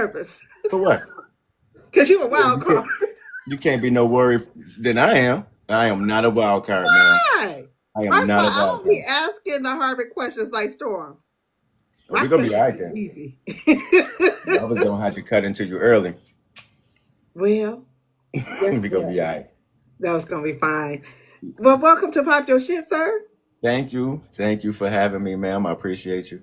purpose. For what? Because you a wild You can't, card. you can't be no worry than I am. I am not a wild card, man. Why? I am First of not all, a I wild don't be card. asking the Harvard questions like Storm. Oh, My we're gonna be questions all right are then. easy. The others don't have to cut into you early. Well, guess We're gonna what? be all right. That was gonna be fine. Well, welcome to Pop Your Shit, sir. Thank you. Thank you for having me, ma'am. I appreciate you.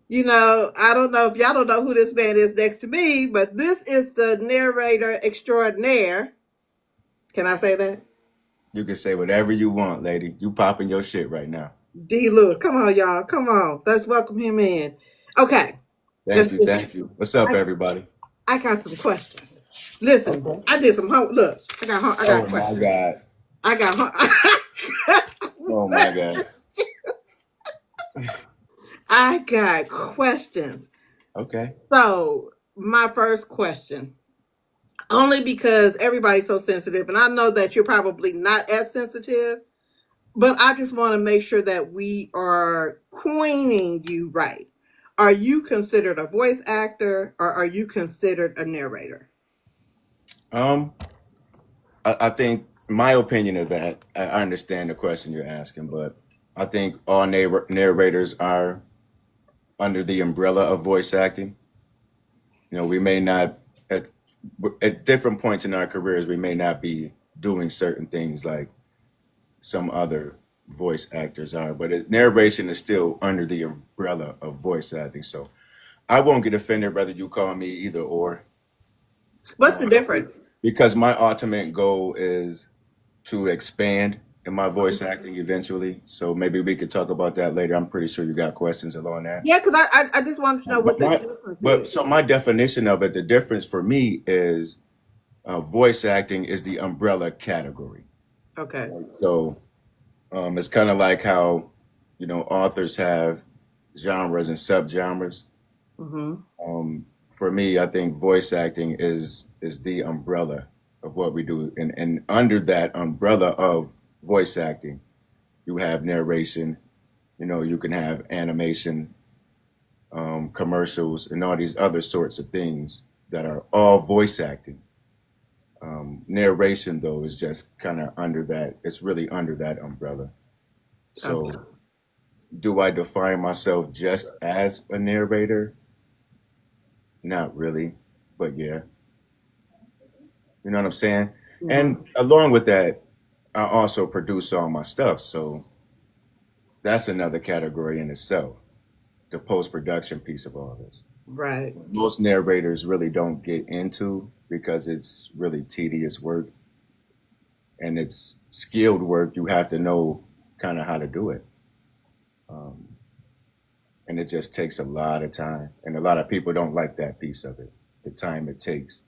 You know, I don't know if y'all don't know who this man is next to me, but this is the narrator extraordinaire. Can I say that? You can say whatever you want, lady. You popping your shit right now. D. Lewis. Come on, y'all. Come on. Let's welcome him in. Okay. Thank you. Thank you. What's up, I, everybody? I got some questions. Listen, Okay. I did some homework. Look, I Oh got my questions. God. I got Oh my God. I got questions. Okay. So, my first question, only because everybody's so sensitive, and I know that you're probably not as sensitive, but I just want to make sure that we are coining you right. Are you considered a voice actor or are you considered a narrator? Um, I think my opinion of that, I understand the question you're asking, but I think all narrators are under the umbrella of voice acting. You know, we may not at at different points in our careers, we may not be doing certain things like some other voice actors are, but narration is still under the umbrella of voice acting. So I won't get offended whether you call me either or, What's the difference? because my ultimate goal is to expand in my voice acting eventually. So maybe we could talk about that later. I'm pretty sure you got questions along that. Yeah, because I just wanted to know what But the my difference but is. so my definition of it, the difference for me is voice acting is the umbrella category. Okay. So it's kind of like how authors have genres and subgenres. Mm-hmm. For me, I think voice acting is the umbrella of what we do, and under that umbrella of voice acting, you have narration. You can have animation, commercials, and all these other sorts of things that are all voice acting. Narration, though, is just kind of under that. It's really under that umbrella. So, Okay. do I define myself just as a narrator? Not really, but yeah, you know what I'm saying? Mm-hmm. And along with that, I also produce all my stuff. So, that's another category in itself, the post production piece of all this. Right. Most narrators really don't get into because it's really tedious work and it's skilled work. You have to know kind of how to do it. Um, and it just takes a lot of time. And a lot of people don't like that piece of it, the time it takes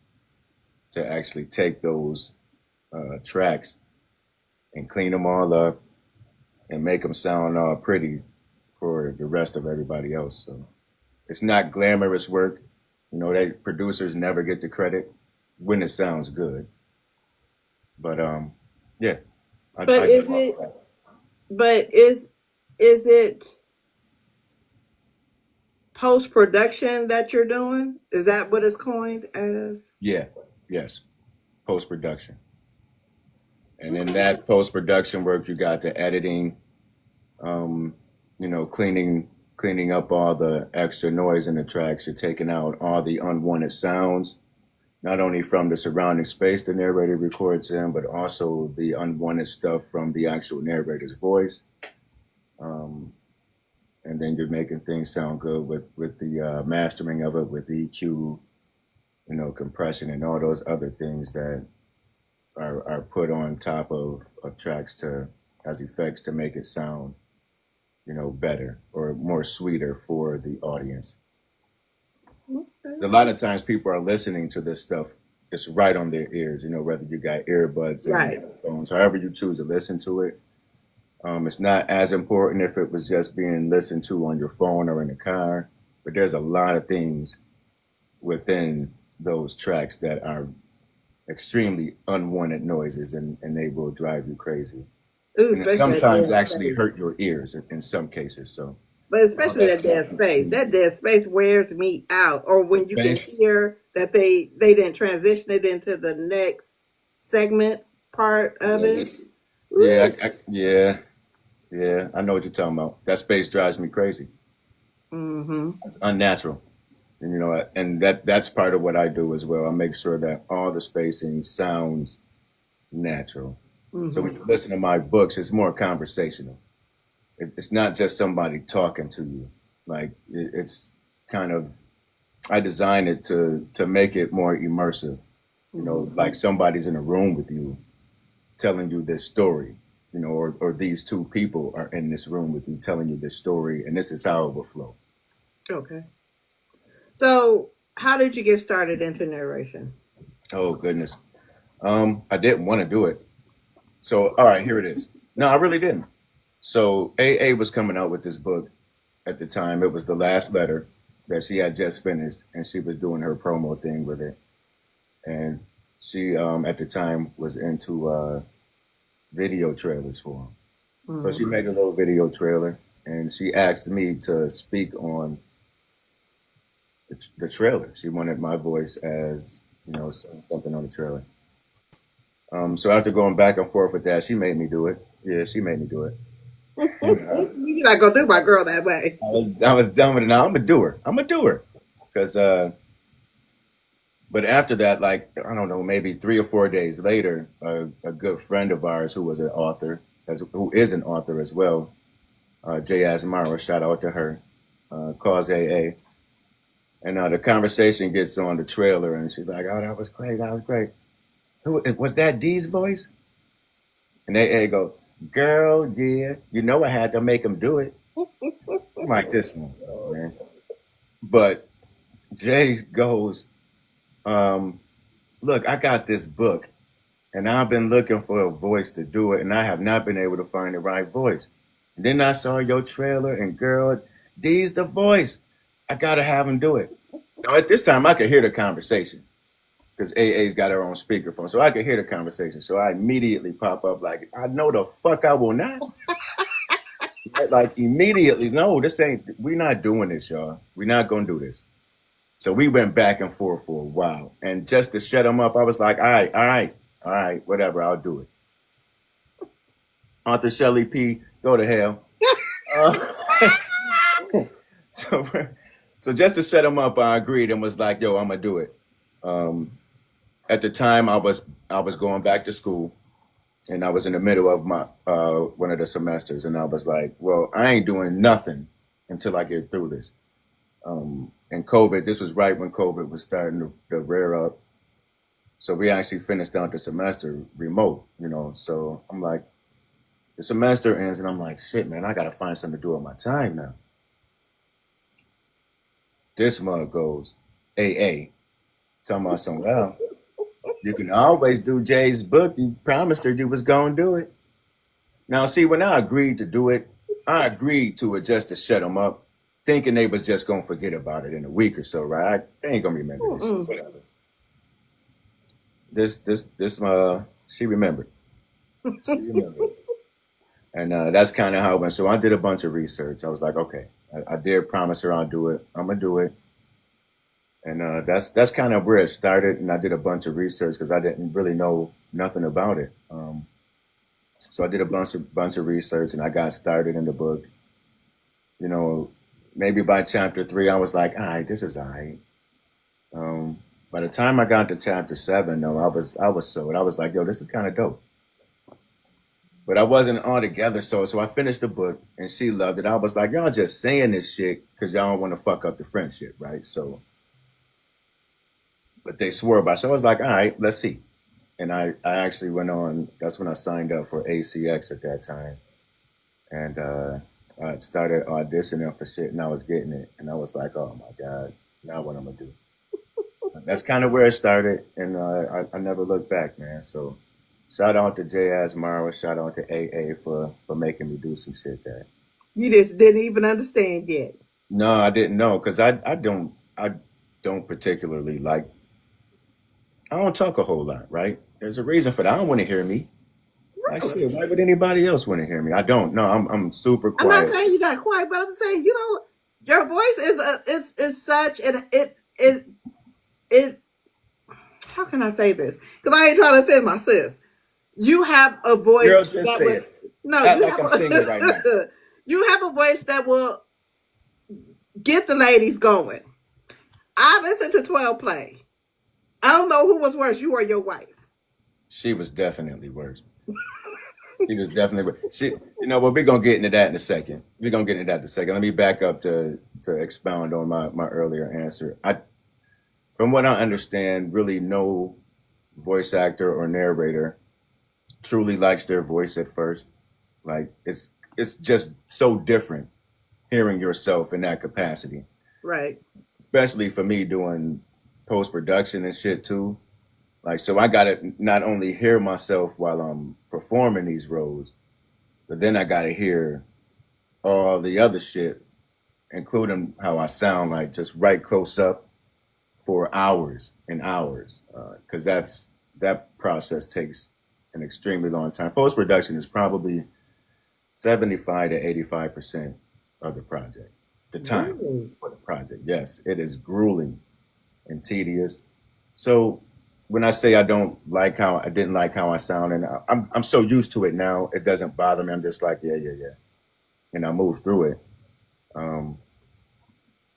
to actually take those tracks and clean them all up and make them sound all pretty for the rest of everybody else. So it's not glamorous work. That producers never get the credit when it sounds good. But yeah, But I do is all of it that. but is it post production that you're doing? Is that what it's coined as? Yeah, yes, post production. And in Okay. that post production work, you got the editing, um, cleaning up all the extra noise in the tracks. You're taking out all the unwanted sounds, not only from the surrounding space the narrator records in, but also the unwanted stuff from the actual narrator's voice. Um, and then you're making things sound good with the mastering of it with EQ, compression, and all those other things that are put on top of tracks to as effects to make it sound better or more sweeter for the audience. Okay. A lot of times people are listening to this stuff, it's right on their ears, whether you got earbuds and Right. headphones, however you choose to listen to it. It's not as important if it was just being listened to on your phone or in the car, but there's a lot of things within those tracks that are extremely unwanted noises, and they will drive you crazy. Ooh, And it especially that sometimes dead actually space. hurt your ears in some cases. So But all especially that that stuff dead needs to space. be That dead space wears me out. Or when you can space. hear that they didn't transition it into the next segment part of Yeah, it. yeah, Ooh. yeah, yeah. I know what you're talking about. That space drives me crazy. Mm-hmm. It's unnatural. And and that's part of what I do as well. I make sure that all the spacing sounds natural. So when Mm-hmm. you listen to my books, it's more conversational. It's not just somebody talking to you. Like it's kind of I designed it to make it more immersive. Mm-hmm. Like somebody's in a room with you telling you this story. Or these two people are in this room with you telling you this story, and this is how it will flow. Okay. So, how did you get started into narration? Oh goodness. I didn't want to do it. So all right, here it is. No, I really didn't. So AA was coming out with this book at the time. It was the last letter that she had just finished, and she was doing her promo thing with it. And she, at the time, was into video trailers for them. So she Mm-hmm. made a little video trailer, and she asked me to speak on the trailer. She wanted my voice as saying something on the trailer. So after going back and forth with that, she made me do it. Yeah, she made me do it. And, You're not gonna do my girl that way. I was done with it. Now I'm a doer. I'm a doer. Because, but after that, like I don't know, maybe 3 or 4 days later, a good friend of ours who was an author, who is an author as well, Jay Asmara, shout out to her, calls AA, and the conversation gets on the trailer, and she's like, "Oh, that was great. That was great. Who was that? Dee's voice?" And AA go, "Girl, yeah, I had to make him do it." I'm like this one, man. But Jay goes, um, "Look, I got this book, and I've been looking for a voice to do it, and I have not been able to find the right voice. And then I saw your trailer, and girl, D's the voice. I gotta have him do it." Now, at this time, I could hear the conversation because AA's got her own speakerphone, so I could hear the conversation. So I immediately pop up like, "I know the fuck I will not." Like immediately, no, this ain't. We're not doing this, y'all. We're not gonna do this. So we went back and forth for a while, and just to shut him up, I was like, "All right, all right, all right, whatever, I'll do it." Author Shelley P, go to hell. Uh, so, so just to set him up, I agreed and was like, "Yo, I'm gonna do it." Um, at the time, I was going back to school, and I was in the middle of my one of the semesters, and I was like, "Well, I ain't doing nothing until I get through this." And COVID, this was right when COVID was starting to rear up, so we actually finished out the semester remote. So I'm like, the semester ends, and I'm like, "Shit, man, I gotta find something to do with my time now." This mug goes, AA, talking about some, well, you can always do Jay's book. You promised her you was going to do it. Now, see, when I agreed to do it, I agreed to it just to shut them up, thinking they was just going to forget about it in a week or so, right? They ain't going to remember this. Mm-mm. Whatever. She remembered. She remembered. And that's kind of how it went. So I did a bunch of research. I was like, okay, I did promise her I'll do it. I'm going to do it. And that's kind of where it started. And I did a bunch of research because I didn't really know nothing about it. So I did a bunch of research, and I got started in the book. You know, Maybe by chapter 3, I was like, all right, this is all right. By the time I got to chapter 7, though, I was sold. I was like, yo, this is kind of dope. But I wasn't altogether sold. So I finished the book, and she loved it. I was like, y'all just saying this shit because y'all don't want to fuck up the friendship, right? So, but they swore by it. So I was like, all right, let's see. And I actually went on. That's when I signed up for ACX at that time, and I started auditioning for shit, and I was getting it, and I was like, oh my god, now what I'm gonna do? That's kind of where it started, and I never looked back, man. So shout out to Jay Asmara, shout out to AA for making me do some shit that. You just didn't even understand yet. No, I didn't know because I don't particularly like. I don't talk a whole lot, right? There's a reason for that. I don't want to hear me. Like shit, Really? why would anybody else want to hear me? I don't. No, I'm super I'm not quiet. saying you got quiet, but I'm saying you don't. Your voice is such, and it how can I say this? Because I ain't trying to offend my sis. You have a Girl, voice just that say would it. no, Act you like have I'm single right now. a you have a voice that will get the ladies going. I listened to 12 play. I don't know who was worse, you or your wife. She was definitely worse. She was definitely worse. But we're gonna get into that in a second. We're gonna get into that in a second. Let me back up to expound on my earlier answer. From what I understand, really no voice actor or narrator truly likes their voice at first. Like it's just so different hearing yourself in that capacity. Right. Especially for me doing post production and shit too. Like so I gotta not only hear myself while I'm performing these roles, but then I gotta hear all the other shit, including how I sound like just right close up for hours and hours. Because that process takes an extremely long time. Post production is probably 75 to 85% of the project. The time Really? for the project. Yes, it is grueling and tedious. So when I say I didn't like how I sound, and I'm so used to it now, it doesn't bother me. I'm just like, yeah, yeah, yeah, and I move through it. Um,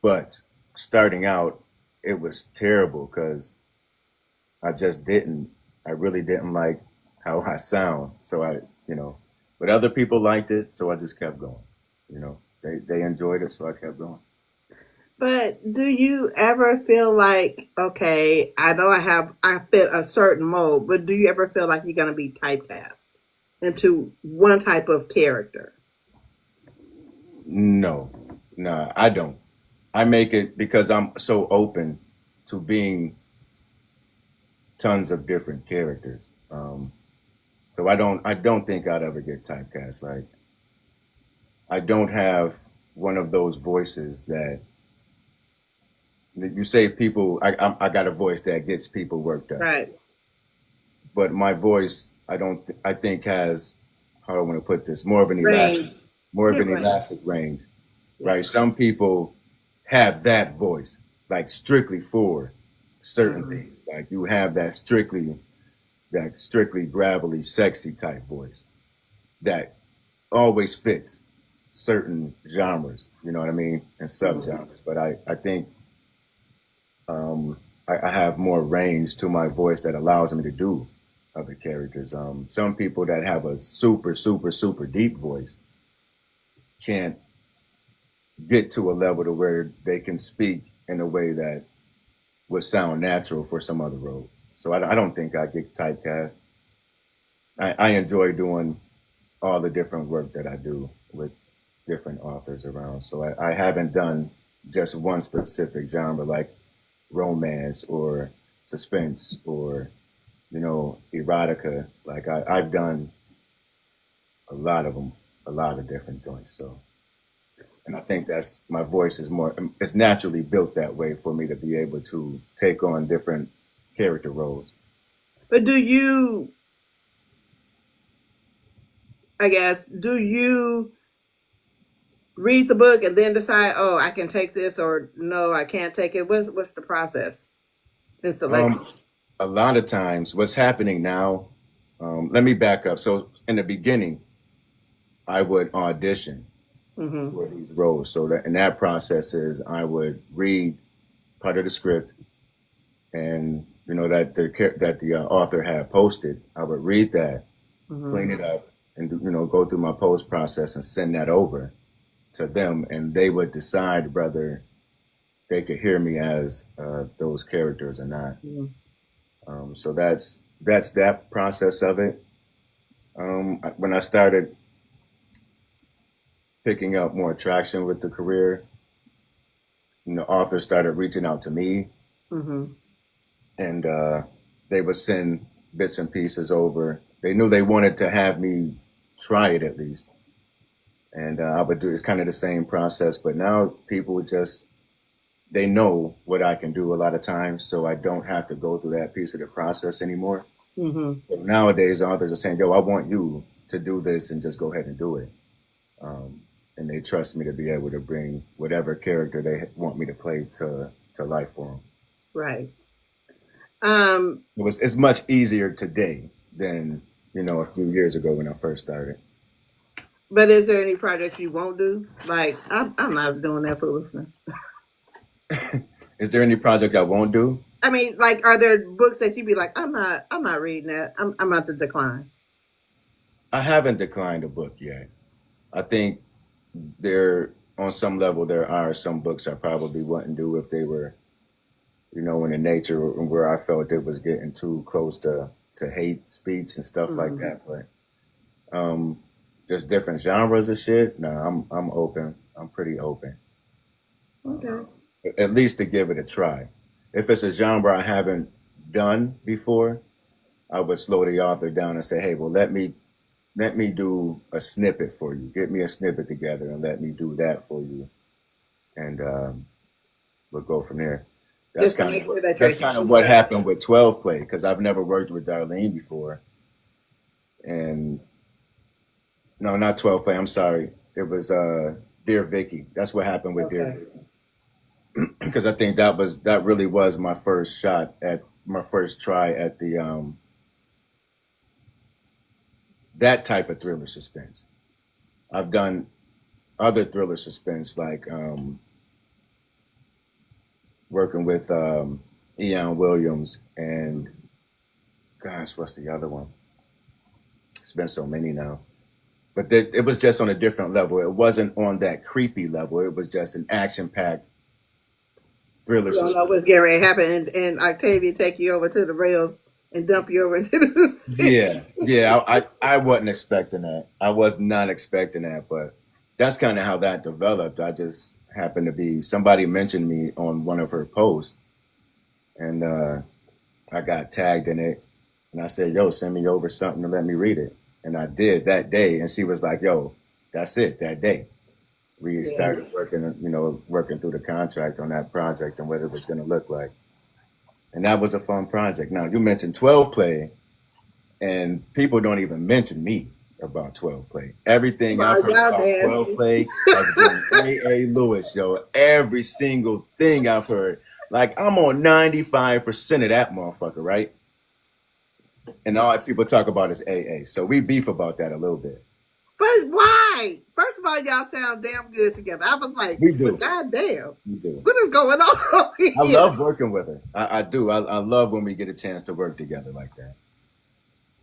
but starting out, it was terrible because I just didn't. I really didn't like how I sound. So but other people liked it, so I just kept going. They enjoyed it, so I kept going. But do you ever feel like, okay, I know I fit a certain mold, but do you ever feel like you're gonna be typecast into one type of character? No, no, I don't. I make it because I'm so open to being tons of different characters. So I don't think I'd ever get typecast. Like I don't have one of those voices that you say people. I got a voice that gets people worked up, Right. but my voice I don't. I think has how do I want to put this more of an elastic, Range. more of Yeah, an range. elastic range, right? Yes. Some people have that voice like strictly for certain Mhm. things. Like you have that strictly gravelly, sexy type voice that always fits certain genres, you know what I mean, and Mhm. subgenres. But I think um, I have more range to my voice that allows me to do other characters. Some people that have a super, super, super deep voice can't get to a level to where they can speak in a way that would sound natural for some other roles. So I don't think I get typecast. I enjoy doing all the different work that I do with different authors around. So I haven't done just one specific genre like romance or suspense or erotica. Like I've done a lot of them, a lot of different joints. So, and I think that's my voice is more. It's naturally built that way for me to be able to take on different character roles. But do you, I guess, do you read the book and then decide, oh, I can take this, or no, I can't take it? What's the process in selecting? Um, a lot of times, what's happening now? Let me back up. So in the beginning, I would audition Mm-hmm. for these roles. So that in that process is I would read part of the script and that the author had posted. I would read that, Mm-hmm. clean it up, and go through my post process and send that over to them, and they would decide whether they could hear me as those characters or not. Mm-hmm. So that's that process of it. When I started picking up more traction with the career, authors started reaching out to me, Mm-hmm. and they would send bits and pieces over. They knew they wanted to have me try it at least, and I would do it's kind of the same process. But now people would just they know what I can do a lot of times, so I don't have to go through that piece of the process anymore. Mm-hmm. So nowadays, authors are saying, "Yo, I want you to do this and just go ahead and do it." And they trust me to be able to bring whatever character they want me to play to life for them. Right. Um, It's much easier today than a few years ago when I first started. but is there any projects you won't do? Like, I'm not doing that foolishness. Is there any project I won't do? I mean, like, are there books that you'd be like, I'm not reading that. I'm about to decline. I haven't declined a book yet. I think there, on some level, there are some books I probably wouldn't do if they were, in the nature where I felt it was getting too close to hate speech and stuff like Mm-hmm. that. But um, just different genres of shit. Nah, I'm open. I'm pretty open. Okay. At least to give it a try. If it's a genre I haven't done before, I would slow the author down and say, "Hey, well, let me do a snippet for you. Get me a snippet together and let me do that for you, and we'll go from there." That's Just to kind of make what sure that that's you're kind of what interested. happened with 12 Play because I've never worked with Darlene before, and no, not 12 Play. I'm sorry, it was Dear Vicky. That's what happened with Dear Okay. Vicky because I think that really was my first try at the that type of thriller suspense. I've done other thriller suspense like working with Eon Williams and gosh, what's the other one? It's been so many now. But it was just on a different level. It wasn't on that creepy level. It was just an action-packed thriller You don't know suspense. what's getting ready to happen, and Octavia take you over to the rails and dump you over into the Yeah, city. yeah. I wasn't expecting that. I was not expecting that, but that's kind of how that developed. I just happened to be somebody mentioned me on one of her posts, and I got tagged in it, and I said, "Yo, send me over something to let me read it." And I did that day, and she was like, "Yo, that's it." That day, we Yeah. started working through the contract on that project and what it was going to look like, and that was a fun project. Now, you mentioned 12 Play, and people don't even mention me about 12 Play. Everything I've Well, heard y'all about 12 nasty. Play has been A. Lewis, yo. Every single thing I've heard. Like, I'm on 95% of that motherfucker, right? And all people talk about is AA. So we beef about that a little bit. But why? First of all, y'all sound damn good together. I was like, We but do. goddamn, We do. what is going on over I here? love working with her. I do. I love when we get a chance to work together like that.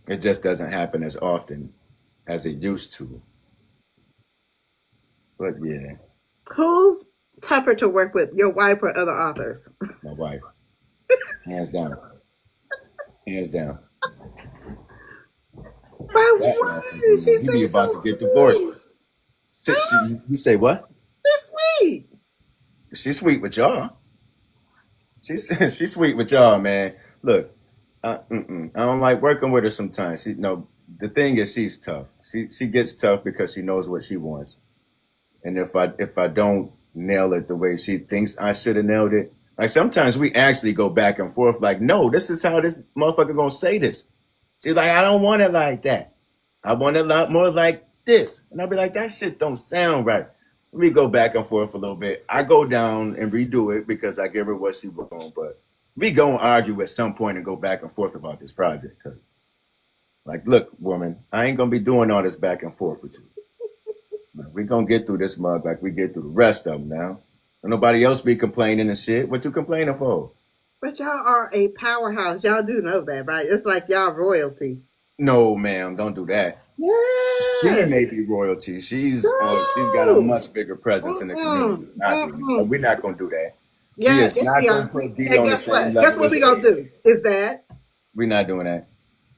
It just doesn't happen as often as it used to. But yeah, Who's tougher to work with, your wife or other authors? my wife, hands down, hands down. But That why motherfucker, did she man, he be say about so to get divorced. sweet? Huh? You say what? She's sweet. She's sweet with y'all. She's she's sweet with y'all, man. Look, I don't like working with her sometimes. No, the thing is, she's tough. She gets tough because she knows what she wants. And if I don't nail it the way she thinks I should have nailed it, like sometimes we actually go back and forth. Like, no, this is how this motherfucker gonna say this. She's like, I don't want it like that. I want it a lot more like this. And I'll be like, that shit don't sound right. We go back and forth a little bit. I go down and redo it because I give her what she wants. But we gonna argue at some point and go back and forth about this project. Cause like, look, woman, I ain't gonna be doing all this back and forth with you. We gonna get through this mug like we get through the rest of them now. And nobody else be complaining and shit. What you complaining for? But y'all are a powerhouse. Y'all do know that, right? It's like y'all royalty. No, ma'am, don't do that. She Yes. may be royalty. She's got a No. much bigger presence in the community Mm-mm. than I do. Mm-mm. We're not gonna do that. We Yeah, is yes, we not gonna are. put D Hey, on the guess same what? Guess level what as we gonna A. do? Is that We're not doing that.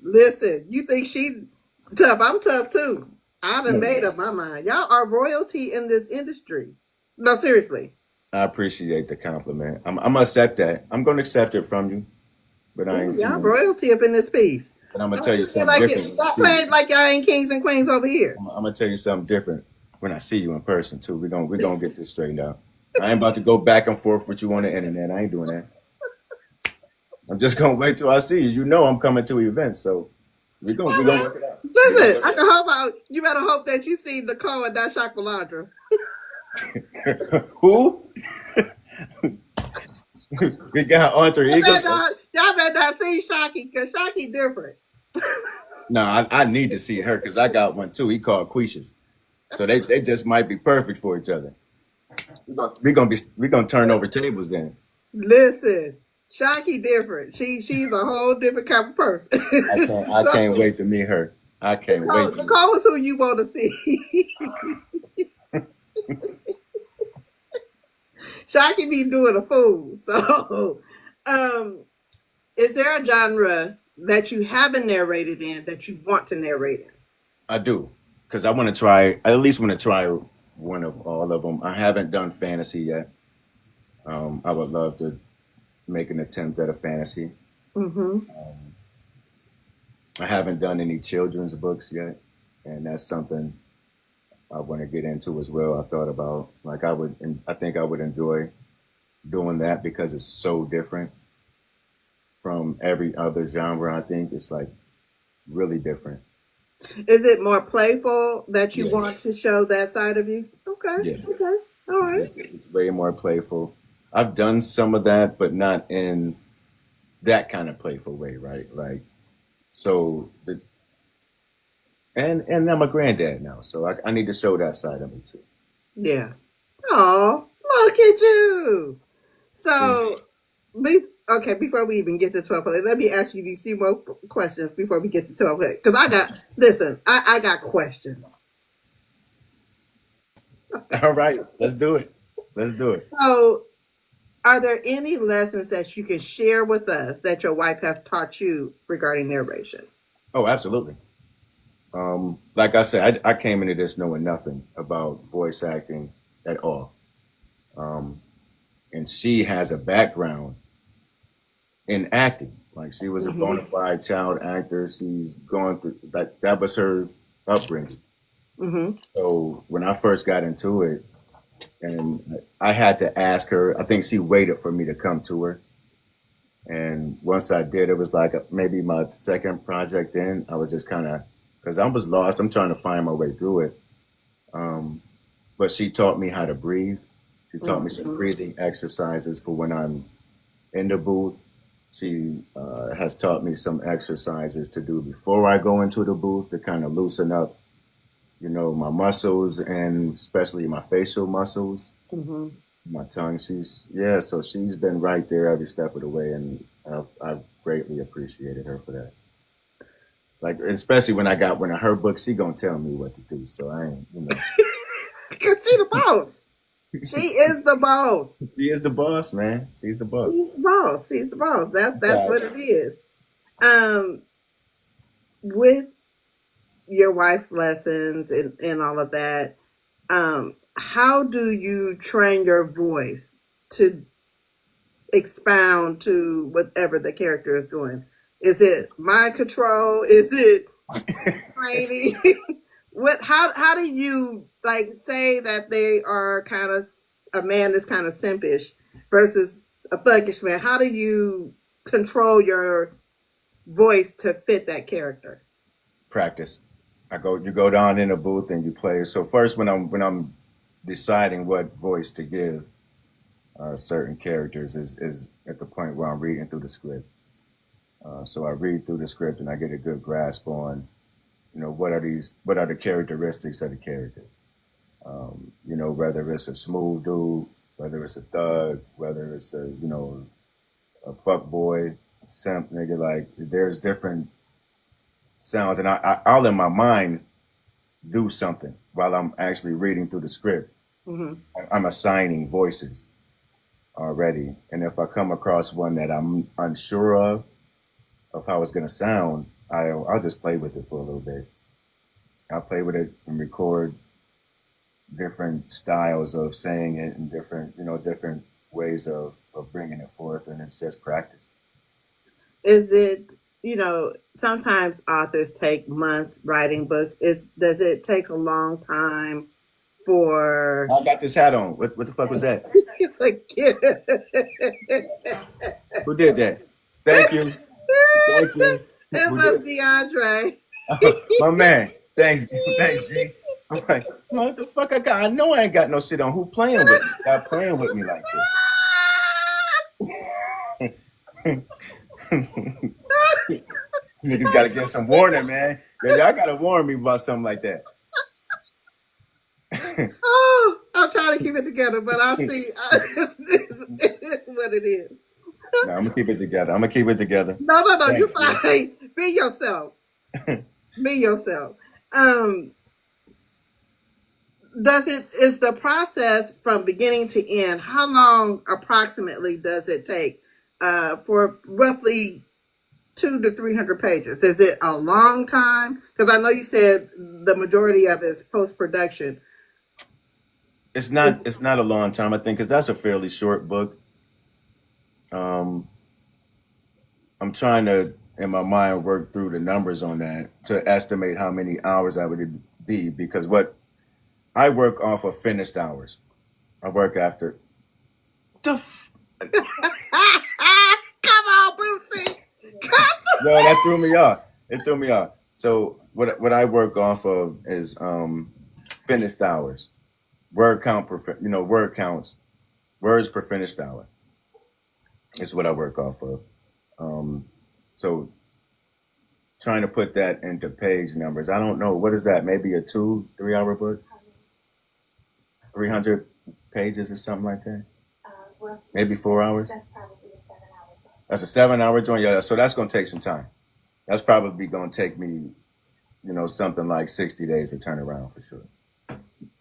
listen? You think she tough? I'm tough too. I done No. made up my mind. Y'all are royalty in this industry. No, seriously. I appreciate the compliment. I'm gonna accept that. I'm gonna accept it from you, but I Yeah, ain't, y'all royalty up in this piece. but I'm gonna Stop tell you playing something like it. different when I Stop see you. playing like y'all ain't kings and queens over here. I'm gonna tell you something different when I see you in person too. We're gonna get this straightened out. I ain't about to go back and forth with you on the internet. I ain't doing that. I'm just gonna wait till I see you. You know I'm coming to events, so we gonna work it out. We're gonna Listen, work I it can hope out. You better hope that you see Nicole and that Shaquilandra. out. Who? We got alter Y'all better ego. not, y'all better not Shockey different. No, I need to see her because I got one too. He called Quishes, so they just might be perfect for each other. We're gonna turn over tables then. Listen, Shockey different. She's a whole different kind of person. I can't So wait to meet her. I can't wait Nicole, to meet her. Nicole is who you want to see. Shockey be doing a fool. So, um, is there a genre that you haven't narrated in that you want to narrate in? I do because I want to try. I at least want to try one of all of them. I haven't done fantasy yet. I would love to make an attempt at a fantasy. Mm-hmm. I haven't done any children's books yet, and that's something I want to get into as well. I thought about like I would, and I think I would enjoy doing that because it's so different from every other genre. I think it's like really different. Is it more playful that you Yeah, want to show that side of you? Okay. yeah. Okay. All It's, right. it's, it's way more playful. I've done some of that, but not in that kind of playful way, right? Like so the and I'm a granddad now, so I need to show that side of me too. Yeah. Oh, look at you. She's So, okay, before we even get to 12 play, let me ask you these few more questions before we get to 12 play. Because listen, I got questions. all right. Let's do it. Let's do it. So, are there any lessons that you can share with us that your wife has taught you regarding narration? Oh, absolutely. Like I said, I came into this knowing nothing about voice acting at all. Um, and she has a background in acting. Like she was a Mm-hmm. bona fide child actor. She's gone through that was her upbringing. Mm-hmm. So when I first got into it, and I had to ask her, I think she waited for me to come to her. And once I did, it was like maybe my second project in. I was just kind of because I was lost. I'm trying to find my way through it. Um, but she taught me how to breathe. She taught me some Mm-hmm. breathing exercises for when I'm in the booth. She has taught me some exercises to do before I go into the booth to kind of loosen up, my muscles and especially my facial muscles, Mm-hmm. my tongue. So she's been right there every step of the way, and I've greatly appreciated her for that. Like especially when I got one of her books, she gonna tell me what to do. So I ain't. Because she the boss. She is the boss. She is the boss, man. She's the boss. She's the boss. She's the boss. That's Right. what it is. Um, with your wife's lessons and all of that, how do you train your voice to expound to whatever the character is doing? Is it mind control? Is it training? How do you like say that they are kind of a man that's kind of simpish versus a thuggish man? How do you control your voice to fit that character? Practice. You go down in a booth and you play. So first, when I'm deciding what voice to give certain characters is at the point where I'm reading through the script. So I read through the script and I get a good grasp on, what are the characteristics of the character. Whether it's a smooth dude, whether it's a thug, whether it's a fuck boy, simp nigga. Like there's different sounds, and I'll in my mind do something while I'm actually reading through the script. Mm-hmm. I'm assigning voices already, and if I come across one that I'm unsure of how it's gonna sound, I'll just play with it for a little bit. I'll play with it and record different styles of saying it and different ways of bringing it forth, and it's just practice. Is it, sometimes authors take months writing books. Does it take a long time for I got this hat on. What the fuck was that? like Who did that? Thank you. Thank you. it Who was did? DeAndre. My man. Thanks. Thanks, G. I'm like, what the fuck I got? I know I ain't got no shit on. Who playing with me? Stop playing with me like this. Niggas got to get some warning, man. Y'all got to warn me about something like that. Oh, I'm trying to keep it together, but I see it's what it is. No, I'm gonna keep it together. I'm gonna keep it together. No, no, no, you're Thank you. fine. Be yourself. Be yourself. Um, does it is the process from beginning to end? How long approximately does it take? For roughly 200 to 300 pages. Is it a long time? Because I know you said the majority of it is post production. It's not. It's not a long time, I think, because that's a fairly short book. Um, I'm trying to, in my mind, work through the numbers on that to estimate how many hours I would be, because what I work off of finished hours. I work after. The f- Come on, Bootsy. no, that threw me off. It threw me off. So what I work off of is finished hours, word count per word counts, words per finished hour. Is what I work off of. Um, so trying to put that into page numbers. I don't know what is that. Maybe a 2 3 hour book, 300 pages or something like that. Maybe 4 hours. That's a 7 hour joint. Yeah, so that's gonna take some time. That's probably gonna take me, something like 60 days to turn around for sure.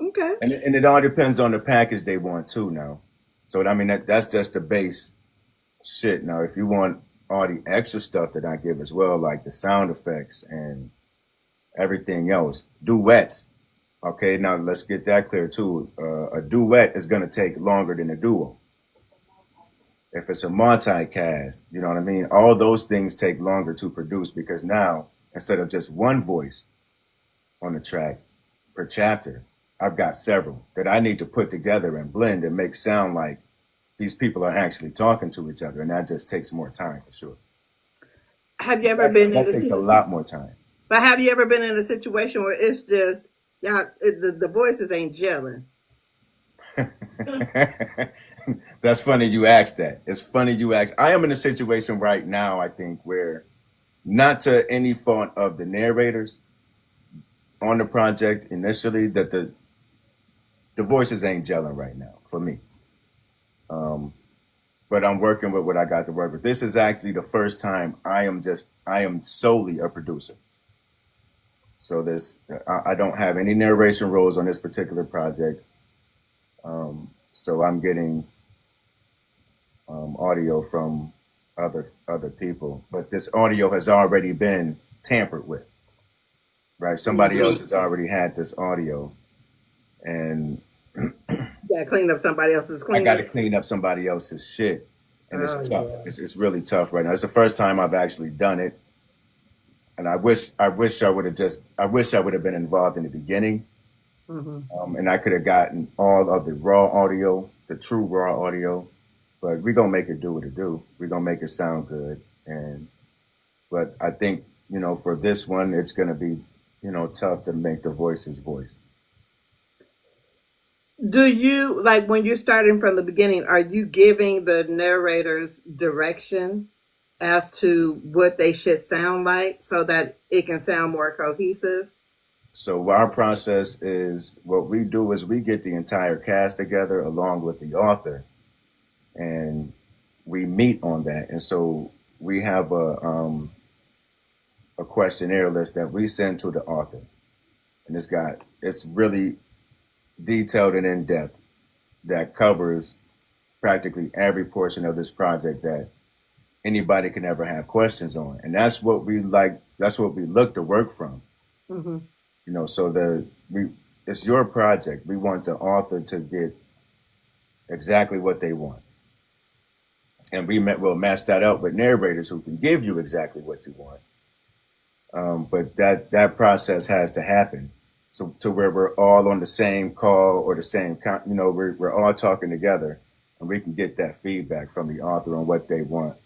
Okay. And it all depends on the package they want too now. So I mean that's just the base shit. Now if you want all the extra stuff that I give as well, like the sound effects and everything else, duets. Okay, now let's get that clear too. A duet is gonna take longer than a duo. If it's a multicast, you know what I mean? All those things take longer to produce because now instead of just one voice on the track per chapter, I've got several that I need to put together and blend and make sound like these people are actually talking to each other, and that just takes more time for sure. Have you ever been in That a takes a lot more time. but have you ever been in a situation where it's just y'all the voices ain't gelling? That's funny you asked that. It's funny you asked. I am in a situation right now, I think, where not to any fault of the narrators on the project initially, that the voices ain't gelling right now for me. Um, but I'm working with what I got to work with. This is actually the first time I am solely a producer. So I don't have any narration roles on this particular project. So I'm getting audio from other people, but this audio has already been tampered with, right? Somebody else has already had this audio, and Yeah, clean up somebody else's I got cleanup. to clean up somebody else's shit, and it's Oh tough. yeah. It's really tough right now. It's the first time I've actually done it, and I wish I would have been involved in the beginning, Mm-hmm. and I could have gotten all of the raw audio, the true raw audio. But we're gonna make it do what it do. We're gonna make it sound good, and but I think for this one, it's gonna be tough to make the voices voice. Do you like when you're starting from the beginning? Are you giving the narrators direction as to what they should sound like so that it can sound more cohesive? So our process is what we do is we get the entire cast together along with the author, and we meet on that. And so we have a questionnaire list that we send to the author, and it's really detailed and in depth that covers practically every portion of this project that anybody can ever have questions on. And that's what we like. That's what we look to work from. Mm-hmm. So it's your project. We want the author to get exactly what they want, and we'll match that up with narrators who can give you exactly what you want. But that process has to happen, so to where we're all on the same call or the same we're all talking together, and we can get that feedback from the author on what they want.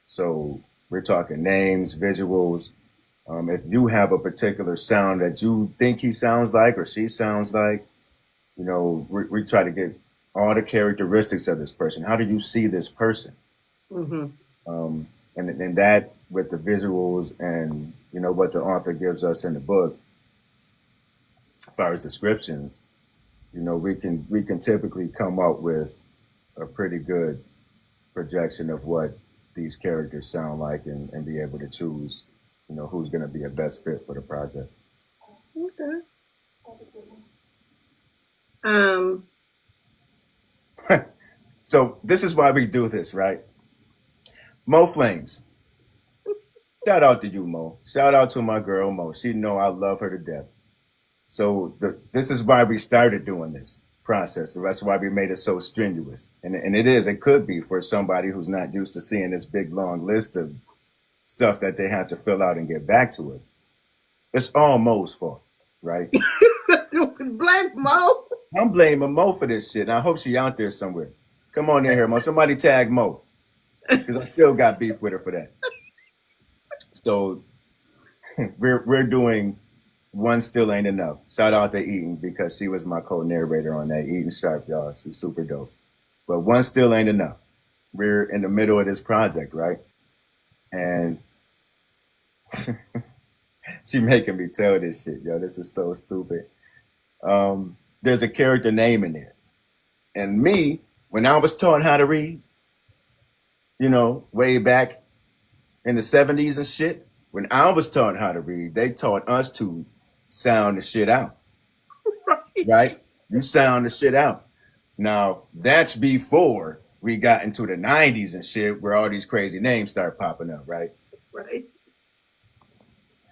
So we're talking names, visuals. If you have a particular sound that you think he sounds like or she sounds like, we try to get all the characteristics of this person. How do you see this person? Mm-hmm. Um, and that with the visuals and what the author gives us in the book as far as descriptions, we can typically come up with a pretty good projection of what these characters sound like, and be able to choose who's going to be a best fit for the project. Okay. Um. So this is why we do this, right? Mo Flames. Shout out to you, Mo. Shout out to my girl, Mo. She know I love her to death. So this is why we started doing this process. So that's why we made it so strenuous. And it could be for somebody who's not used to seeing this big long list of stuff that they have to fill out and get back to us. It's all Mo's fault, right? Blame Mo. I'm blaming Mo for this shit. And I hope she out there somewhere. Come on in here, Mo. Somebody tag Mo. Because I still got beef with her for that. So we're doing One Still Ain't Enough. Shout out to Eaton because she was my co-narrator on that. Eaton Sharp, y'all. She's super dope. But One Still Ain't Enough. We're in the middle of this project, right? And she making me tell this shit, yo. This is so stupid. There's a character name in there. And me, when I was taught how to read, way back in the 70s and shit, when I was taught how to read, they taught us to sound the shit out. Right? You sound the shit out. Now, that's before we got into the 90s and shit where all these crazy names start popping up, right? Right.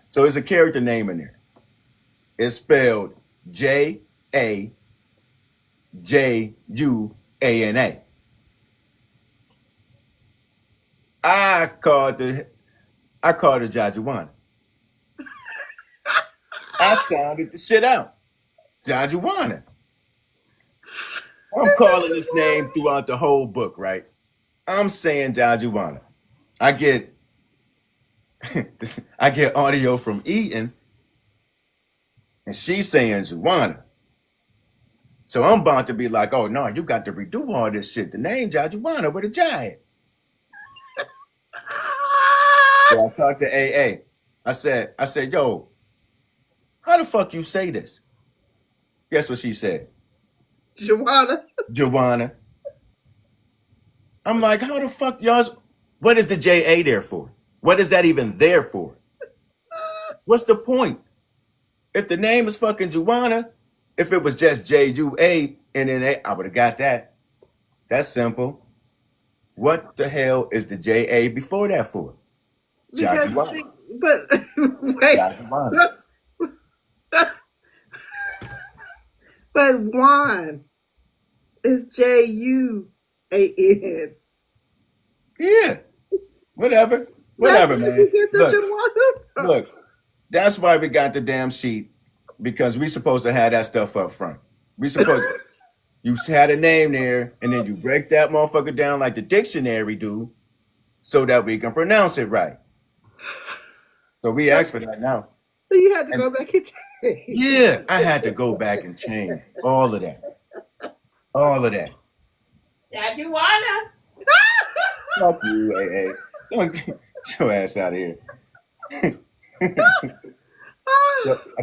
So there's a character name in there. It's spelled Jajuna. I called her Jajuana. I sounded the shit out. Jajuana. I'm calling this name throughout the whole book, right? I'm saying Jajuana. I get audio from Eaton, and she's saying Juana. So I'm about to be like, oh no, you got to redo all this shit. The name Jajuana with a giant. So I talked to AA. I said, yo, how the fuck you say this? Guess what she said? Joanna. I'm like, how the fuck y'all? What is the JA there for? What is that even there for? What's the point? If the name is fucking Joanna, if it was just JUA and then I would have got that. That's simple. What the hell is the JA before that for? Because but wait. But Juan is JUAN. Yeah. Whatever, man. Look, that's why we got the damn sheet, because we supposed to have that stuff up front. We supposed you had a name there, and then you break that motherfucker down like the dictionary do, so that we can pronounce it right. So we asked for that now. So you had to go back and change. Yeah, I had to go back and change all of that. All of that. Jajuana. Fuck you, AA. Don't get your ass out of here.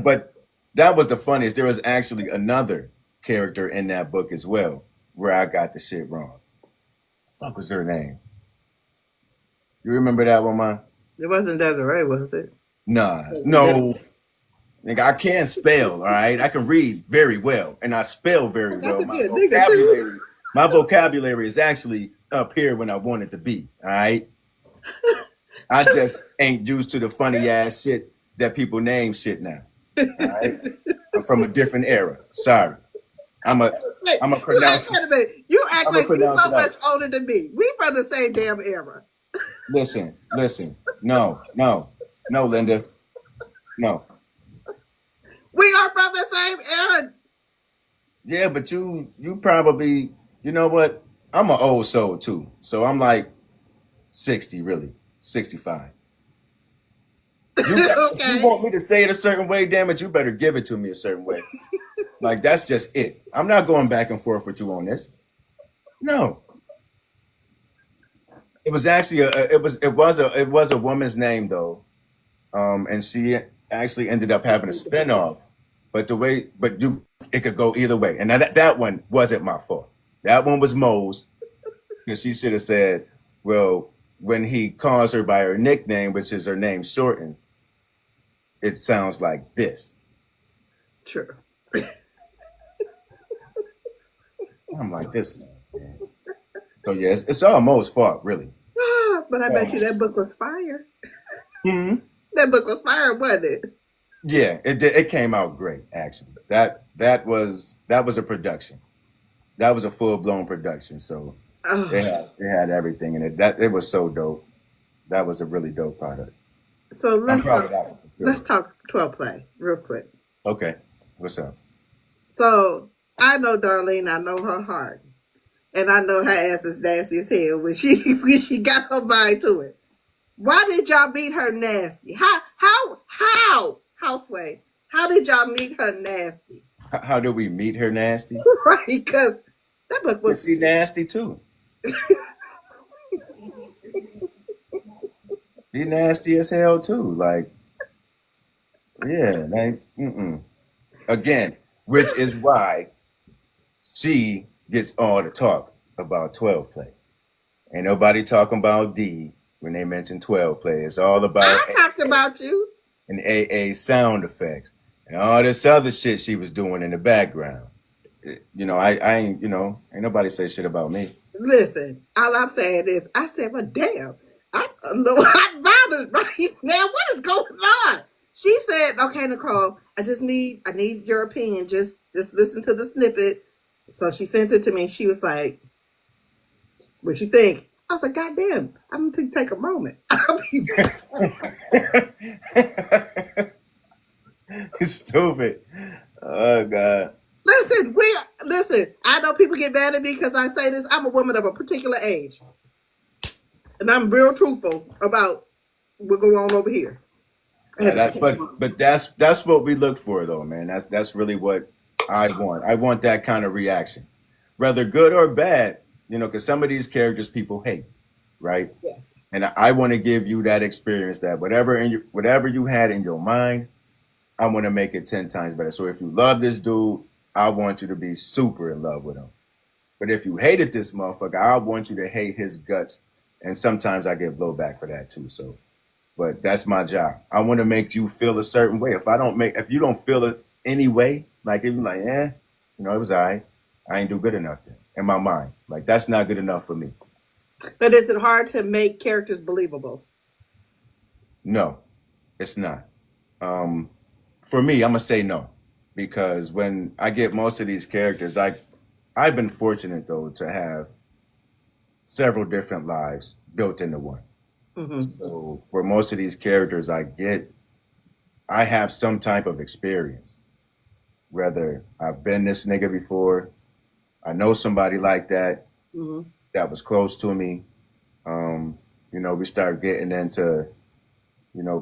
But that was the funniest. There was actually another character in that book as well where I got the shit wrong. Fuck was her name? You remember that one, man? It wasn't Desiree, was it? Nah, no. Nigga, I can spell, all right? I can read very well, and I spell very well. My vocabulary is actually up here when I want it to be, all right? I just ain't used to the funny ass shit that people name shit now. All right? I'm from a different era. Sorry. I'm a pronounce. You act like you're so much older than me. We from the same damn era. Listen. No, Linda. No. We are from the same era. Yeah, but you probably, you know what? I'm an old soul too. So I'm like 60, really. 65. You want me to say it a certain way, damn it, you better give it to me a certain way. Like, that's just it. I'm not going back and forth with you on this. No. It was actually it was a woman's name though, and she actually ended up having a spinoff. But you it could go either way, and that one wasn't my fault. That one was Mo's because she should have said, well, when he calls her by her nickname, which is her name shortened, it sounds like this. True. I'm like this man. So yeah, it's all Mo's fault, really. But I bet you that book was fire. Hmm. That book was fire, wasn't it? Yeah, it did. It came out great, actually. That was a production. That was a full blown production. So Oh, it had everything in it. That it was so dope. That was a really dope product. so I'm proud of that one for let's sure. talk 12 play real quick. Okay, what's up? So I know Darlene, I know her heart. And I know her ass is nasty as hell when she when she got her mind to it. Why did y'all meet her nasty? Houseway? How did y'all meet her nasty? How did we meet her nasty? Right? Because that book Yeah, was she nasty too. She nasty as hell too. Like, yeah, like, again, which is why she gets all the talk about 12 play. Ain't nobody talking about D when they mention 12 play. It's all about I talked about you. and AA sound effects and all this other shit she was doing in the background. I ain't, ain't nobody say shit about me. Listen, all I'm saying is I said, well damn, I don't know I'm bothered right now. What is going on? She said, okay, Nicole, I need your opinion. Just listen to the snippet. So she sent it to me. She was like, what you think? I was like, God damn, I'm gonna take a moment. I'll be back. Stupid. Oh God. Listen, I know people get mad at me because I say this. I'm a woman of a particular age. And I'm real truthful about what's going on over here. I had to take a moment. But that's what we look for though, man. That's really what I want. I want that kind of reaction, whether good or bad. Because some of these characters people hate, right? Yes. And I want to give you that experience that whatever you had in your mind, I want to make it 10 times better. So if you love this dude, I want you to be super in love with him. But if you hated this motherfucker, I want you to hate his guts. And sometimes I get blowback for that too. So, but that's my job. I want to make you feel a certain way. If you don't feel it anyway, like if you're like, it was all right. I ain't do good enough then. In my mind, like that's not good enough for me. But is it hard to make characters believable? No, it's not. For me, I'm gonna say no, because when I get most of these characters, I've been fortunate though to have several different lives built into one. Mm-hmm. So for most of these characters, I have some type of experience. Whether I've been this nigga before, I know somebody like that Mm-hmm. that was close to me. We start getting into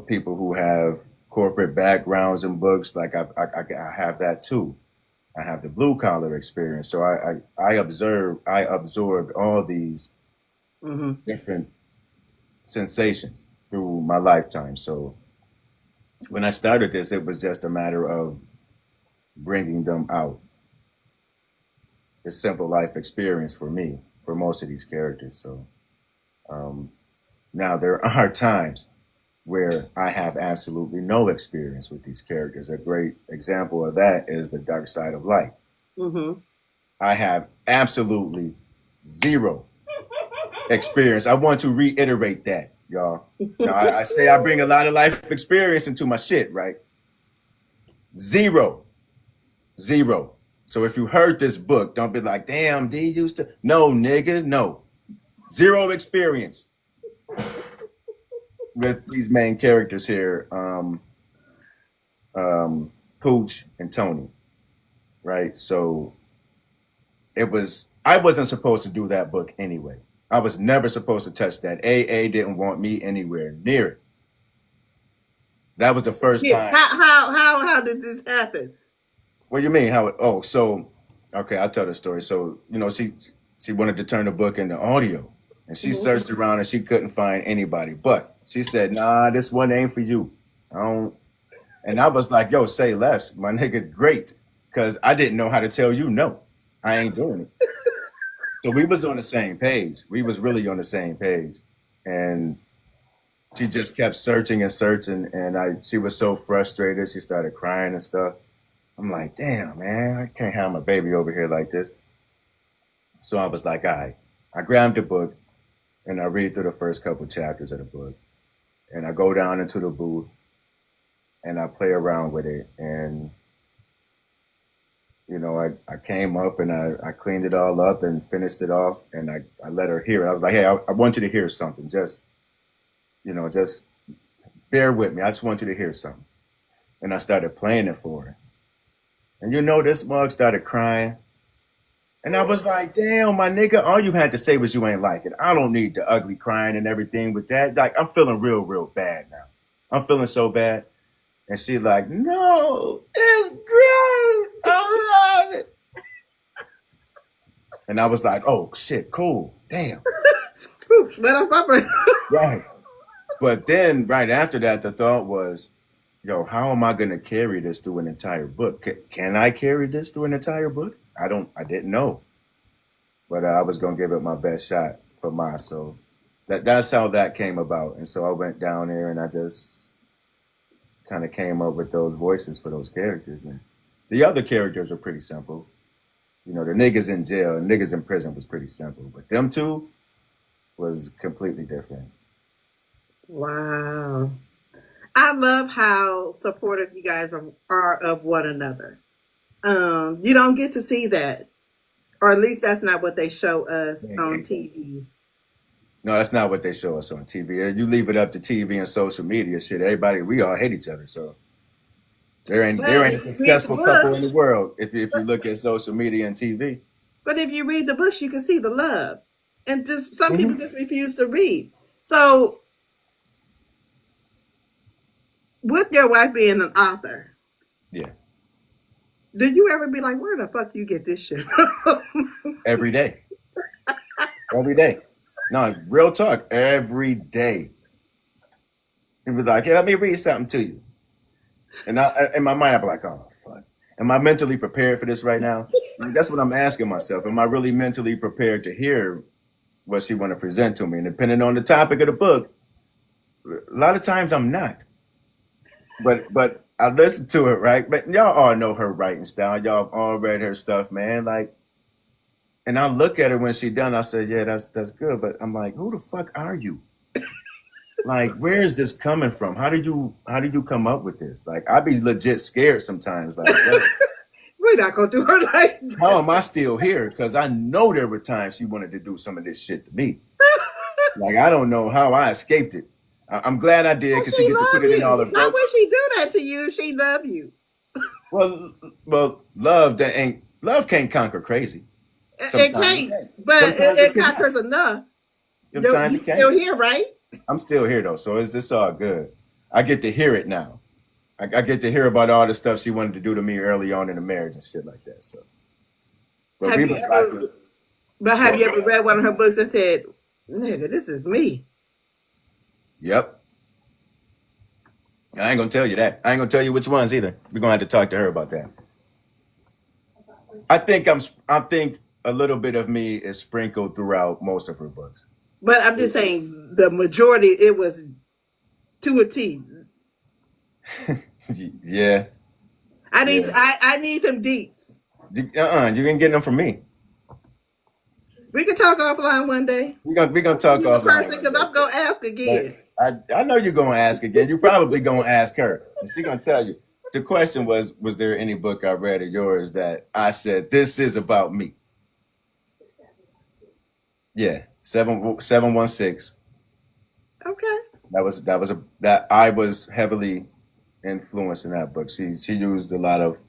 people who have corporate backgrounds and books. Like I have that too. I have the blue collar experience, so I absorbed all these Mm-hmm. different sensations through my lifetime. So when I started this, it was just a matter of bringing them out. It's simple life experience for me for most of these characters. So um, now there are times where I have absolutely no experience with these characters. A great example of that is the dark side of light. Mm-hmm. I have absolutely zero experience. I want to reiterate that, y'all. Now, I say I bring a lot of life experience into my shit, right? Zero. Zero. So if you heard this book, don't be like, damn, D used to. No, nigga, no. Zero experience with these main characters here, Pooch and Tony, right? So I wasn't supposed to do that book anyway. I was never supposed to touch that. AA didn't want me anywhere near it. That was the first Yeah. time. How did this happen? What do you mean? Okay, I'll tell the story. So, she wanted to turn the book into audio. And she searched around and she couldn't find anybody. But she said, nah, this one ain't for you. I don't. And I was like, yo, say less. My nigga's great. Because I didn't know how to tell you no. I ain't doing it. So we was on the same page. We was really on the same page. And she just kept searching and searching. And she was so frustrated. She started crying and stuff. I'm like, damn, man, I can't have my baby over here like this. So I was like, all right. I grabbed the book and I read through the first couple chapters of the book. And I go down into the booth and I play around with it. And, you know, I came up and I cleaned it all up and finished it off. And I let her hear it. I was like, hey, I want you to hear something. Just, you know, just bear with me. I just want you to hear something. And I started playing it for her. And you know, this mug started crying. And I was like, damn, my nigga, all you had to say was you ain't like it. I don't need the ugly crying and everything with that. Like, I'm feeling real, real bad now. I'm feeling so bad. And she like, no, it's great. I love it. And I was like, oh, shit, cool. Damn. Oops, let off my breath. Right. But then right after that, the thought was, yo, how am I going to carry this through an entire book? Can I carry this through an entire book? I didn't know. But I was going to give it my best shot for mine. So that's how that came about. And so I went down there and I just kind of came up with those voices for those characters. And the other characters were pretty simple. You know, the niggas in jail and niggas in prison was pretty simple. But them two was completely different. Wow. I love how supportive you guys are of one another. You don't get to see that, or at least that's not what they show us on TV. No, that's not what they show us on TV. You leave it up to TV and social media, shit. Everybody, we all hate each other. So there ain't a successful couple in the world if you look at social media and TV. But if you read the books, you can see the love, and just some people just refuse to read. So, with your wife being an author, yeah, do you ever be like, where the fuck you get this shit from? Every day. Every day. No, real talk. Every day. You'd be like, hey, let me read something to you. And in my mind, I'd be like, oh, fuck. Am I mentally prepared for this right now? Like, that's what I'm asking myself. Am I really mentally prepared to hear what she want to present to me? And depending on the topic of the book, a lot of times I'm not. But I listen to it, right? But y'all all know her writing style. Y'all all read her stuff, man. Like, and I look at her when she done. I said, yeah, that's good. But I'm like, who the fuck are you? Like, where is this coming from? How did you come up with this? Like, I'd be legit scared sometimes. Like, we're not gonna do her like that. How am I still here? Because I know there were times she wanted to do some of this shit to me. Like, I don't know how I escaped it. I'm glad I did because she get to put it in all the books. Why would she do that to you? She love you. Well, love can't conquer crazy. It can't, but it conquers enough. Sometimes you still here, right? I'm still here though, so it's all good. I get to hear it now. I get to hear about all the stuff she wanted to do to me early on in the marriage and shit like that. So, have you ever read one of her books and said, "Nigga, this is me"? Yep. I ain't gonna tell you that. I ain't gonna tell you which ones either. We're gonna have to talk to her about that. I think a little bit of me is sprinkled throughout most of her books. But I'm just saying the majority, it was to a T. Yeah. I need them deets. You can get them from me. We can talk offline one day. We're gonna talk offline because I'm gonna ask again. I know you're gonna ask again. You're probably gonna ask her, and she's gonna tell you. The question was there any book I read of yours that I said this is about me? Yeah, 716. Okay. That I was heavily influenced in that book. She used a lot of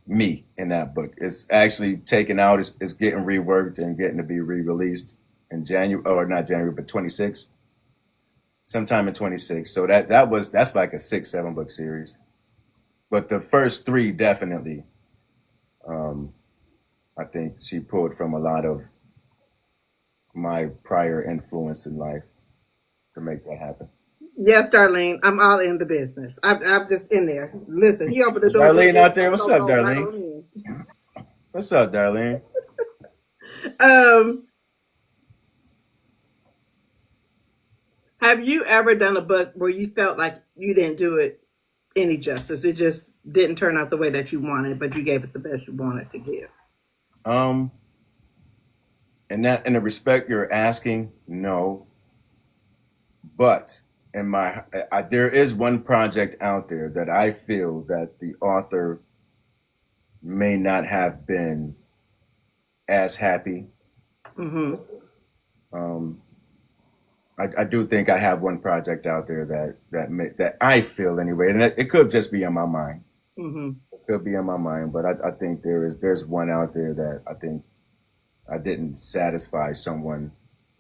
me in that book. It's actually taken out. It's getting reworked and getting to be re-released in January, or not January, but 26, sometime in 26. So that's like a 6-7 book series. But the first 3 definitely, I think she pulled from a lot of my prior influence in life to make that happen. Yes, Darlene, I'm all in the business. I'm just in there. Listen, he opened the door, just Darlene out walked there, what's on up, right Darlene? on in. What's up, Darlene? Um, have you ever done a book where you felt like you didn't do it any justice? It just didn't turn out the way that you wanted, but you gave it the best you wanted to give. Um, and that in the respect you're asking, no, but in there is one project out there that I feel that the author may not have been as happy. Mm-hmm. Um, I do think I have one project out there that I feel anyway, and it could just be in my mind. Mm-hmm. It could be in my mind, but I think there's one out there that I think I didn't satisfy someone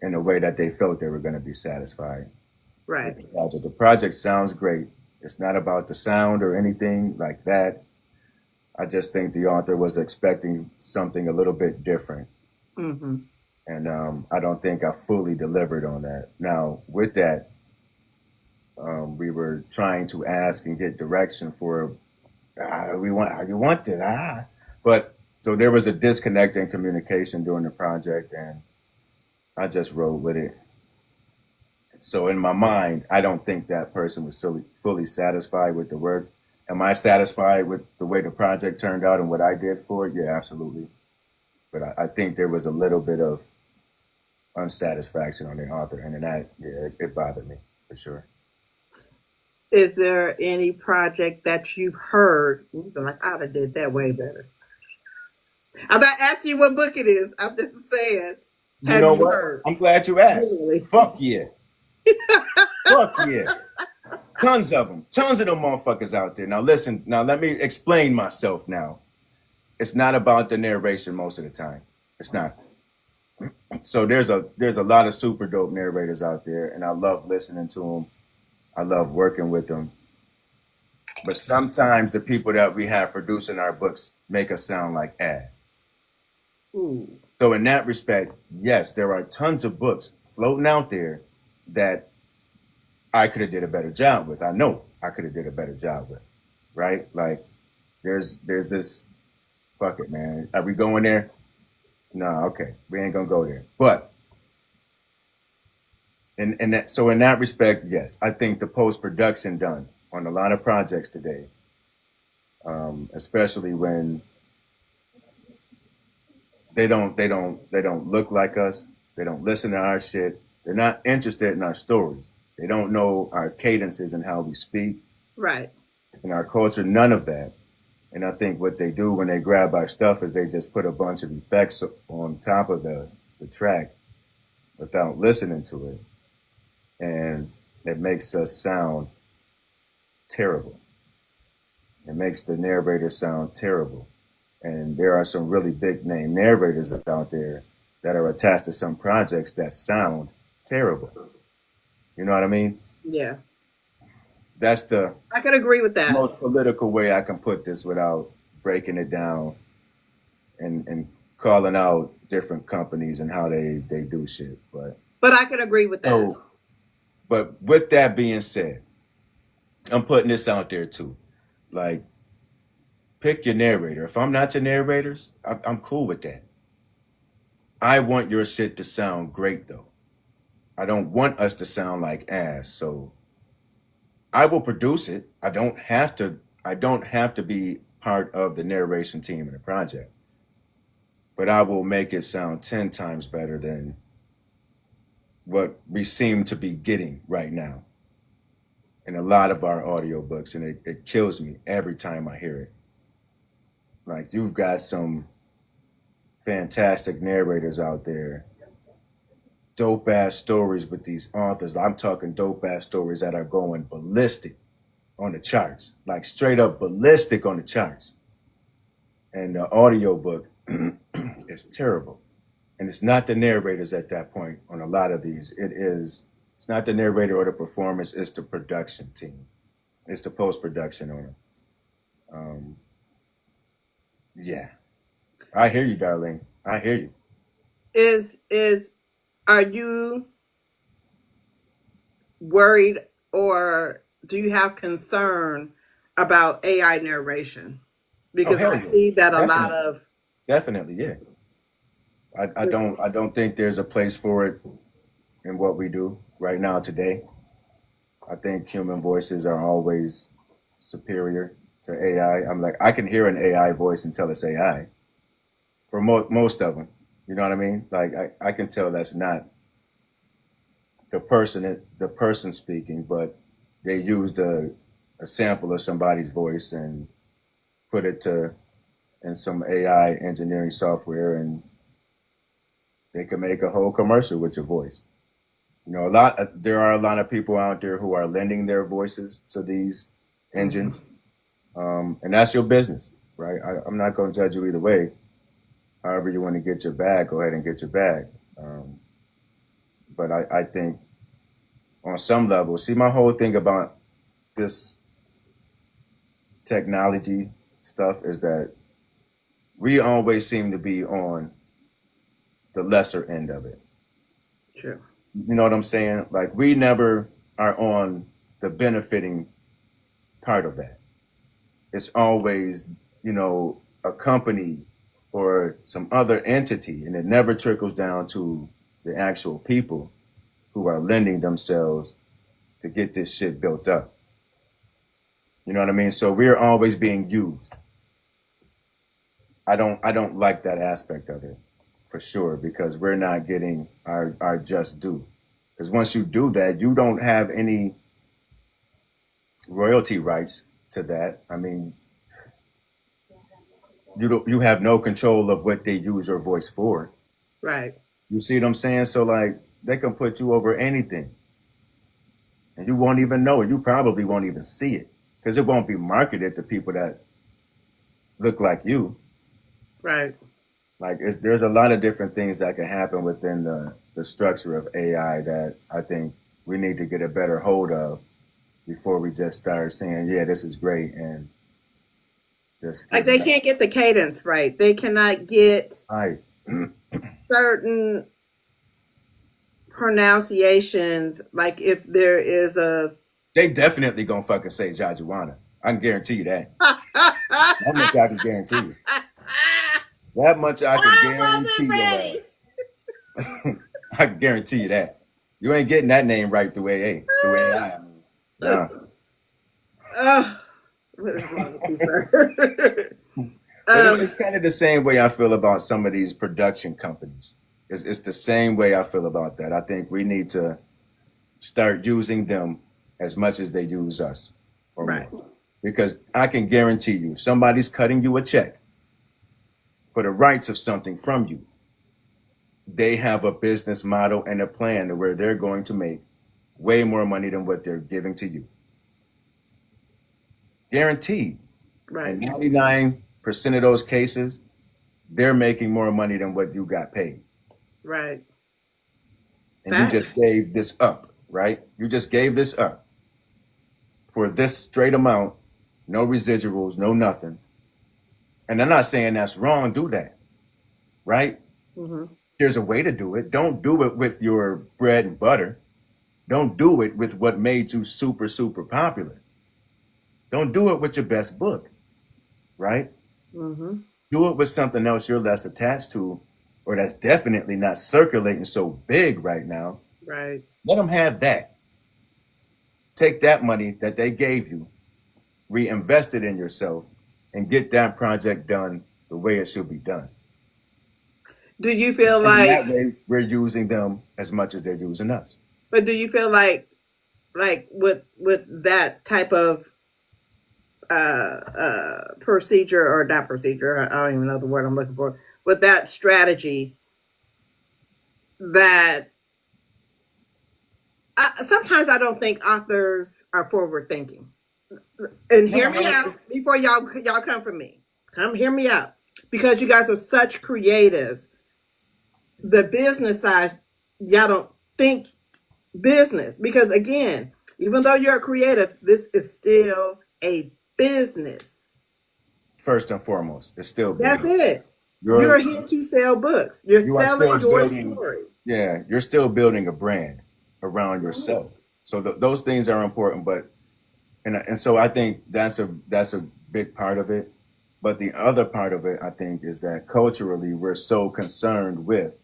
in a way that they felt they were going to be satisfied with Right. the project. The project sounds great. It's not about the sound or anything like that. I just think the author was expecting something a little bit different. Mm-hmm. And I don't think I fully delivered on that. Now, with that, we were trying to ask and get direction for we want how you want this, but so there was a disconnect in communication during the project, and I just rolled with it. So in my mind, I don't think that person was fully satisfied with the work. Am I satisfied with the way the project turned out and what I did for it? Yeah, absolutely. But I think there was a little bit of unsatisfaction on the author, and then it bothered me for sure. Is there any project that you've heard you've been like, I'd have did that way better? I'm not asking you what book it is. I'm just saying, You have know you what? heard? I'm glad you asked. Literally. Fuck yeah. Fuck yeah. Tons of them. Tons of them motherfuckers out there. Now listen, now let me explain myself now. It's not about the narration most of the time. It's not. So there's a lot of super dope narrators out there, and I love listening to them. I love working with them. But sometimes the people that we have producing our books make us sound like ass. Ooh. So in that respect, yes, there are tons of books floating out there that I could have did a better job with. I know I could have did a better job with. Right? Like there's this fuck it, man. Are we going there? No, okay. We ain't gonna go there. But in that respect, yes, I think the post production done on a lot of projects today, especially when they don't look like us, they don't listen to our shit, they're not interested in our stories, they don't know our cadences and how we speak, Right. in our culture, none of that. And I think what they do when they grab our stuff is they just put a bunch of effects on top of the track without listening to it. And it makes us sound terrible. It makes the narrator sound terrible. And there are some really big name narrators out there that are attached to some projects that sound terrible. You know what I mean? Yeah. That's the I could agree with that. most political way I can put this without breaking it down and calling out different companies and how they do shit. But I could agree with that. But with that being said, I'm putting this out there too. Like, pick your narrator. If I'm not your narrators, I'm cool with that. I want your shit to sound great though. I don't want us to sound like ass. So I will produce it. I don't have to. I don't have to be part of the narration team in the project, but I will make it sound 10 times better than what we seem to be getting right now in a lot of our audiobooks, and it kills me every time I hear it. Like, you've got some fantastic narrators out there, dope ass stories with these authors. I'm talking dope ass stories that are going ballistic on the charts, like straight up ballistic on the charts. And the audiobook is terrible. And it's not the narrators at that point on a lot of these. It's not the narrator or the performance, it's the production team. It's the post production on them. Um, yeah. I hear you, darling. I hear you. Is are you worried or do you have concern about AI narration? Oh Because hell I yeah, see that a lot definitely, of definitely, yeah. I don't think there's a place for it in what we do right now today. I think human voices are always superior to AI. I'm like, I can hear an AI voice and tell it's AI for most of them. You know what I mean? Like, I can tell that's not the person speaking, but they used a sample of somebody's voice and put it to in some AI engineering software, and they can make a whole commercial with your voice. You know, there are a lot of people out there who are lending their voices to these engines, and that's your business, right? I'm not going to judge you either way. However, you want to get your bag, go ahead and get your bag. Um, but I think on some level, see, my whole thing about this technology stuff is that we always seem to be on the lesser end of it. sure. You know what I'm saying? Like we never are on the benefiting part of that. It's always, a company or some other entity, and it never trickles down to the actual people who are lending themselves to get this shit built up. You know what I mean? So we're always being used. I don't like that aspect of it for sure because we're not getting our just due. Because once you do that, you don't have any royalty rights to that. I mean, you have no control of what they use your voice for. Right. You see what I'm saying? So like they can put you over anything and you won't even know it. You probably won't even see it because it won't be marketed to people that look like you. Right. Like there's a lot of different things that can happen within the structure of AI that I think we need to get a better hold of before we just start saying, yeah, this is great and Like just they can't get the cadence right. They cannot get I certain pronunciations. Like if there is a they definitely gonna fucking say Jajuana. I can guarantee you that. That much I can guarantee you. That much I can I guarantee wasn't your ready. ass. I can guarantee you that. You ain't getting that name right through AA. Through AI. Mean. Nah. What is wrong with you, sir? But um, it's kind of the same way I feel about some of these production companies. It's the same way I feel about that. I think we need to start using them as much as they use us or right. more. Because I can guarantee you, if somebody's cutting you a check for the rights of something from you, they have a business model and a plan where they're going to make way more money than what they're giving to you. Guaranteed. Right. In 99% of those cases, they're making more money than what you got paid. Right. And you Facts. just gave this up, right? You just gave this up for this straight amount, no residuals, no nothing. And I'm not saying that's wrong, do that, right? Mm-hmm. There's a way to do it. Don't do it with your bread and butter. Don't do it with what made you super, super popular. Don't do it with your best book, right? Mm-hmm. Do it with something else you're less attached to, or that's definitely not circulating so big right now. Right. Let them have that. Take that money that they gave you, reinvest it in yourself, and get that project done the way it should be done. Do you feel And in like, that way, we're using them as much as they're using us. but do you feel like with that type of procedure or not procedure, I don't even know the word I'm looking for, with that strategy that sometimes I don't think authors are forward thinking. And No, hear me out before y'all come for me. Come hear me out because you guys are such creatives. The business side, y'all don't think business because again, even though you're a creative, this is still a business. first and foremost, it's still That's business. it. You're You're here to sell books. You're you are still selling your dating story. Yeah, you're still building a brand around yourself. So those things are important, but and so I think that's a big part of it. But the other part of it, I think, is that culturally we're so concerned with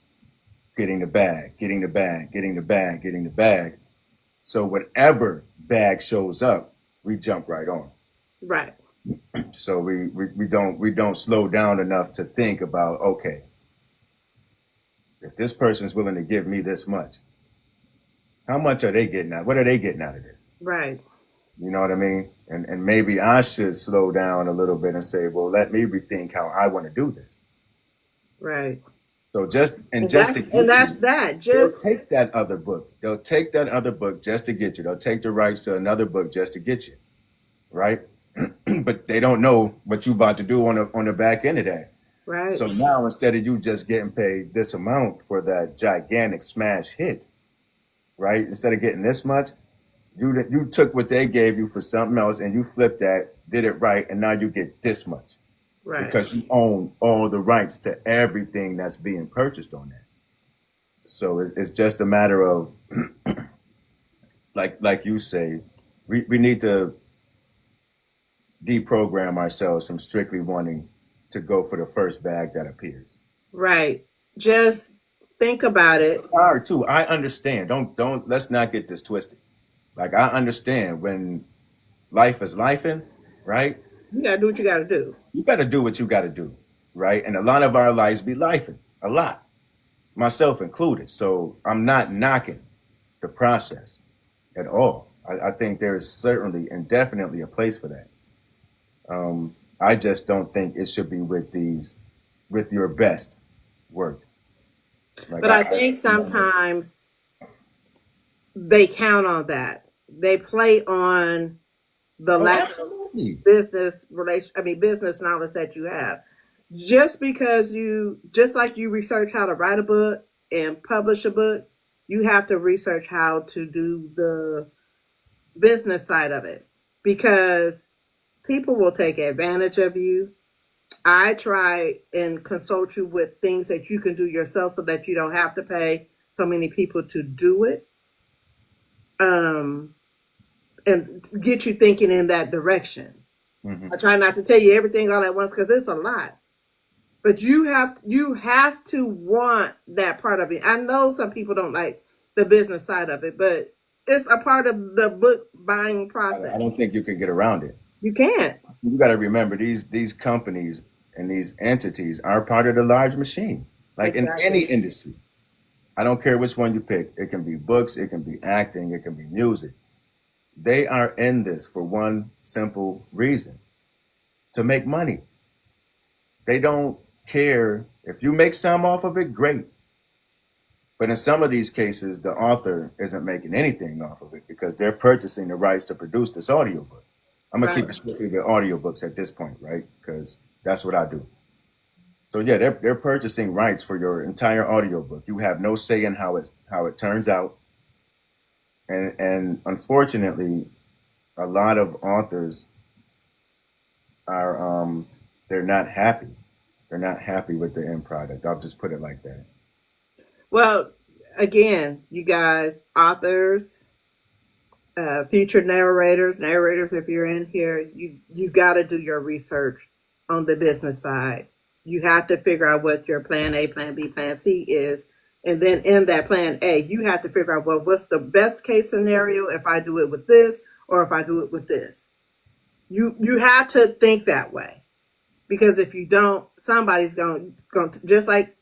getting the bag, getting the bag, getting the bag, getting the bag. So whatever bag shows up, we jump right on. Right. So we don't slow down enough to think about, okay, if this person's willing to give me this much, how much are they getting out? What are they getting out of this? Right. You know what I mean? And maybe I should slow down a little bit and say, well, let me rethink how I want to do this. Right. So just And just that's to and get that's you, that. they'll Just take that other book. They'll take that other book just to get you. They'll take the rights to another book just to get you, right? But they don't know what you about to do on the back end of that. right. So now instead of you just getting paid this amount for that gigantic smash hit, right? Instead of getting this much, you took what they gave you for something else and you flipped that, did it right, and now you get this much Right. because you own all the rights to everything that's being purchased on that. So it's just a matter of like you say, we need to deprogram ourselves from strictly wanting to go for the first bag that appears. Right. Just think about it. Hard too. I understand. Don't let's not get this twisted. Like I understand when life is lifing, right? You gotta do what you gotta do. You got to do what you got to do, right? And a lot of our lives be lifing, a lot, myself included. So I'm not knocking the process at all. I think there is certainly and definitely a place for that. I just don't think it should be with your best work. Like But I think sometimes they count on that. They play on the oh, lack of absolutely. business knowledge that you have. Just because just like you research how to write a book and publish a book, you have to research how to do the business side of it because people will take advantage of you. I try and consult you with things that you can do yourself so that you don't have to pay so many people to do it. Um, and get you thinking in that direction. Hmm. I try not to tell you everything all at once because it's a lot. But you have to want that part of it. I know some people don't like the business side of it, but it's a part of the book buying I process. don't think you can get around it. You can't. You got to remember these companies and these entities are part of the large machine. Like in any Exactly. industry, I don't care which one you pick. It can be books, it can be acting, it can be music. They are in this for one simple reason: to make money. They don't care if you make some off of it, great. But in some of these cases, the author isn't making anything off of it because they're purchasing the rights to produce this audiobook. I'm gonna keep Right. it strictly with audiobooks at this point, right? Because that's what I do. So yeah, they're purchasing rights for your entire audiobook. You have no say in how it turns out. And unfortunately, a lot of authors are they're not happy. They're not happy with the end product. I'll just put it like that. Well, again, you guys, authors, future narrators, if you're in here, you got to do your research on the business side. You have to figure out what your plan A, plan B, plan C is. And then in that plan A, you have to figure out, well, what's the best case scenario if I do it with this or if I do it with this. You have to think that way because if you don't, somebody's going to just like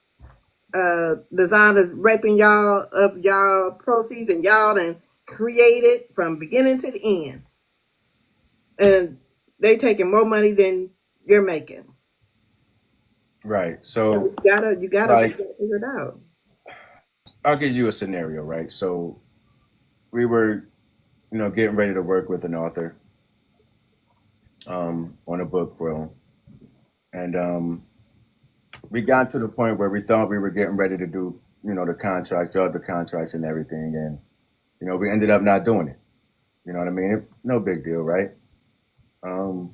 designers raping y'all of y'all proceeds and y'all and created from beginning to the end, and they taking more money than you're making. Right. So So you gotta like figure it out. I'll give you a scenario, right? So we were, getting ready to work with an author on a book for him. And we got to the point where we thought we were getting ready to do, the contracts, all the contracts and everything. And, we ended up not doing it. You know what I mean? No big deal, right? Um,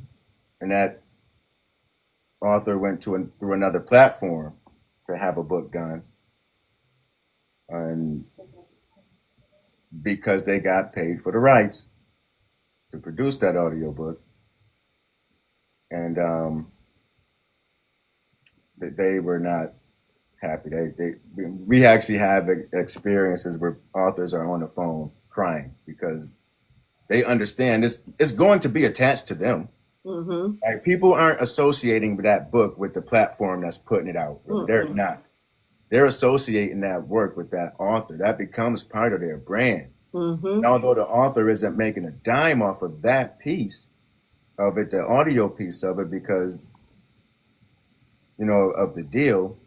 and that author went through another platform to have a book done. and because they got paid for the rights to produce that audiobook, and they were not happy. We actually have experiences where authors are on the phone crying because they understand this is going to be attached to them. Mm-hmm. Like, people aren't associating that book with the platform that's putting it out. Mm-hmm. They're not. They're associating that work with that author. That becomes part of their brand. Mm-hmm. And although the author isn't making a dime off of that piece of it, the audio piece of it, because, you know, of the deal,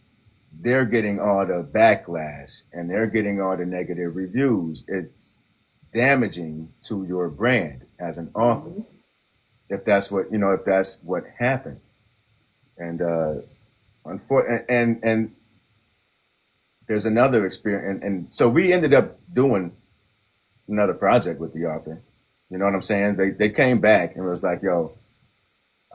they're getting all the backlash and they're getting all the negative reviews. It's damaging to your brand as an author. Mm-hmm. If that's what happens. And and there's another experience, and so we ended up doing another project with the author. You know what I'm saying? They came back and was like, "Yo,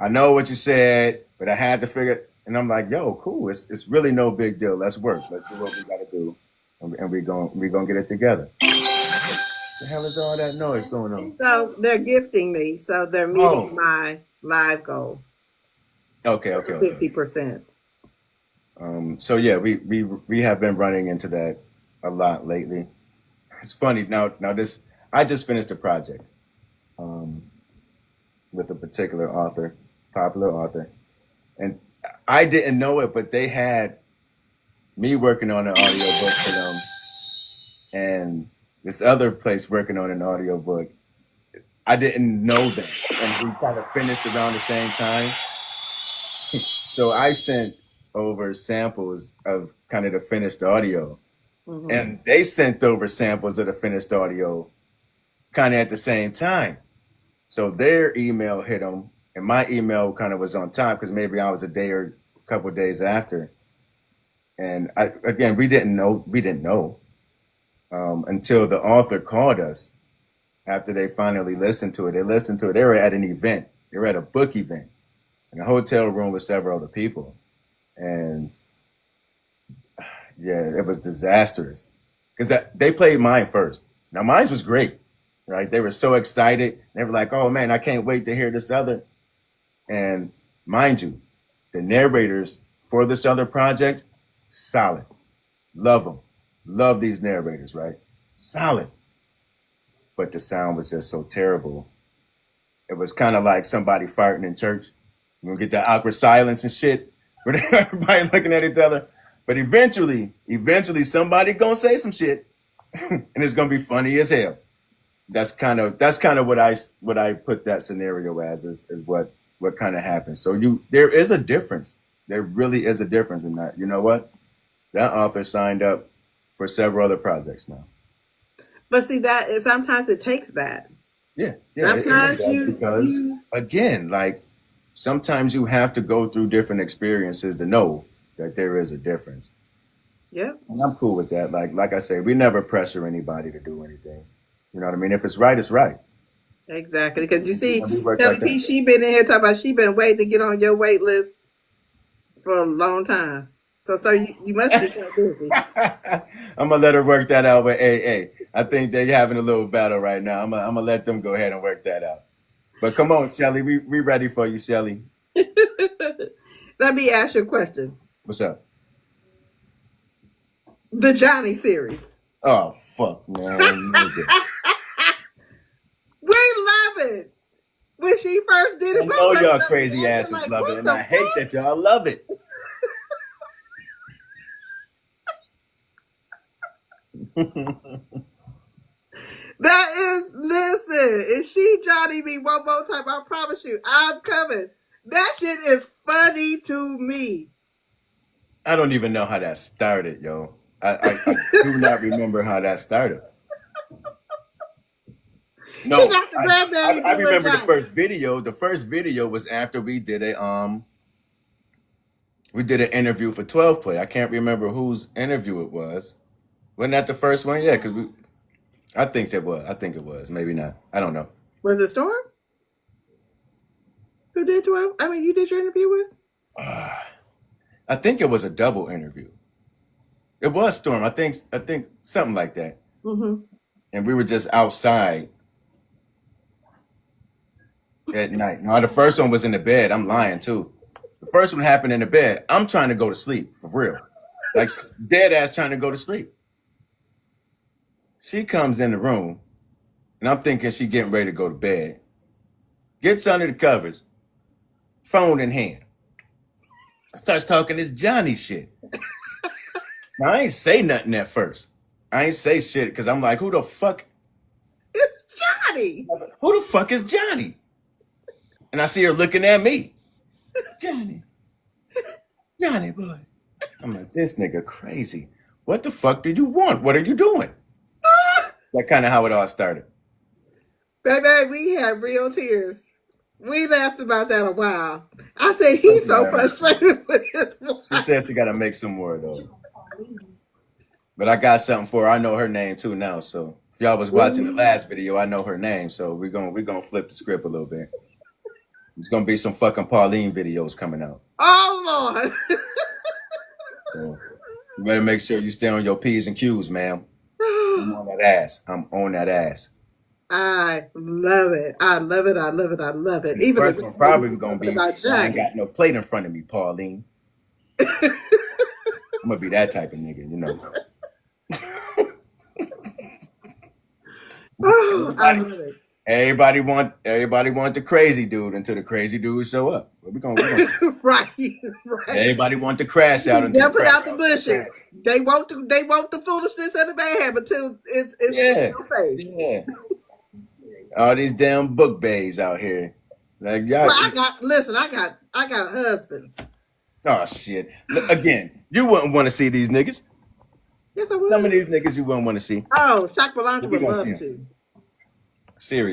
I know what you said, but I had to figure." And I'm like, "Yo, cool. It's really no big deal. Let's work. Let's do what we got to do, and we're gonna get it together." What the hell is all that noise going on? So they're gifting me. So they're meeting my live goal. Okay. 50%. So yeah, we have been running into that a lot lately. It's funny now. This I just finished a project with a particular author, popular author, and I didn't know it, but they had me working on an audiobook for them, and this other place working on an audiobook. I didn't know that, and we kind of finished around the same time. So I sent over samples of kind of the finished audio, Mm-hmm. and they sent over samples of the finished audio kind of at the same time. So their email hit them, and my email kind of was on time because maybe I was a day or a couple of days after. And we didn't know until the author called us after they finally listened to it. They listened to it. They were at an event. They were at a book event in a hotel room with several other people. And yeah, it was disastrous because they played mine first. Now mine was great, right? They were so excited. They were like, "Oh man, I can't wait to hear this other." And mind you, the narrators for this other project, solid. Love them. Love these narrators, right? Solid. But the sound was just so terrible. It was kind of like somebody farting in church. You're gonna get that awkward silence and shit where everybody looking at each other. But eventually somebody gonna say some shit, and it's gonna be funny as hell. That's kind of what I put that scenario as is what kind of happens. So there is a difference. There really is a difference in that. You know what? That author signed up for several other projects now. But see, sometimes it takes that. Yeah. Sometimes because again, like sometimes you have to go through different experiences to know that there is a difference. Yep. And I'm cool with that. Like I say, we never pressure anybody to do anything. You know what I mean? If it's right, it's right. Exactly. Because you see, And we work Kelly like P, that. she been in here talking about she been waiting to get on your wait list for a long time. So you must be so busy. I'm gonna let her work that out with AA. I think they're having a little battle right now. I'm gonna let them go ahead and work that out. But come on, Shelly, we ready for you, Shelly. Let me ask you a question. What's up? The Johnny series. Oh fuck, man. We love it. When she first did it, I know y'all crazy asses love it, and I hate that y'all love it. Listen, if she Johnny me one more time, I promise you, I'm coming. That shit is funny to me. I don't even know how that started, yo. I do not remember how that started. No, She got the granddaddy I remember Johnny. the first video. The first video was after we did an interview for 12 Play. I can't remember whose interview it was. Wasn't that the first one? Yeah, because I think it was. Maybe not. I don't know. Was it Storm? Who did 12? I mean, you did your interview with? I think it was a double interview. It was storm. I think something like that. Mm-hmm. And we were just outside at night. No, the first one was in the bed. I'm lying too. The first one happened in the bed. I'm trying to go to sleep for real, like dead ass trying to go to sleep. She comes in the room, and I'm thinking she getting ready to go to bed. Gets under the covers, phone in hand. Starts talking this Johnny shit. Now I ain't say nothing at first. I ain't say shit because I'm like, who the fuck? Johnny. Who the fuck is Johnny? And I see her looking at me. Johnny. Johnny boy. I'm like, this nigga crazy. What the fuck do you want? What are you doing? That kind of how it all started. Baby, we had real tears. We laughed about that a while. I said he's so frustrated with his wife. She says she gotta make some more though. But I got something for her. I know her name too now. So if y'all was watching the last video, I know her name. So we're gonna flip the script a little bit. There's gonna be some fucking Pauline videos coming out. Oh Lord. So you better make sure you stay on your P's and Q's, ma'am. I'm on that ass. I'm on that ass. I love it. I love it. I love it. I love it. And the Even first one probably gonna be about I ain't Johnny. got no plate in front of me, Pauline. I'm gonna be that type of nigga, you know. Oh, I love it. Everybody want the crazy dude until the crazy dude show up. But we gonna Right, right. everybody want to crash out until Jumping crash out the bushes. They want the foolishness and the mayhem until it's Yeah, in your face. yeah. All these damn book bays out here. Like y'all. Well, I got husbands. Oh shit. Look, again, you wouldn't want to see these niggas. Yes, I would. Some of these niggas you wouldn't want to see. Oh, Shaq Belanca We would gonna love see 'em. to.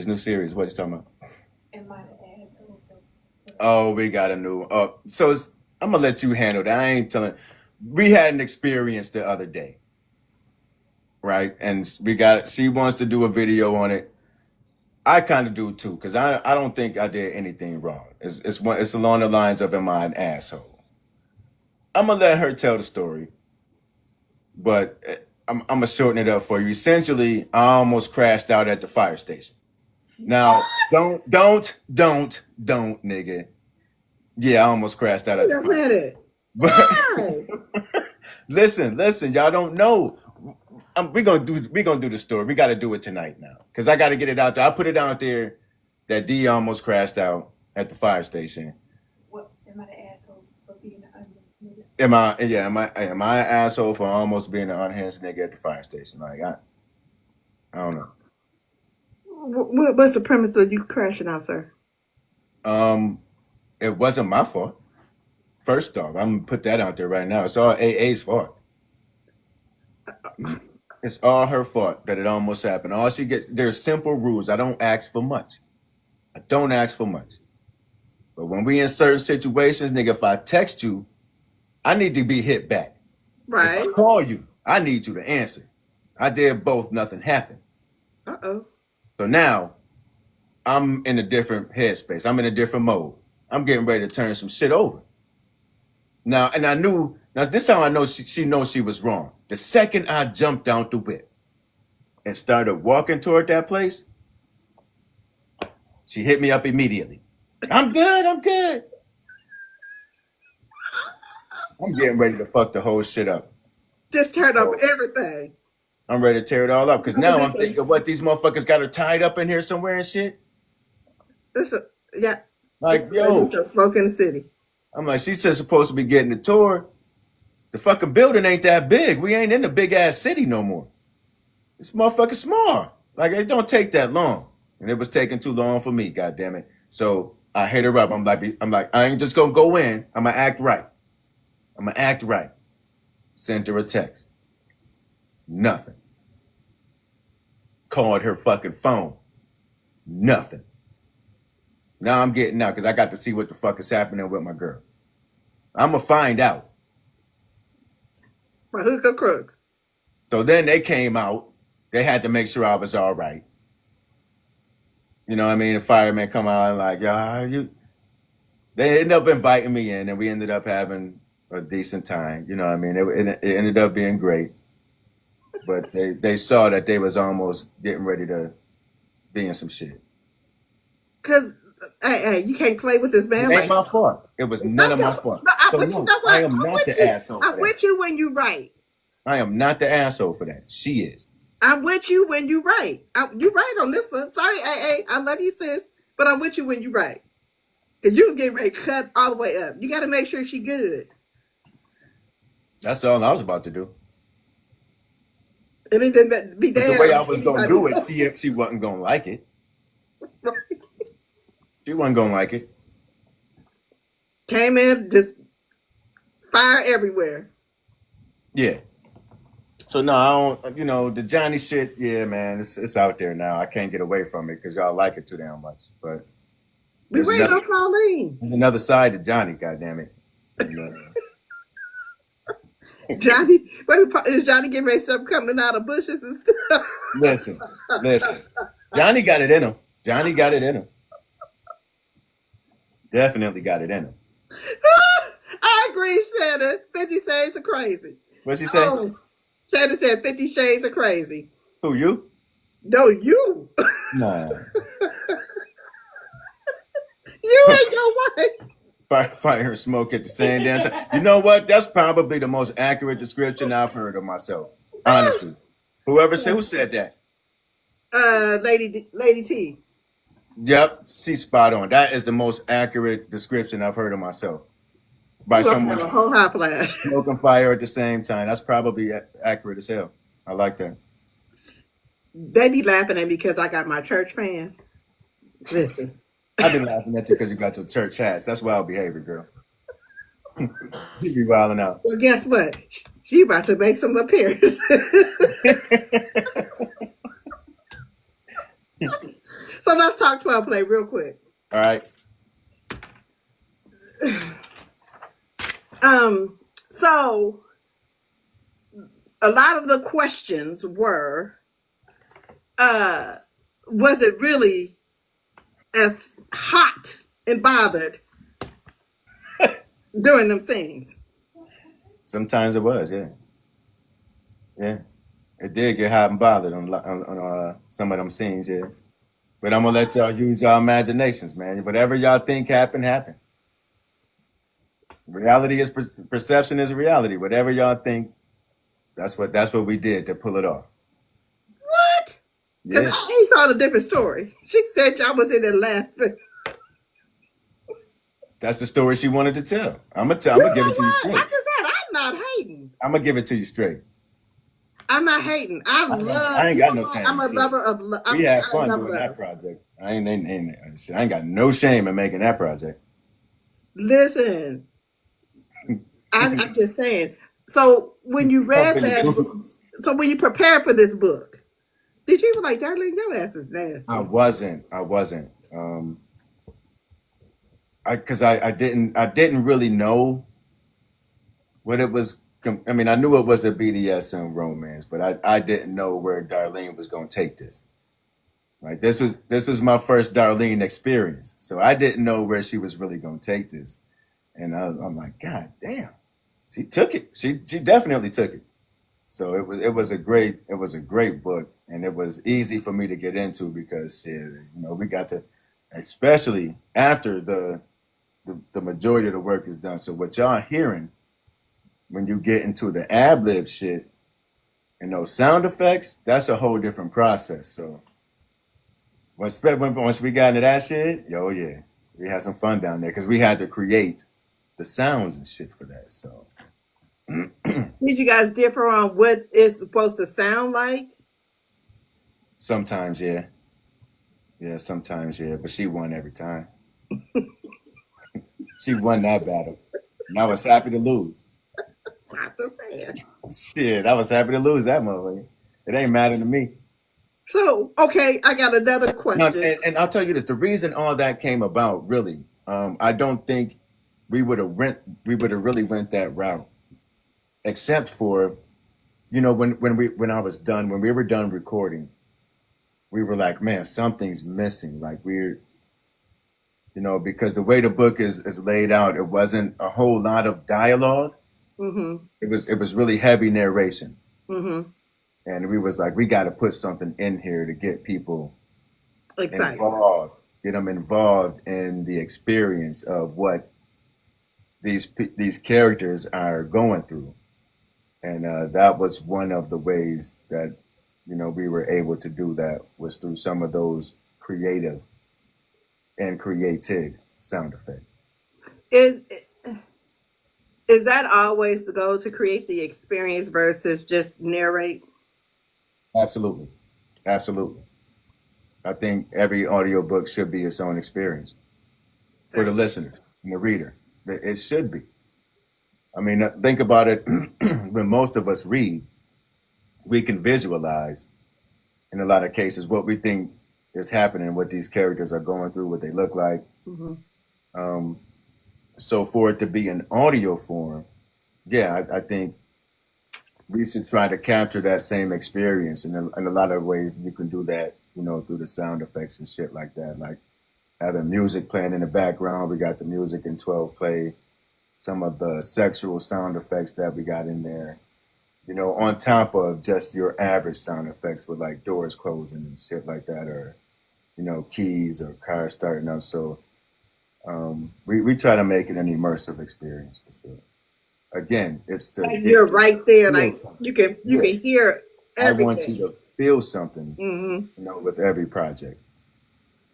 New series. What you talking about? Am I the asshole? Oh, we got a new. So I'm gonna let you handle that. I ain't telling. We had an experience the other day, right? And she wants to do a video on it. I kind of do too, because I don't think I did anything wrong. It's along the lines of am I an asshole? I'm gonna let her tell the story, but I'm gonna shorten it up for you. Essentially, I almost crashed out at the fire station. Now, don't, nigga. Yeah, I almost crashed out at Wait the a fire. minute. But Why? listen, y'all don't know. We're gonna do the story. We got to do it tonight now, because I got to get it out there. I put it out there that D almost crashed out at the fire station. What? Am I the asshole for being an onion? Am I an asshole for almost being an unhinged nigga at the fire station? Like I don't know. What's the premise of you crashing out, sir? It wasn't my fault. First off, I'm gonna put that out there right now. It's all AA's fault. It's all her fault that it almost happened. All she gets, there's simple rules. I don't ask for much. I don't ask for much. But when we in certain situations, nigga, if I text you, I need to be hit back. Right. If I call you, I need you to answer. I did both, nothing happened. Uh-oh. So now I'm in a different headspace. I'm in a different mode. I'm getting ready to turn some shit over. Now, and I knew, now this time I know she knows she was wrong. The second I jumped out the whip and started walking toward that place, she hit me up immediately. I'm good. I'm getting ready to fuck the whole shit up. Just turn up everything. I'm ready to tear it all up because now I'm thinking, what, these motherfuckers got her tied up in here somewhere and shit? Yeah. Like, yo. Smoke in the city. I'm like, she's just supposed to be getting the tour. The fucking building ain't that big. We ain't in the big ass city no more. This motherfucking small. Like, it don't take that long. And it was taking too long for me, goddamn it. So I hit her up. I'm like, I ain't just gonna go in. I'm gonna act right. Sent her a text. Nothing. Called her fucking phone. Nothing. Now I'm getting out because I got to see what the fuck is happening with my girl. I'm gonna find out. My hook or crook. So then they came out. They had to make sure I was all right. You know what I mean? The firemen come out and like, yeah, you. They ended up inviting me in, and we ended up having a decent time. You know what I mean? It ended up being great, but they saw that they was almost getting ready to be in some shit. Cause hey, you can't play with this It man ain't like my fault. It was it's none not of your. my fault. No, So but you no, know I what? am I'm not with the you. asshole for I'm that. with you when you right. I am not the asshole for that. She is. I'm with you when you right. You right on this one. Sorry, I love you, sis, but I'm with you when you right. Cause you was getting ready to cut all the way up. You got to make sure she good. That's all I was about to do. And it didn't be But the way I damn was gonna anybody. do it, she wasn't gonna like it. She wasn't gonna like it. Came in just fire everywhere. Yeah. So no, I don't. You know the Johnny shit. Yeah, man, it's out there now. I can't get away from it because y'all like it too damn much. But We there's waiting another on Pauline. there's another side to Johnny. God damn it. And, Johnny, is Johnny getting ready to start coming out of bushes and stuff? listen, listen. Johnny got it in him. Johnny got it in him. Definitely got it in him. I agree, Shannon. 50 Shades of Crazy. What'd she say? Oh, Shannon said 50 Shades of Crazy. Who you? No, you. Nah. You and your wife. Fire and smoke at the same damn time. You know what? That's probably the most accurate description I've heard of myself. Honestly. Who said that? Lady T. Yep, she's spot on. That is the most accurate description I've heard of myself by You gonna have someone a whole hot flash. smoking fire at the same time. That's probably accurate as hell. I like that. They be laughing at me because I got my church fan. Listen. I've been laughing at you because you got your church hats. That's wild behavior, girl. You be wilding out. Well, guess what? She about to make some appearance. So let's talk 12 play real quick. All right. So a lot of the questions were, was it really as hot and bothered during them scenes? Sometimes it was, yeah. Yeah. It did get hot and bothered on some of them scenes, yeah. But I'm gonna let y'all use your imaginations, man. Whatever y'all think happened, happened. Reality is perception is reality. Whatever y'all think, that's what we did to pull it off. What? Because Yeah, I saw a different story. She said y'all was in there laughing. that's the story she wanted to tell. I'm You gonna give know it to you what? straight. Like I said, I'm not hating. I'm gonna give it to you straight. I'm not hating. I love. I ain't You got know no what? shame I'm in a shit. lover of love. We had I fun love doing love. that project. I ain't got no shame in making that project. Listen, I'm just saying. So when you read Pumping the that, goose. so when you prepared for this book, did you even like, Darlene, your ass is I nasty? wasn't. I didn't really know what it was. I mean, I knew it was a BDSM romance, but I didn't know where Darlene was gonna take this. Like this was my first Darlene experience, so I didn't know where she was really gonna take this, and I'm like, God damn, she took it. She definitely took it. So it was a great book, and it was easy for me to get into because shit, we got to, especially after the majority of the work is done. So what y'all hearing when you get into the ad lib shit and those sound effects, that's a whole different process. So once we got into that shit, yo yeah, we had some fun down there because we had to create the sounds and shit for that. So Did you guys differ on what it's supposed to sound like? sometimes yeah, yeah, sometimes yeah, but she won every time. She won that battle, and I was happy to lose. I'm just saying. Shit, I was happy to lose that motherfucker. It ain't matter to me. So okay, I got another No, question. and I'll tell you this: the reason all that came about, really, I don't think we would have really went that route, except for when I was done, when we were done recording, we were like, man, something's missing. Like You know, because the way the book is laid out, it wasn't a whole lot of dialogue. Mm-hmm. It was really heavy narration, Mm-hmm. and we was like, we got to put something in here to get people Excited. involved, get them involved in the experience of what these characters are going through, and that was one of the ways that we were able to do that was through some of those creative and created sound effects. Is is that always the goal, to create the experience versus just narrate? Absolutely, absolutely. I think every audiobook should be its own experience for the listener and the reader. It should be. I mean, think about it. When most of us read, we can visualize in a lot of cases what we think is happening, what these characters are going through, what they look like. Mm-hmm. Um, so for it to be in audio form, yeah, I think we should try to capture that same experience. And in a lot of ways, you can do that, through the sound effects and shit like that. Like having music playing in the background. We got the music in 12 play, some of the sexual sound effects that we got in there, on top of just your average sound effects with like doors closing and shit like that, or, keys or cars starting up. So we try to make it an immersive experience for sure. Again, it's to Like get you're you to right there, feel like something. you Yeah, can hear I want you everything. to feel something, Mm-hmm. with every project.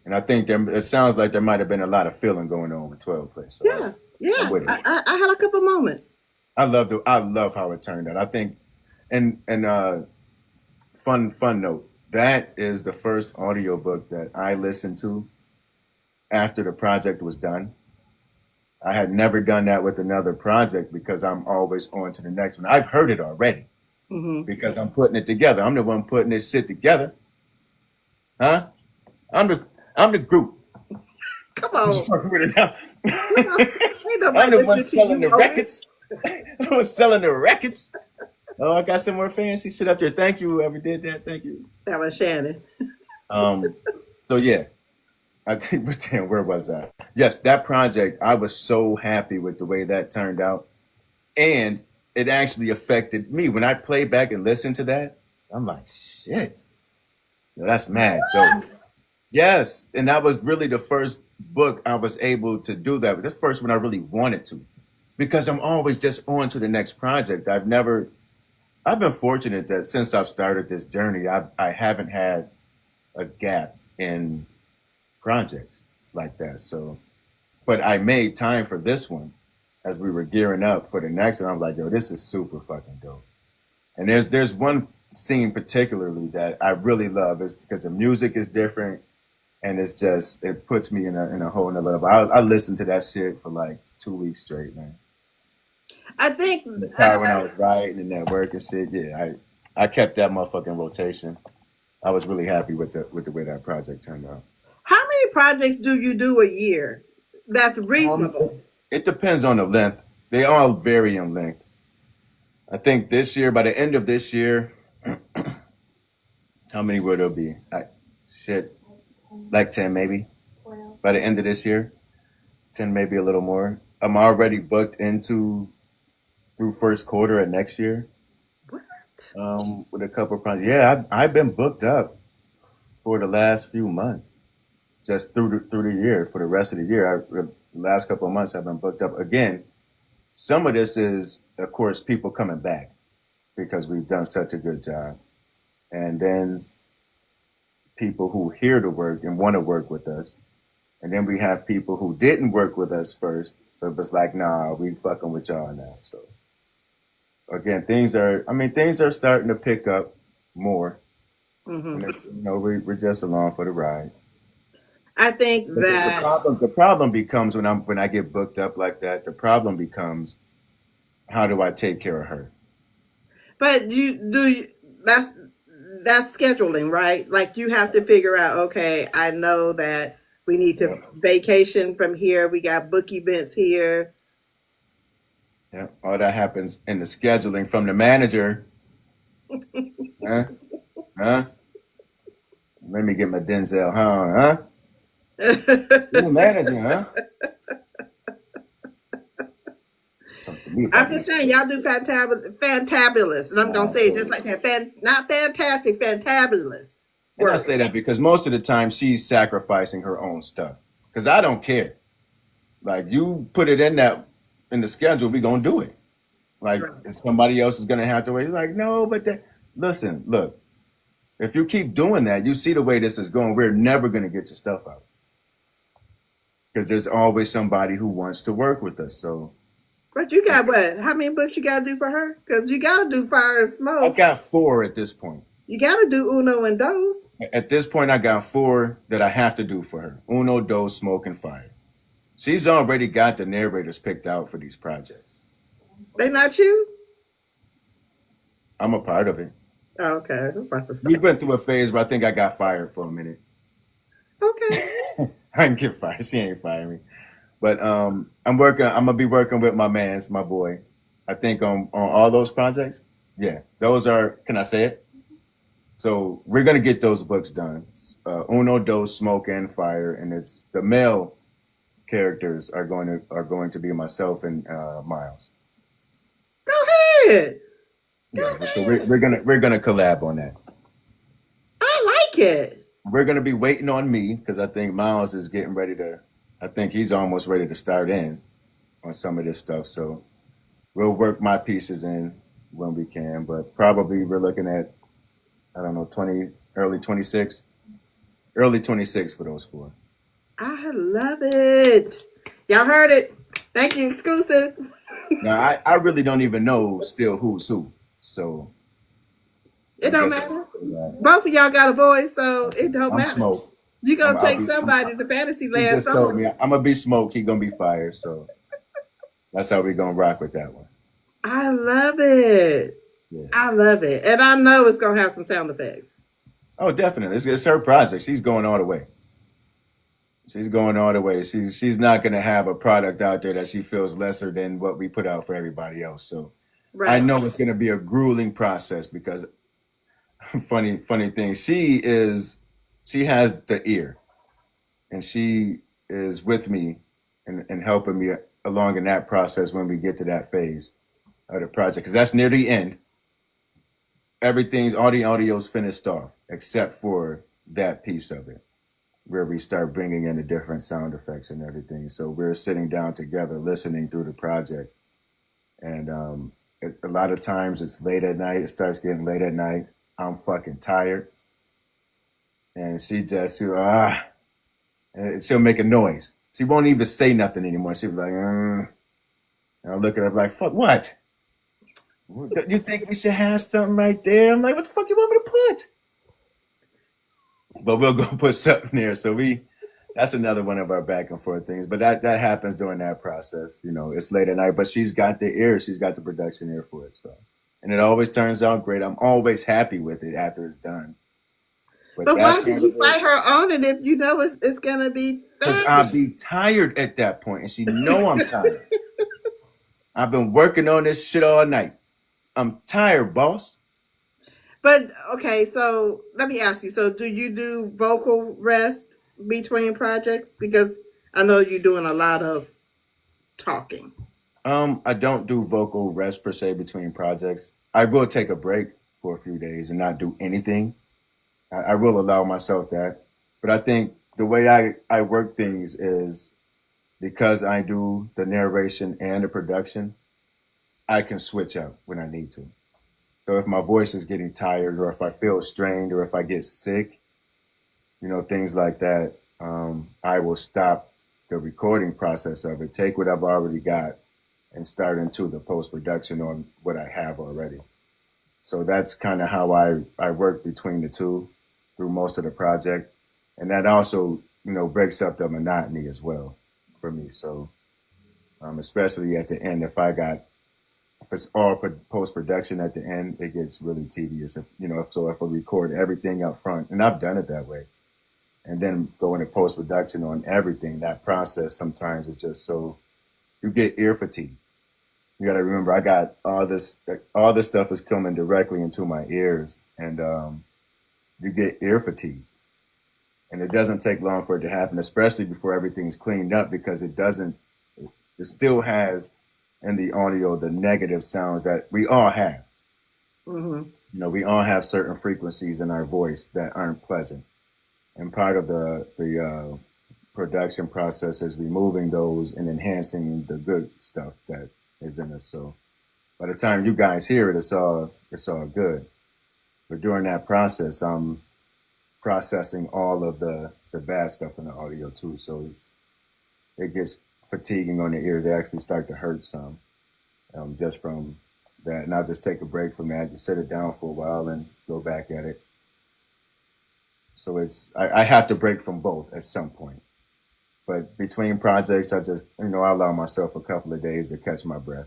And I think it sounds like there might have been a lot of feeling going on with 12 play. So Yeah, I'm yeah. with it. I had a couple moments. I love how it turned out. I think, and fun note, that is the first audiobook that I listened to after the project was done. I had never done that with another project because I'm always on to the next one. I've heard it already Mm-hmm. because I'm putting it together. I'm the one putting this shit together. Huh? I'm the I'm the group. Come I'm just on, fucking with it now. ain't I'm nobody the one listening to selling you, the Otis. records. I'm the one selling the records. Oh, I got some more fancy shit up there. Thank you, whoever did that. Thank you. That was Shannon. Um, so yeah, I think, but damn, where was I? Yes, that project, I was so happy with the way that turned out. And it actually affected me. When I play back and listen to that, I'm like, shit, yo, that's mad dope. What? Yes. And that was really the first book I was able to do that. But the first one I really wanted to. Because I'm always just on to the next project. I've been fortunate that since I've started this journey, I haven't had a gap in projects like that. So, but I made time for this one as we were gearing up for the next one. I'm like, yo, this is super fucking dope. And there's one scene particularly that I really love is because the music is different and it's just it puts me in a whole nother level. I listened to that shit for like 2 weeks straight, man. I think. In the car when I was riding and at work and shit. Yeah, I kept that motherfucking rotation. I was really happy with the way that project turned out. How many projects do you do a year? That's It, reasonable. it depends on the length. They all vary in length. I think this year, by the end of this year, how many will there be? Shit, like 10 maybe. 12. By the end of this year, 10 maybe a little more. I'm already booked into through first quarter of next year. What? With a couple of projects. Yeah, I've been booked up for the last few months, just through the year. For the rest of the year, the last couple of months I've been booked up again. Some of this is, of course, people coming back because we've done such a good job, and then people who hear the work and want to work with us, and then we have people who didn't work with us first, but was like, nah, we fucking with y'all now. So again, things are starting to pick up more, and Hmm. it's we're just along for the ride. I think But the that. problem the problem becomes when I get booked up like that. The problem becomes how do I take care of her? But you do. That's scheduling, right? Like you have to figure out. Okay, I know that we need Yeah, to vacation from here. We got book events here. yeah. All that happens in the scheduling from the manager. Huh? Huh? Let me get my Denzel. Huh? Huh? You're managing, huh? Talk to me I'm about my just saying, schedule. y'all do fantabulous, and I'm gonna Nah, say it just like please. that. Not fantastic, fantabulous And I work. say that because most of the time she's sacrificing her own stuff. Because I don't care. Like you put it in the schedule, we gonna do it. Like Right. if somebody else is gonna have to wait. Like, no, but listen, look, if you keep doing that, you see the way this is going, we're never gonna get your stuff out. Because there's always somebody who wants to work with us. So But you got what? How many books you gotta do for her? Because you gotta do Fire and I've Smoke. got four at this point. You gotta do Uno and Dos. At this point, I got four that I have to do for her. Uno, dos, smoke, and fire. She's already got the narrators picked out for these projects. They not you? I'm a part of it. Oh, okay, I was about to We say. went through a phase where I think I got fired for a minute. Okay. I didn't get fired. She ain't fired me. But I'm working. I'm gonna be working with my boy. I think on all those projects. Yeah, those are. Can I say it? So we're gonna get those books done. Uno, dos, smoke, and fire, and it's the male characters are going to be myself and Miles. Go ahead. Go Yeah, so ahead. we're gonna collab on that. I like it. We're gonna be waiting on me because I think Miles is getting ready to. I think he's almost ready to start in on some of this stuff. So we'll work my pieces in when we can, but probably we're looking at I don't know 20 early 26 for those four. I love it. Y'all heard it. Thank you, exclusive. Now I really don't even know still who's who. So It I'm don't just matter. Both of y'all got a voice, so it don't I'm matter. smoke. You I'm gonna I'll take be. somebody to fantasy He land just told somewhere. me I'm gonna be smoke. He gonna be fire. So that's how we gonna rock with that one. I love it. Yeah. I love it. And I know it's gonna have some sound effects. Oh, definitely. It's her project. She's going all the way. She's going all the way. She's not gonna have a product out there that she feels lesser than what we put out for everybody else. So I Right. know it's gonna be a grueling process because funny thing, she has the ear and she is with me and helping me along in that process when we get to that phase of the project because that's near the end. Everything's all the audio's finished off except for that piece of it where we start bringing in the different sound effects and everything. So we're sitting down together listening through the project, and a lot of times it's late at night. It starts getting late at night. I'm fucking tired, and and she'll make a noise. She won't even say nothing anymore. She'll be like, and I look at her like, fuck what? You think we should have something right there? I'm like, what the fuck you want me to put? But we'll go put something there. So that's another one of our back and forth things. But that happens during that process. You know, it's late at night, but she's got the ear, she's got the production ear for it. So, and it always turns out great. I'm always happy with it after it's done. But But why that do part of you it, fight her on it if you know it's gonna be because I'll fabulous? be tired at that point, and she know I'm tired. I've been working on this shit all night. I'm tired, boss. But okay, so let me ask you. So do you do vocal rest between projects? Because I know you're doing a lot of talking. I don't do vocal rest per se between projects. I will take a break for a few days and not do anything. I will allow myself that. But I think the way I work things is because I do the narration and the production, I can switch out when I need to. So if my voice is getting tired or if I feel strained or if I get sick, things like that, I will stop the recording process of it, take what I've already got and start into the post production on what I have already. So that's kind of how I work between the two through most of the project. And that also, breaks up the monotony as well for me. So, especially at the end, if it's all post production at the end, it gets really tedious. If I record everything up front, and I've done it that way, and then go into post production on everything, that process sometimes is just so you get ear fatigue. You got to remember, I got all this stuff is coming directly into my ears, and you get ear fatigue. and it doesn't take long for it to happen, especially before everything's cleaned up, because it doesn't. It still has in the audio the negative sounds that we all have. Mm-hmm. You know, we all have certain frequencies in our voice that aren't pleasant, and part of the production process is removing those and enhancing the good stuff that is in us. So by the time you guys hear it, it's all good. But during that process, I'm processing all of the bad stuff in the audio too. So it gets fatiguing on the ears. They actually start to hurt some, just from that. And I'll just take a break from that, just set it down for a while and go back at it. So I have to break from both at some point. But between projects, I just I allow myself a couple of days to catch my breath,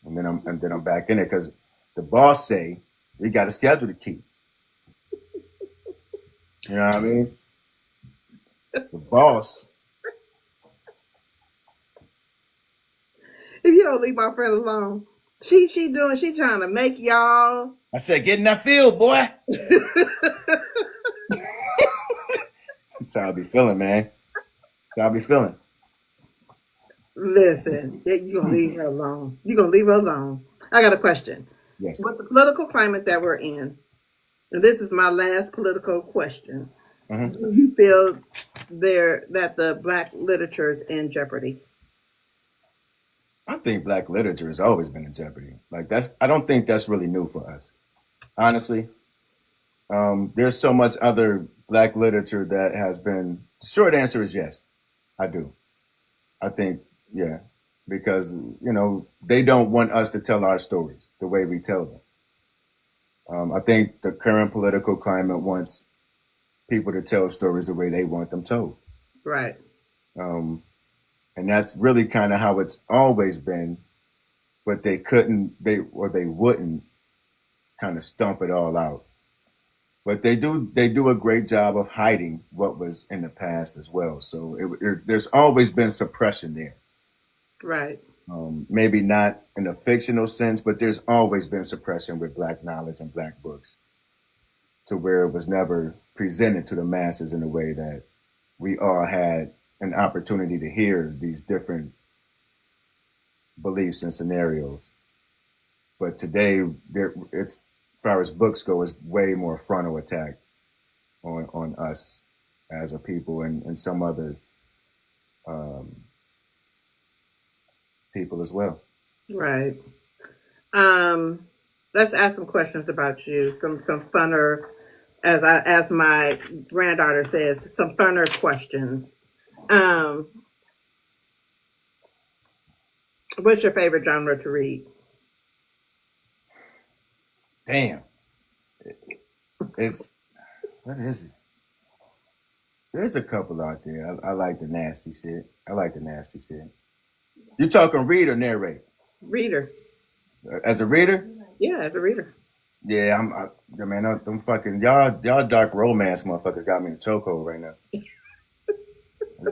and then I'm back in it because the boss say we got a schedule to keep. You know what I mean? The boss. If you don't leave my friend alone, she trying to make y'all. I said, get in that field, boy. That's how I be feeling, man. That's how I be feeling. Listen, you gonna leave her alone. You gonna leave her alone. I got a question. Yes. With the political climate that we're in, and this is my last political question, Mm-hmm. do you feel that the Black literature is in jeopardy? I think Black literature has always been in jeopardy. Like I don't think that's really new for us, honestly. There's so much other Black literature that has been. The short answer is yes, I do. I think yeah, because they don't want us to tell our stories the way we tell them. I think the current political climate wants people to tell stories the way they want them told. Right. Um, and that's really kind of how it's always been, but they wouldn't kind of stump it all out. But they do a great job of hiding what was in the past as well. So there's always been suppression there. Right. Maybe not in a fictional sense, but there's always been suppression with Black knowledge and Black books, to where it was never presented to the masses in a way that we all had an opportunity to hear these different beliefs and scenarios. But today, as far as books go, it's way more frontal attack on us as a people and some other um, people as well. Right. Let's ask some questions about you. Some funner, as my granddaughter says, some funner questions. Um, what's your favorite genre to read? Damn, it's what is it? There's a couple out there. I like the nasty shit. I like the nasty shit. You talking read or narrate? Reader. As a reader? Yeah, as a reader. Yeah, man, them fucking y'all dark romance motherfuckers got me in a chokehold right now.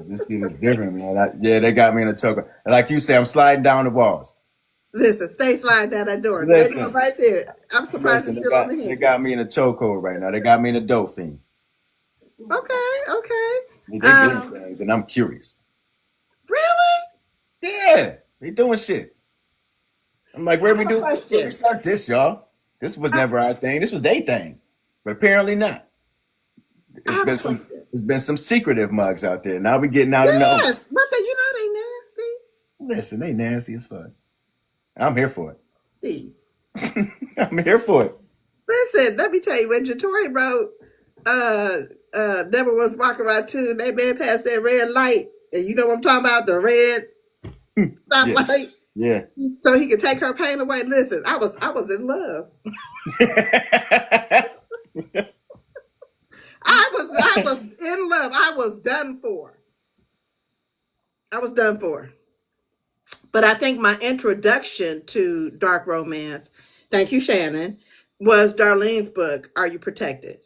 This shit is different, man. They got me in a chokehold. Like you say, I'm sliding down the walls. Listen, stay sliding down that door. Listen. That door right there. I'm surprised Listen, it's still on the they hinges. got me in a chokehold right now. They got me in a dope fiend. Okay. They doing things, and I'm curious. Really? Yeah, they doing shit. I'm like, where we start this, y'all? This was never our thing. This was their thing, but apparently not. There's been some secretive mugs out there. Now we getting out in the open. Yes, but they nasty. Listen, they nasty as fuck. I'm here for it. Steve. I'm here for it. Listen, let me tell you, when Jatori wrote, Deborah was walking around too, they made past that red light, and you know what I'm talking about, the red stoplight. Yeah. So he could take her pain away. Listen, I was in love. I was in love. I was done for. But I think my introduction to dark romance, thank you, Shannon, was Darlene's book, Are You Protected?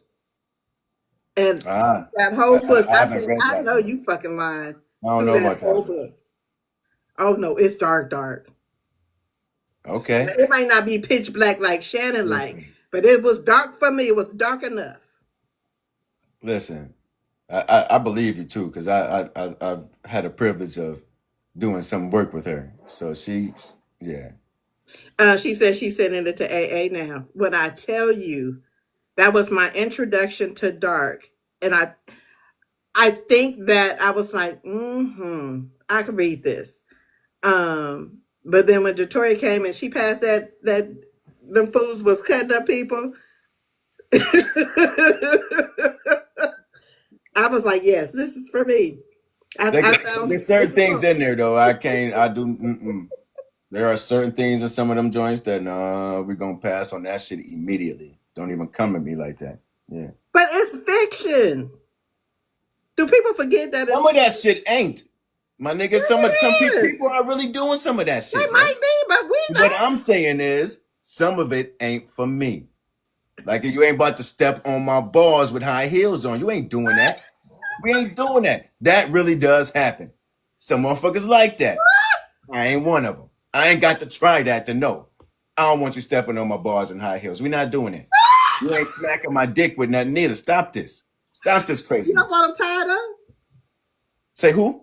And that whole book, I said, I know you fucking lying. I don't know about that. Book. Oh no, it's dark. Okay. It might not be pitch black like Shannon like, but it was dark for me. It was dark enough. Listen, I believe you too, because I've had a privilege of doing some work with her. So she's yeah. She says she's sending it to AA now. When I tell you, that was my introduction to dark, and I think that I was like, I could read this. But then when Victoria came and she passed that them fools was cutting up people, I was like, yes, this is for me. I found There's certain this things book. in there though. I can't. I do. Mm-mm. There are certain things in some of them joints that no, we're gonna pass on that shit immediately. Don't even come at me like that. Yeah. But it's fiction. Do people forget that it's Some of that shit ain't. My nigga, yes, some it is. people are really doing some of that They shit, yo. might be, but we What not. I'm saying is, some of it ain't for me. Like you ain't about to step on my balls with high heels on. You ain't doing that. We ain't doing that. That really does happen. Some motherfuckers like that. I ain't one of them. I ain't got to try that to know. I don't want you stepping on my bars in high heels. We not doing it. You ain't smacking my dick with nothing neither. Stop this. Stop this You don't craziness. want them tied up? Say who?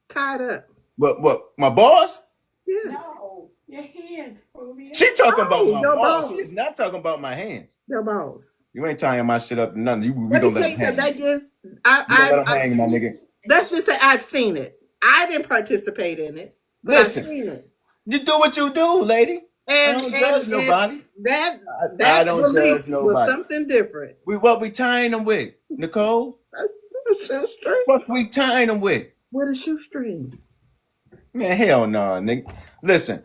Tied up. What? My boss? Yeah. No, your hands, Rubia. She talking about Oh, my your boss. She balls. is not talking about my hands. Your balls. You ain't tying my shit up to nothing. We Let me gonna let tell them you something. hang. That just We gonna let them I've hang, my seen, nigga. let's just say I've seen it. I didn't participate in it, but I've Listen, seen it. you do what you do, lady. I And don't and judge and nobody. that I that don't judge release was nobody. something different. What we tying them with, Nicole? That's a shoestring What we tying them with? with a shoestring. Man, hell no, nigga. Listen,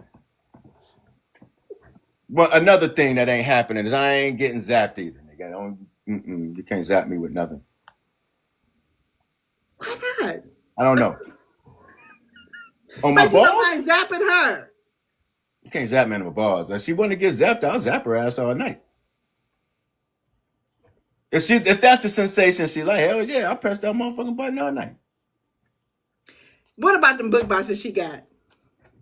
well, another thing that ain't happening is I ain't getting zapped either, nigga. You can't zap me with nothing. Why not? I don't know. On my But you don't balls? mind zapping her. You can't zap me on my balls. If she want to get zapped, I'll zap her ass all night. If that's the sensation she like, hell yeah, I'll press that motherfucking button all night. What about them book boxes she got?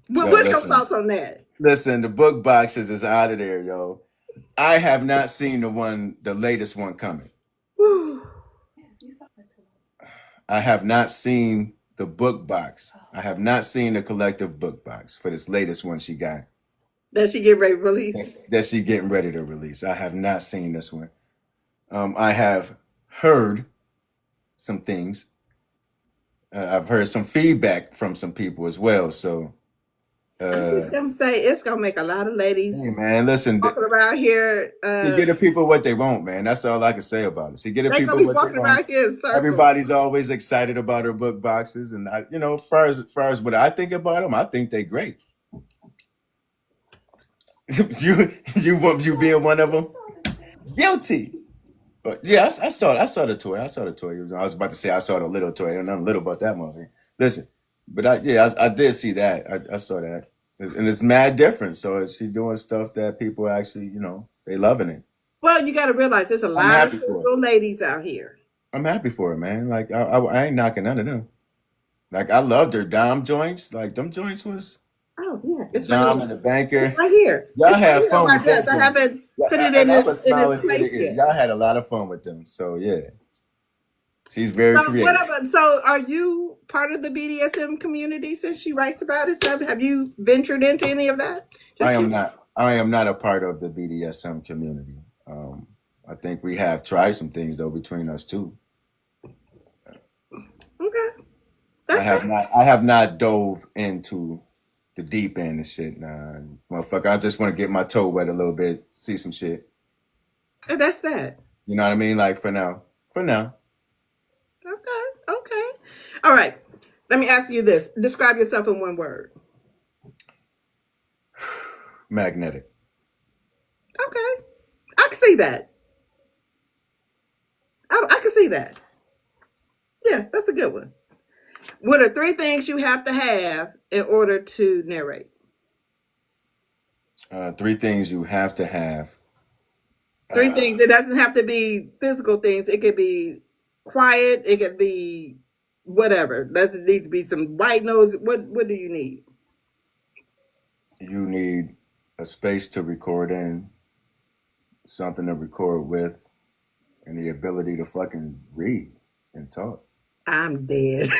Yo, What's your listen. thoughts on that? Listen, the book boxes is out of there, yo. I have not seen the latest one coming. Whew. Yeah, you saw it too. I have not seen the book box. I have not seen the collective book box for this latest one she got That she get ready to release. that she getting ready to release. I have not seen this one. I have heard some things. I've heard some feedback from some people as well. So, I'm just gonna say it's gonna make a lot of hey ladies man, listen. walking around here. See, get the people what they want, man. That's all I can say about it. See, get the They're gonna people be what they walking want. around here in circles. Everybody's always excited about her book boxes, and far as what I think about them, I think they great. You being one of them, guilty. But yeah, I saw the toy. I saw the toy. I was about to say I saw the little toy. And nothing little about that movie. Listen, but I did see that. I saw that, and it's mad different. So she's doing stuff that people actually, they loving it. Well, you got to realize there's a I'm lot of happy for it. single ladies out here. I'm happy for it, man. Like I ain't knocking none of them. Like I loved her Dom joints. Like them joints was Oh yeah, the it's right Dom here. and the It's banker. right here. Y'all It's right had here on fun my with them desk. I joints. haven't Yeah, put it and I was in its smiling ear to place ear. yet. Y'all had a lot of fun with them. So yeah, she's very So what creative. about? So are you part of the BDSM community since she writes about it? So have you ventured into any of that? I Just am curious. not. I am not a part of the BDSM community. I think we have tried some things though between us too. Okay, I that's have that. not. I have not dove into the deep end and shit. Nah, motherfucker. I just want to get my toe wet a little bit, see some shit. That's that. You know what I mean? Like for now. For now. Okay, okay. All right. Let me ask you this: describe yourself in one word. Magnetic. Okay, I can see that. I can see that. Yeah, that's a good one. What are three things you have to have in order to narrate? Three things you have to have. Three Uh, things. It doesn't have to be physical things. It could be quiet. It could be whatever. Doesn't need to be some white noise. What do you need? you need a space to record in, something to record with, and the ability to fucking read and talk. I'm dead.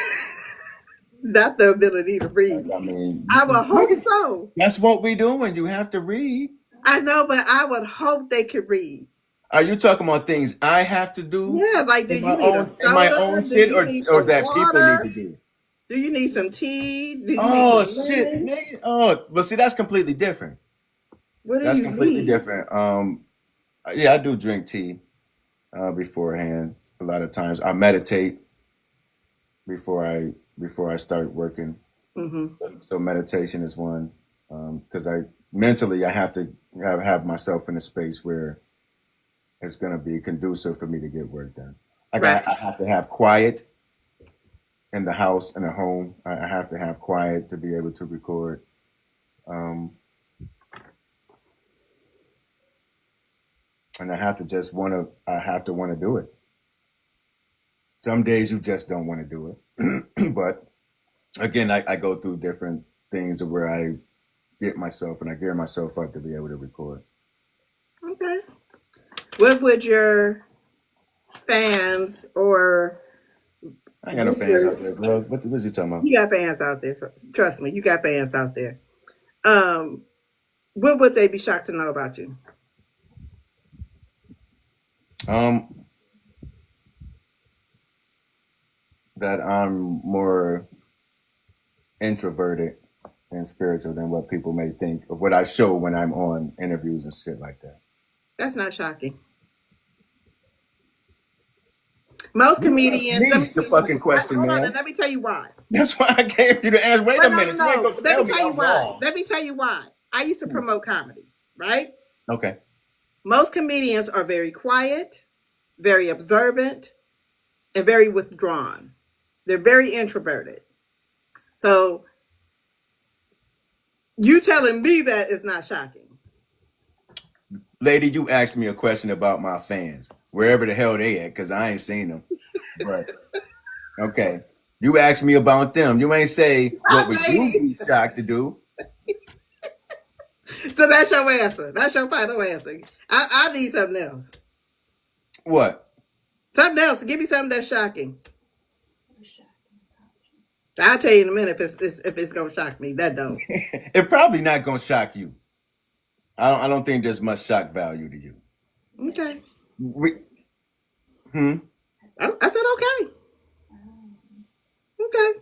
Not the ability to read. I mean, I would hope nigga, so. that's what we doing. You have to read. I know, but I would hope they could read. Are you talking about things I have to do Yeah, like do you need a in my soda? own Do shit, you need or some that people need water? to do? Do you need some tea? Do you need Oh some shit, lemon? nigga. Oh, but see, that's completely different. What do That's you completely need? different. Yeah, I do drink tea beforehand. A lot of times, I meditate before I start working. Mm-hmm. So meditation is one, because I mentally I have to have myself in a space where it's going to be conducive for me to get work done. Right. I have to have quiet in the house, in the home. I have to have quiet to be able to record. Um, and I have to just want to. I have to want to do it. Some days you just don't want to do it, but again, I go through different things where I get myself and I gear myself up to be able to record. Okay. What would your fans or I ain't got no fans out there, bro. What's you talking about? you got fans out there? Trust me, you got fans out there. Um, what would they be shocked to know about you? Um, that I'm more introverted and spiritual than what people may think of what I show when I'm on interviews and shit like that. That's not shocking. Most comedians. Let Me, me the fucking question, hold on, man. and let me tell you why. That's why I came you to ask. Wait Well, a no, no, minute, you ain't no. gonna Let tell me me tell you I'm why. wrong. Let me tell you why. I used to promote comedy, right? Okay. Most comedians are very quiet, very observant, and very withdrawn. They're very introverted. So you telling me that is not shocking. Lady, you asked me a question about my fans, wherever the hell they at, because I ain't seen them. But okay. You asked me about them. You ain't say what would you Lady. be shocked to do? So that's your answer. That's your final answer. I need something else. What? Something else. Give me something that's shocking. I'll tell you in a minute if it's gonna shock me. That don't. It probably not gonna shock you. I don't think there's much shock value to you. Okay. We, hmm. I said okay. Okay.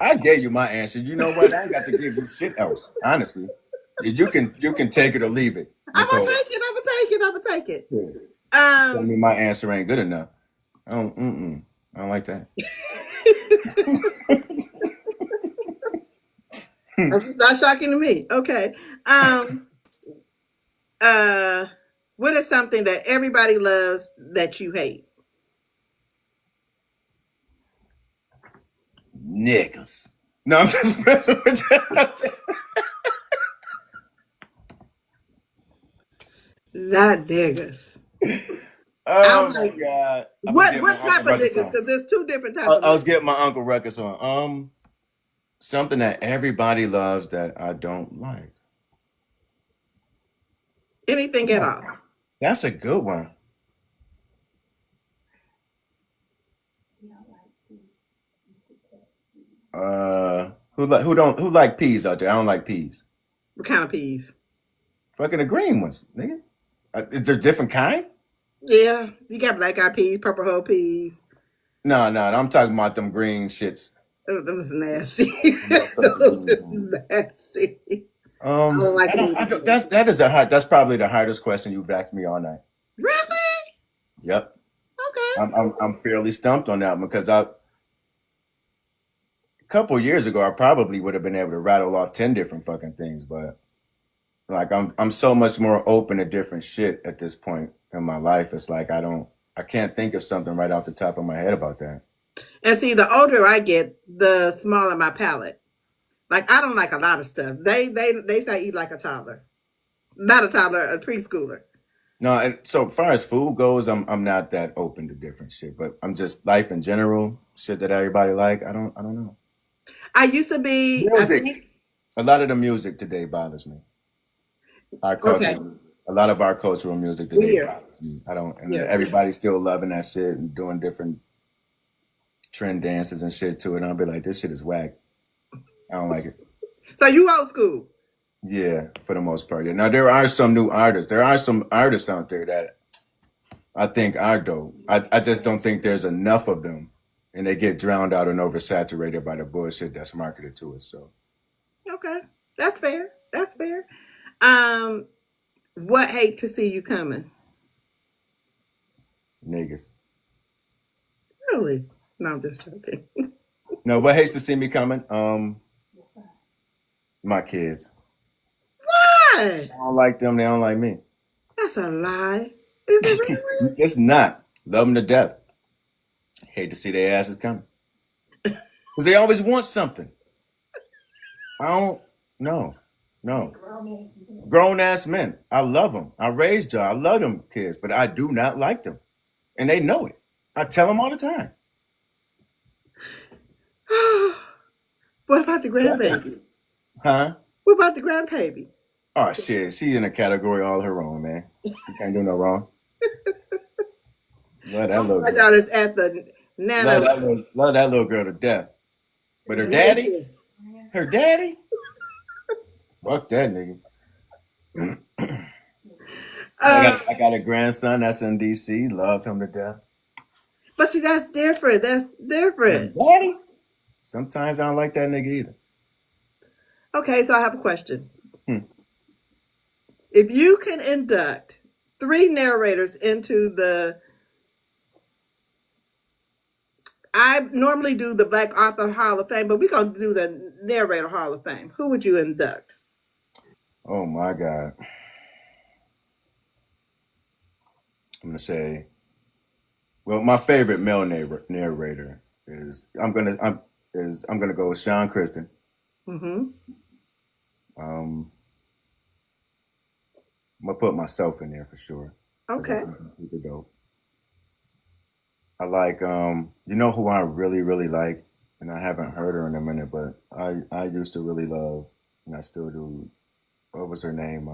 I gave you my answer. You know what? I ain't got to give you shit else. Honestly, you can take it or leave it, I'm gonna Nicole. take it. I'm gonna take it. I'm gonna take it. Yeah. Tell me Um. my answer ain't good enough. I don't. I don't like that. It's not shocking to me. Okay. Um. Uh. What is something that everybody loves that you hate? Niggas. No, I'm just messing with you. Not niggas. Oh I'm my like, god! I was getting my what Uncle type of Ruckus niggas? on. Because there's two different types of I was niggas. getting my Uncle Ruckus on. Something that everybody loves that I don't like. Anything at all. That's a good one. Who like peas out there? I don't like peas. What kind of peas? Fucking the green ones, nigga. Is there different kind? Yeah, you got black eyed peas, purple whole peas. No, no, I'm talking about them green shits. Oh, those nasty. Those is I nasty. I don't like them I either. don't. That is a hard. That's probably the hardest question you've asked me all night. Really? Yep, Okay. I'm fairly stumped on that one because a couple years ago I probably would have been able to rattle off 10 different fucking things, but like I'm so much more open to different shit at this point in my life. It's like I can't think of something right off the top of my head about that. And see, the older I get, the smaller my palate. Like I don't like a lot of stuff. They say I eat like a toddler, not a toddler, a preschooler. No, and so far as food goes, I'm not that open to different shit, but I'm just life in general, shit that everybody like. I don't know. I used to be. I Music. think. A lot of the music today bothers me. Our Okay. culture. A lot of our cultural music today Weird. bothers me. I don't, and Yeah. everybody's still loving that shit and doing different trend dances and shit to it. And I'll be like, this shit is whack. I don't like it. So you old school. Yeah, for the most part. Yeah. Now there are some new artists. There are some artists out there that I think are dope. I just don't think there's enough of them, and they get drowned out and oversaturated by the bullshit that's marketed to us. So Okay. That's fair. That's fair. Um, what hate to see you coming? niggas. Really? No, I'm just joking. No, what hates to see me coming? My kids. Why? I don't like them. They don't like me. That's a lie. Is it really? It's not. Love them to death. Hate to see their asses coming because they always want something. I don't. No, no. Grown ass men. I love them. I raised y'all. I love them kids, but I do not like them, and they know it. I tell them all the time. What about the grandbaby? Huh? What about the grandbaby? Oh shit, she in a category all her own, man. She can't do no wrong. Love that little My girl. daughter's at the nano. Love that little girl to death. But her daddy, fuck that nigga. I got a grandson that's in DC. Love him to death. But see, that's different. That's different. Daddy. Sometimes I don't like that nigga either. Okay, so I have a question. Hmm. If you can induct three narrators into the, I normally do the Black Author Hall of Fame, but we're going to do the Narrator Hall of Fame. Who would you induct? Oh my god. I'm gonna say, well, my favorite male narrator is I'm gonna go with Sean Kristen. Mm-hmm. Um, I'm gonna put myself in there for sure because I Okay. think I'm super dope. I like you know who I really like, and I haven't heard her in a minute, but I used to really love, and I still do. What was her name?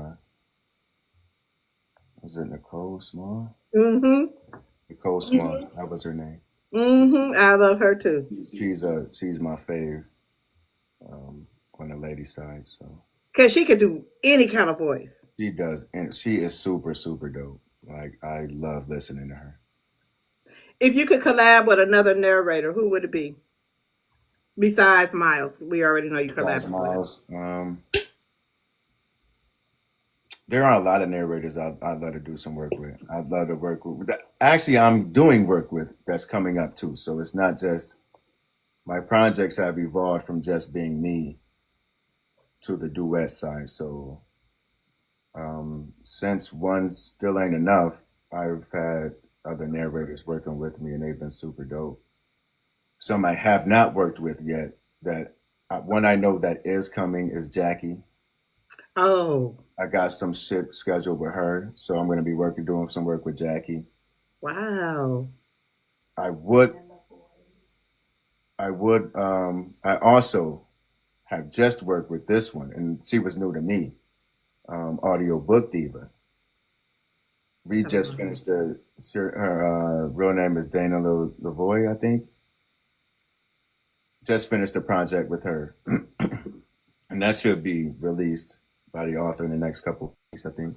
Was it Nicole Small? Mm-hmm. Nicole Small. That was her name. Mm-hmm. I love her too. She's my fave on the lady side. So Because she could do any kind of voice. she does, and she is super dope. Like I love listening to her. If you could collab with another narrator, who would it be? Besides Miles. We already know you Guys, collab with. Miles. There are a lot of narrators I'd love to do some work with. I'd love to work with. Actually, I'm doing work with that's coming up too. So it's not just my projects have evolved from just being me to the duet side. So since one still ain't enough, I've had other narrators working with me, and they've been super dope. Some I have not worked with yet. That one I know that is coming is Jackie. Oh, I got some shit scheduled with her, so I'm going to be doing some work with Jackie. wow. I would, I also have just worked with this one, and she was new to me. Audio Book Diva. We just Um, finished her real name is Dana Lavoy, I think. Just finished a project with her, and that should be released by the author in the next couple of weeks, I think.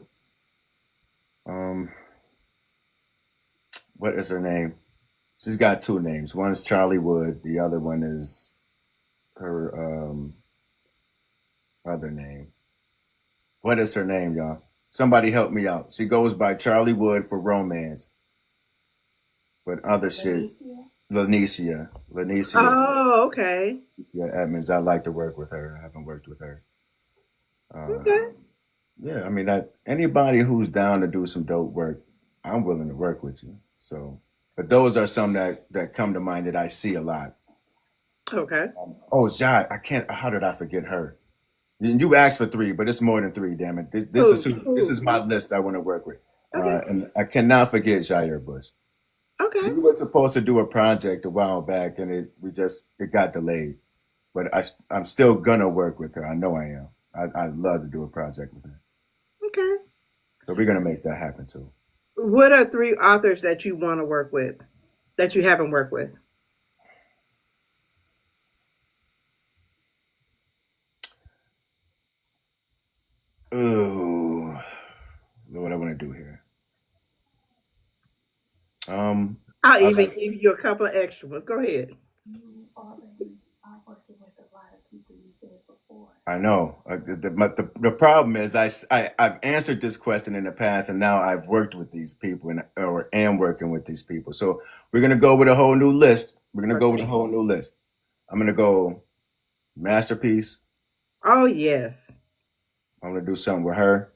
Um, what is her name? She's got two names. One is Charlie Wood. The other one is her other name. What is her name, y'all? Somebody help me out. She goes by Charlie Wood for romance, but other shit, Lanicia. oh, okay. Lanicia Edmonds. I like to work with her. I haven't worked with her. Uh, Okay. yeah, I mean, anybody who's down to do some dope work, I'm willing to work with you. So, but those are some that come to mind that I see a lot. Okay. Oh, Jai, I can't. How did I forget her? You asked for three, but it's more than three. Damn it! This is Who? my list. I want to work with, Okay. and I cannot forget Jair Bush. Okay. We were supposed to do a project a while back, and it got delayed. But I'm still gonna work with her. I know I am. I'd love to do a project with her. Okay. So we're gonna make that happen too. What are three authors that you want to work with that you haven't worked with? Ooh, what I want to do here. Um, I'll I even like. give you a couple of extra ones. Go ahead. You already are working with a lot of people you said before. I know. The problem is I've answered this question in the past, and now I've worked with these people and or am working with these people. So we're gonna go with a whole new list. We're gonna go with a whole new list. I'm gonna go masterpiece. Oh yes. I'm gonna do something with her.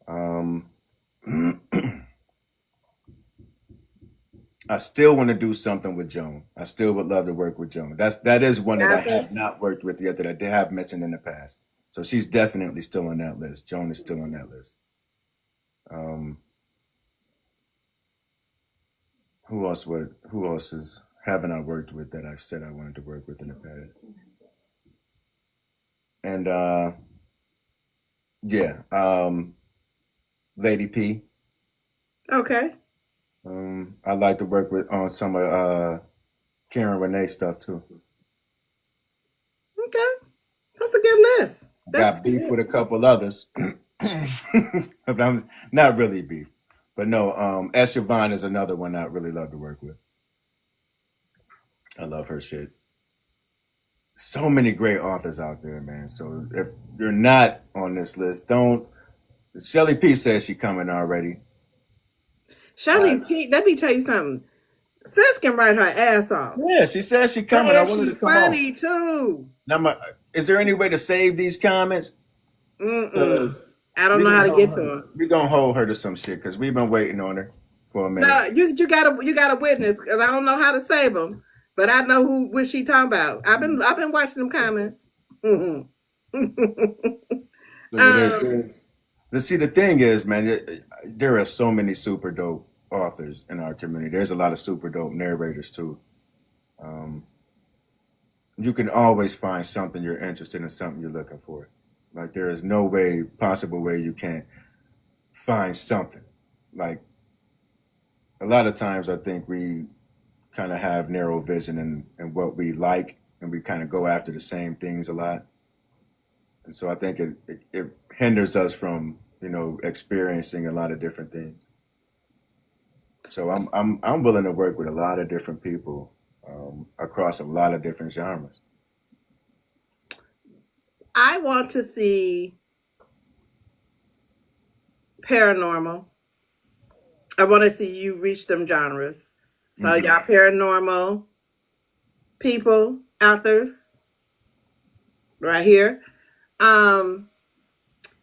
Um, I still want to do something with Joan. I still would love to work with Joan. That is one that I Catherine. have not worked with yet that I did have mentioned in the past. So she's definitely still on that list. Joan is still on that list. Um, who else is haven't I worked with that I've said I wanted to work with in the past? And yeah, Lady P. Okay. I'd like to work with on some of Karen Renee stuff too. Okay. That's a good list. That's Got beef good. with a couple others, but I'm not really beef. But no, Eshivon is another one I'd really love to work with. I love her shit. So many great authors out there, man. So if you're not on this list, don't. Shelly P says she coming already. Shirley Pete, let me tell you something. Sis can write her ass off. Yeah, she says she coming. I And wanted to she come on. funny too. Now, is there any way to save these comments? Mm-mm. Because I don't know how to get to them. we gonna hold her to some shit because we've been waiting on her for a minute. No, you got a witness because I don't know how to save them, but I know who what she talking about. I've been watching them comments. um, So yeah, see, the thing is, man, there are so many super dope authors in our community. There's a lot of super dope narrators too. Um, you can always find something you're interested in, something you're looking for. Like there is no way, possible way you can't find something. Like a lot of times, I think we kind of have narrow vision and what we like, and we kind of go after the same things a lot. And so I think it hinders us from experiencing a lot of different things. So I'm willing to work with a lot of different people across a lot of different genres. I want to see paranormal. I want to see you reach them genres. So Hmm. y'all paranormal people, authors, right here. Um,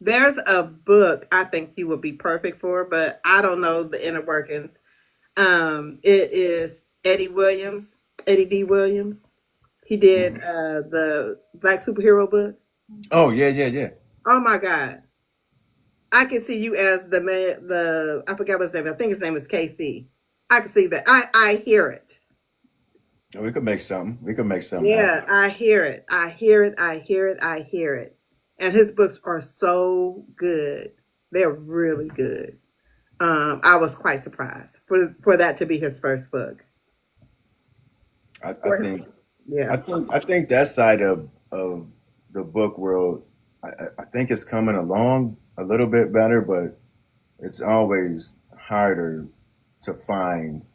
there's a book I think you would be perfect for, but I don't know the inner workings. It is Eddie D. Williams. He did Hmm. the Black superhero book. Oh yeah, yeah, yeah. Oh my God. I can see you as the man, I forgot what his name. I think his name is KC. I can see that. I hear it. We could make something. We could make something happen. Yeah, I hear it. I hear it. I hear it. I hear it. And his books are so good. They're really good. I was quite surprised for that to be his first book. I For think yeah. I think that side of the book world, I think it's coming along a little bit better, but it's always harder to find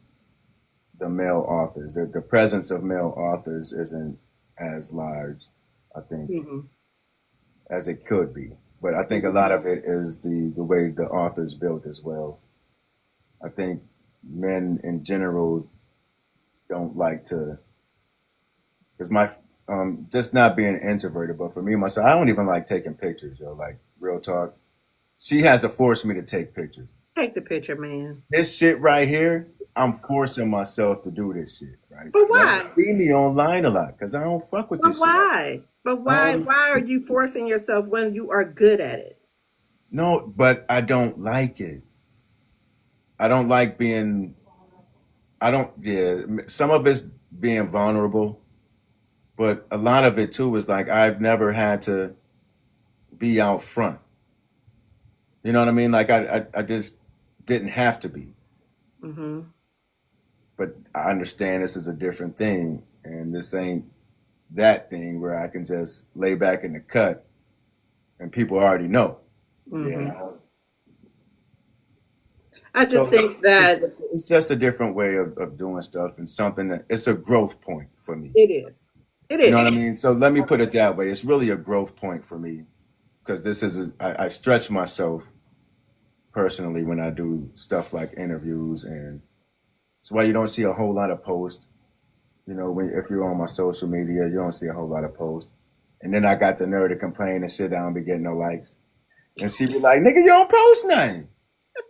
the male authors. The presence of male authors isn't as large, I think, Mhm. as it could be. But I think a Mhm. lot of it is the way the author's built as well. I think men in general don't like to, because my just not being introverted, but for me myself, I don't even like taking pictures, yo. Like real talk. She has to force me to take pictures. Take the picture, man. This shit right here, I'm forcing myself to do this shit, right? But Y'all why? see me online a lot because I don't fuck with But this shit. why? But why? Um, Why are you forcing yourself when you are good at it? no, but I don't like it. I don't like being. I don't. Yeah, some of it's being vulnerable, but a lot of it too is like I've never had to be out front. You know what I mean? Like I just didn't have to be. Mm-hmm. But I understand this is a different thing, and this ain't that thing where I can just lay back in the cut and people already know. Mm-hmm. Yeah. I just So think that it's just a different way of doing stuff and something that it's a growth point for me. it is. It You know is. what I mean? So let me put it that way. It's really a growth point for me because I stretch myself personally when I do stuff like interviews, and that's why you don't see a whole lot of posts. You know, if you're on my social media, you don't see a whole lot of posts. And then I got the nerve to complain and sit down and be getting no likes. And she be like, "Nigga, you don't post nothing."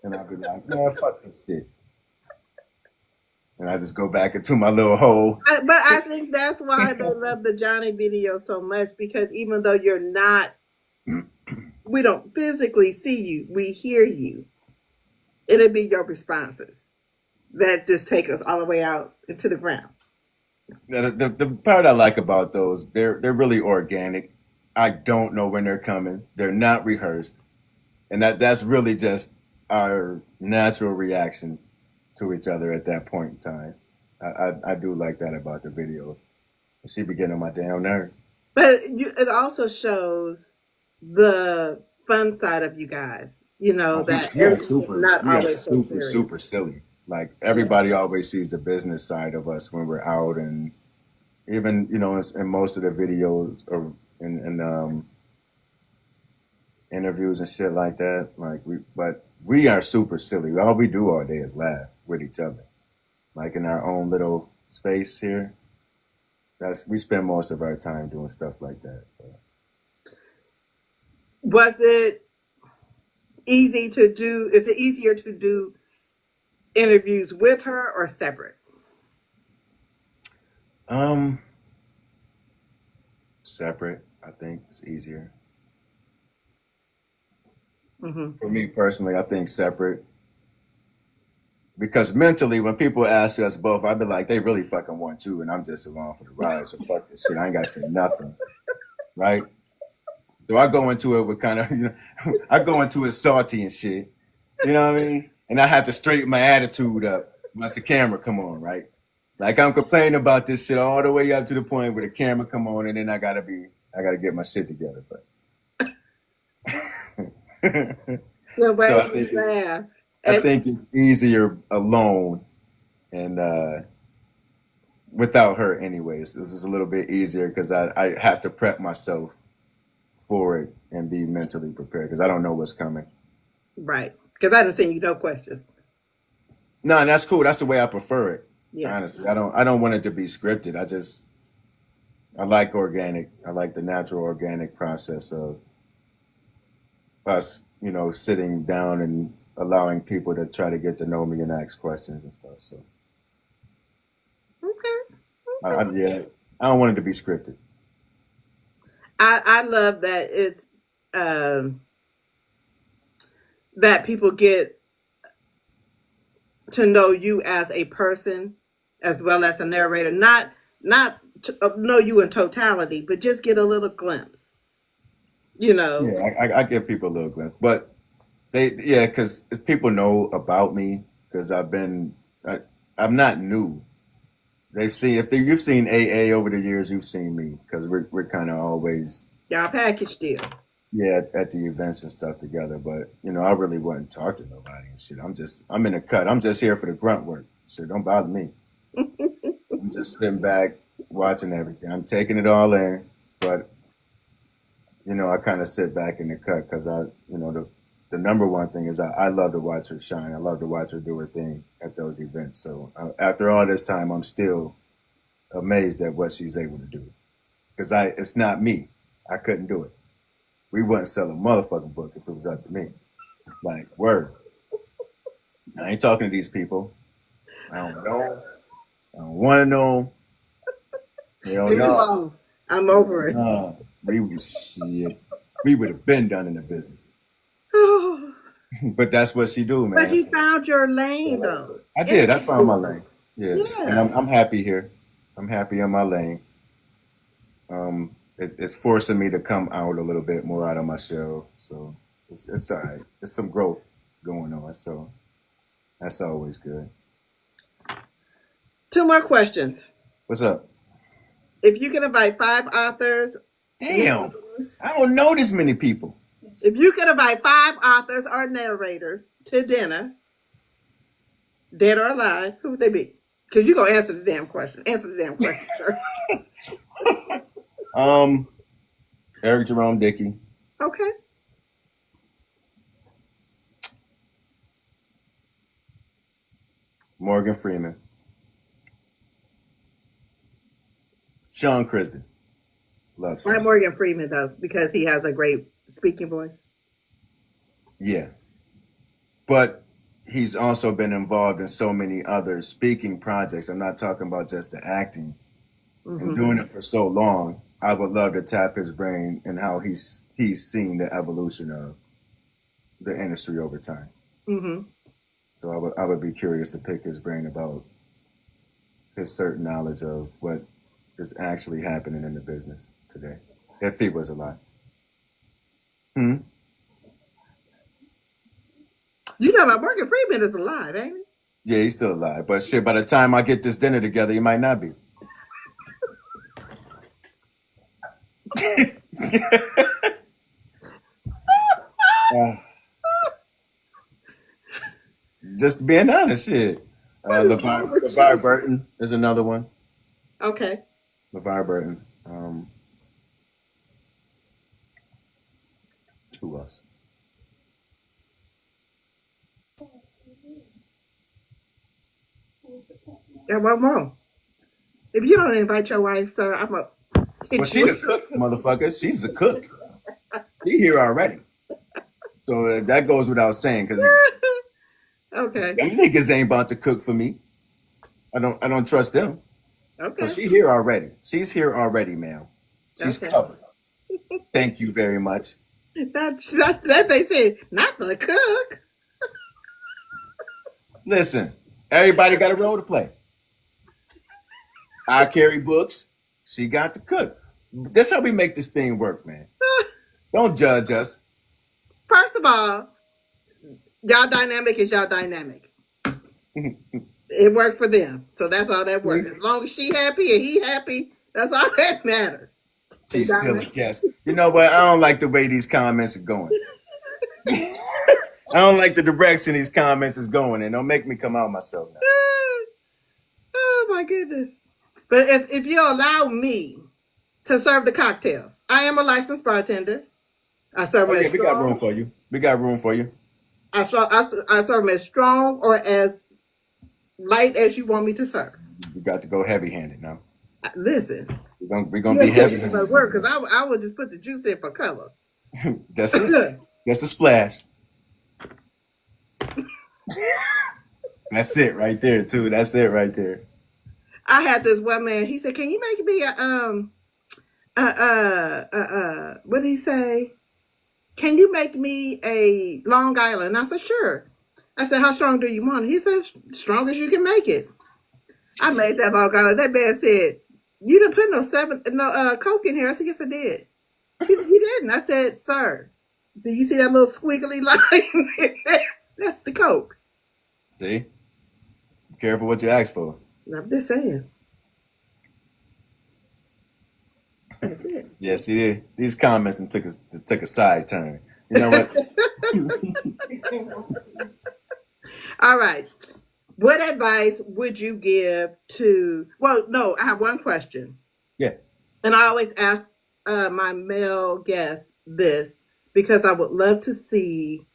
And I'll be like, "Man, fuck this shit." And I just go back into my little hole. But I think that's why they love the Johnny video so much, because even though you're not, we don't physically see you, we hear you. It'll be your responses that just take us all the way out into the ground. The part I like about those, they're really organic. I don't know when they're coming. They're not rehearsed, and that's really just our natural reaction to each other at that point in time. I do like that about the videos. She be getting on my damn nerves. But it also shows the fun side of you guys. You know that everything is not We are always so super, serious. super silly. Like everybody always sees the business side of us when we're out, and even in most of the videos or in interviews and shit like that. But we are super silly. All we do all day is laugh with each other, like in our own little space here. We spend most of our time doing stuff like that. Was it easy to do? Is it easier to do interviews with her or separate? Um, Separate. I think it's easier Mm-hmm. for me personally. I think separate because mentally, when people ask us both, I'd be like, they really fucking want you, and I'm just along for the ride. So fuck this shit. I ain't gotta say nothing, right? So I go into it with kind of, I go into it salty and shit. You know what I mean? And I have to straighten my attitude up once the camera come on, right? Like I'm complaining about this shit all the way up to the point where the camera come on, and then I gotta get my shit together. But The so way I think you laugh. I And think it's easier alone and without her. Anyways, this is a little bit easier because I have to prep myself for it and be mentally prepared because I don't know what's coming. right, because I didn't send you no questions. No, and that's cool. That's the way I prefer it. Yeah. Honestly, I don't want it to be scripted. I like organic. I like the natural organic process of us, sitting down and allowing people to try to get to know me and ask questions and stuff. So, Okay. yeah, I don't want it to be scripted. I love that it's um, that people get to know you as a person as well as a narrator. Not know you in totality, but just get a little glimpse. You know. Yeah, I give people a little glimpse, but because people know about me because I'm not new. They've seen you've seen AA over the years, you've seen me because we're kind of always Y'all package deal. at the events and stuff together. But I really wouldn't talk to nobody and shit. I'm in the cut. I'm just here for the grunt work. Shit, don't bother me. I'm just sitting back watching everything. I'm taking it all in, but I kind of sit back in the cut because the number one thing is I love to watch her shine. I love to watch her do her thing at those events. So after all this time, I'm still amazed at what she's able to do because it's not me. I couldn't do it. We wouldn't sell a motherfucking book if it was up to me. Like, word. I ain't talking to these people. I don't know. I don't want to know. Hell Leave me no. alone. I'm over it. We would have been done in the business. But that's what she do, But man. you found your lane, though. I did. I found my lane. Yeah. And Yeah. I'm happy here. I'm happy in my lane. It's forcing me to come out a little bit more out of my shell. So It's all right. There's some growth going on, so that's always good. 2 more questions. What's up? If you can invite 5 authors, Damn, narrators, I don't know this many people. if you could invite 5 authors or narrators to dinner, dead or alive, who would they be? Because you're going to answer the damn question. Answer the damn question, sir. Eric Jerome Dickey, Okay. Morgan Freeman, Sean Krisden. Love Why Sean. Morgan Freeman, though? Because he has a great speaking voice. Yeah, but he's also been involved in so many other speaking projects. I'm not talking about just the acting. And doing it for so long, I would love to tap his brain and how he's seen the evolution of the industry over time. So I would be curious to pick his brain about his certain knowledge of what is actually happening in the business today, if he was alive. You know about Morgan Freeman is alive, ain't he? Yeah, he's still alive, but shit, by the time I get this dinner together, he might not be. Just being honest, shit. LeVar Burton is another one. Okay. LeVar Burton. Who else? Yeah, one more. If you don't invite your wife, sir, I'm a. Well, she's a cook, motherfucker. She's a cook. She here already. So that goes without saying, because Okay. them niggas ain't about to cook for me. I don't trust them. Okay. So she here already. She's here already, ma'am. She's Okay. covered. Thank you very much. That they said, not the cook. Listen, everybody got a role to play. I carry books. She got to cook. That's how we make this thing work, man. Don't judge us. First of all, y'all dynamic is y'all dynamic. It works for them. So that's all that works. As long as she happy and he happy, that's all that matters. She's still a guest. You know what? I don't like the way these comments are going. I don't like the direction these comments is going, and don't make me come out myself now. Oh my goodness. But if you allow me to serve the cocktails, I am a licensed bartender. I serve them as We got room for you. We got room for you. I serve them as strong or as light as you want me to serve. We got to go heavy-handed now. Listen, we're gonna be heavy-handed. Because I would just put the juice in for color. That's it. That's the splash. That's it right there, too. That's it right there. I had this one man. He said, "Can you make me what did he say? Can you make me a Long Island?" I said, "Sure." I said, "How strong do you want it?" He said, "Strong as you can make it." I made that Long Island. That man said, "You didn't put no Coke in here." I said, "Yes, I did." He said, "You didn't." I said, "Sir, do you see that little squiggly line? That's the Coke." See? Be careful what you ask for. I'm just saying. That's it. Yes, he did. These comments took a side turn. You know what? All right. What advice would you give to? Well, no, I have one question. Yeah. And I always ask my male guests this because I would love to see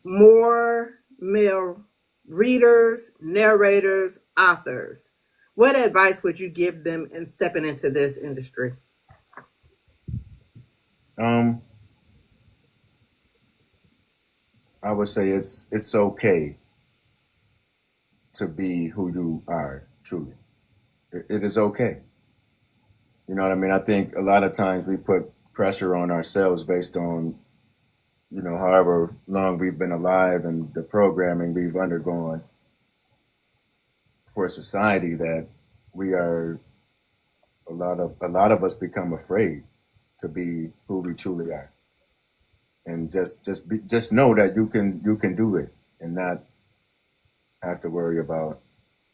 more male readers, narrators, authors. What advice would you give them in stepping into this industry? I would say it's okay to be who you are, truly. It is okay. You know what I mean? I think a lot of times we put pressure on ourselves based on, however long we've been alive and the programming we've undergone for society, that we are a lot of us become afraid to be who we truly are. and just know that you can do it and not have to worry about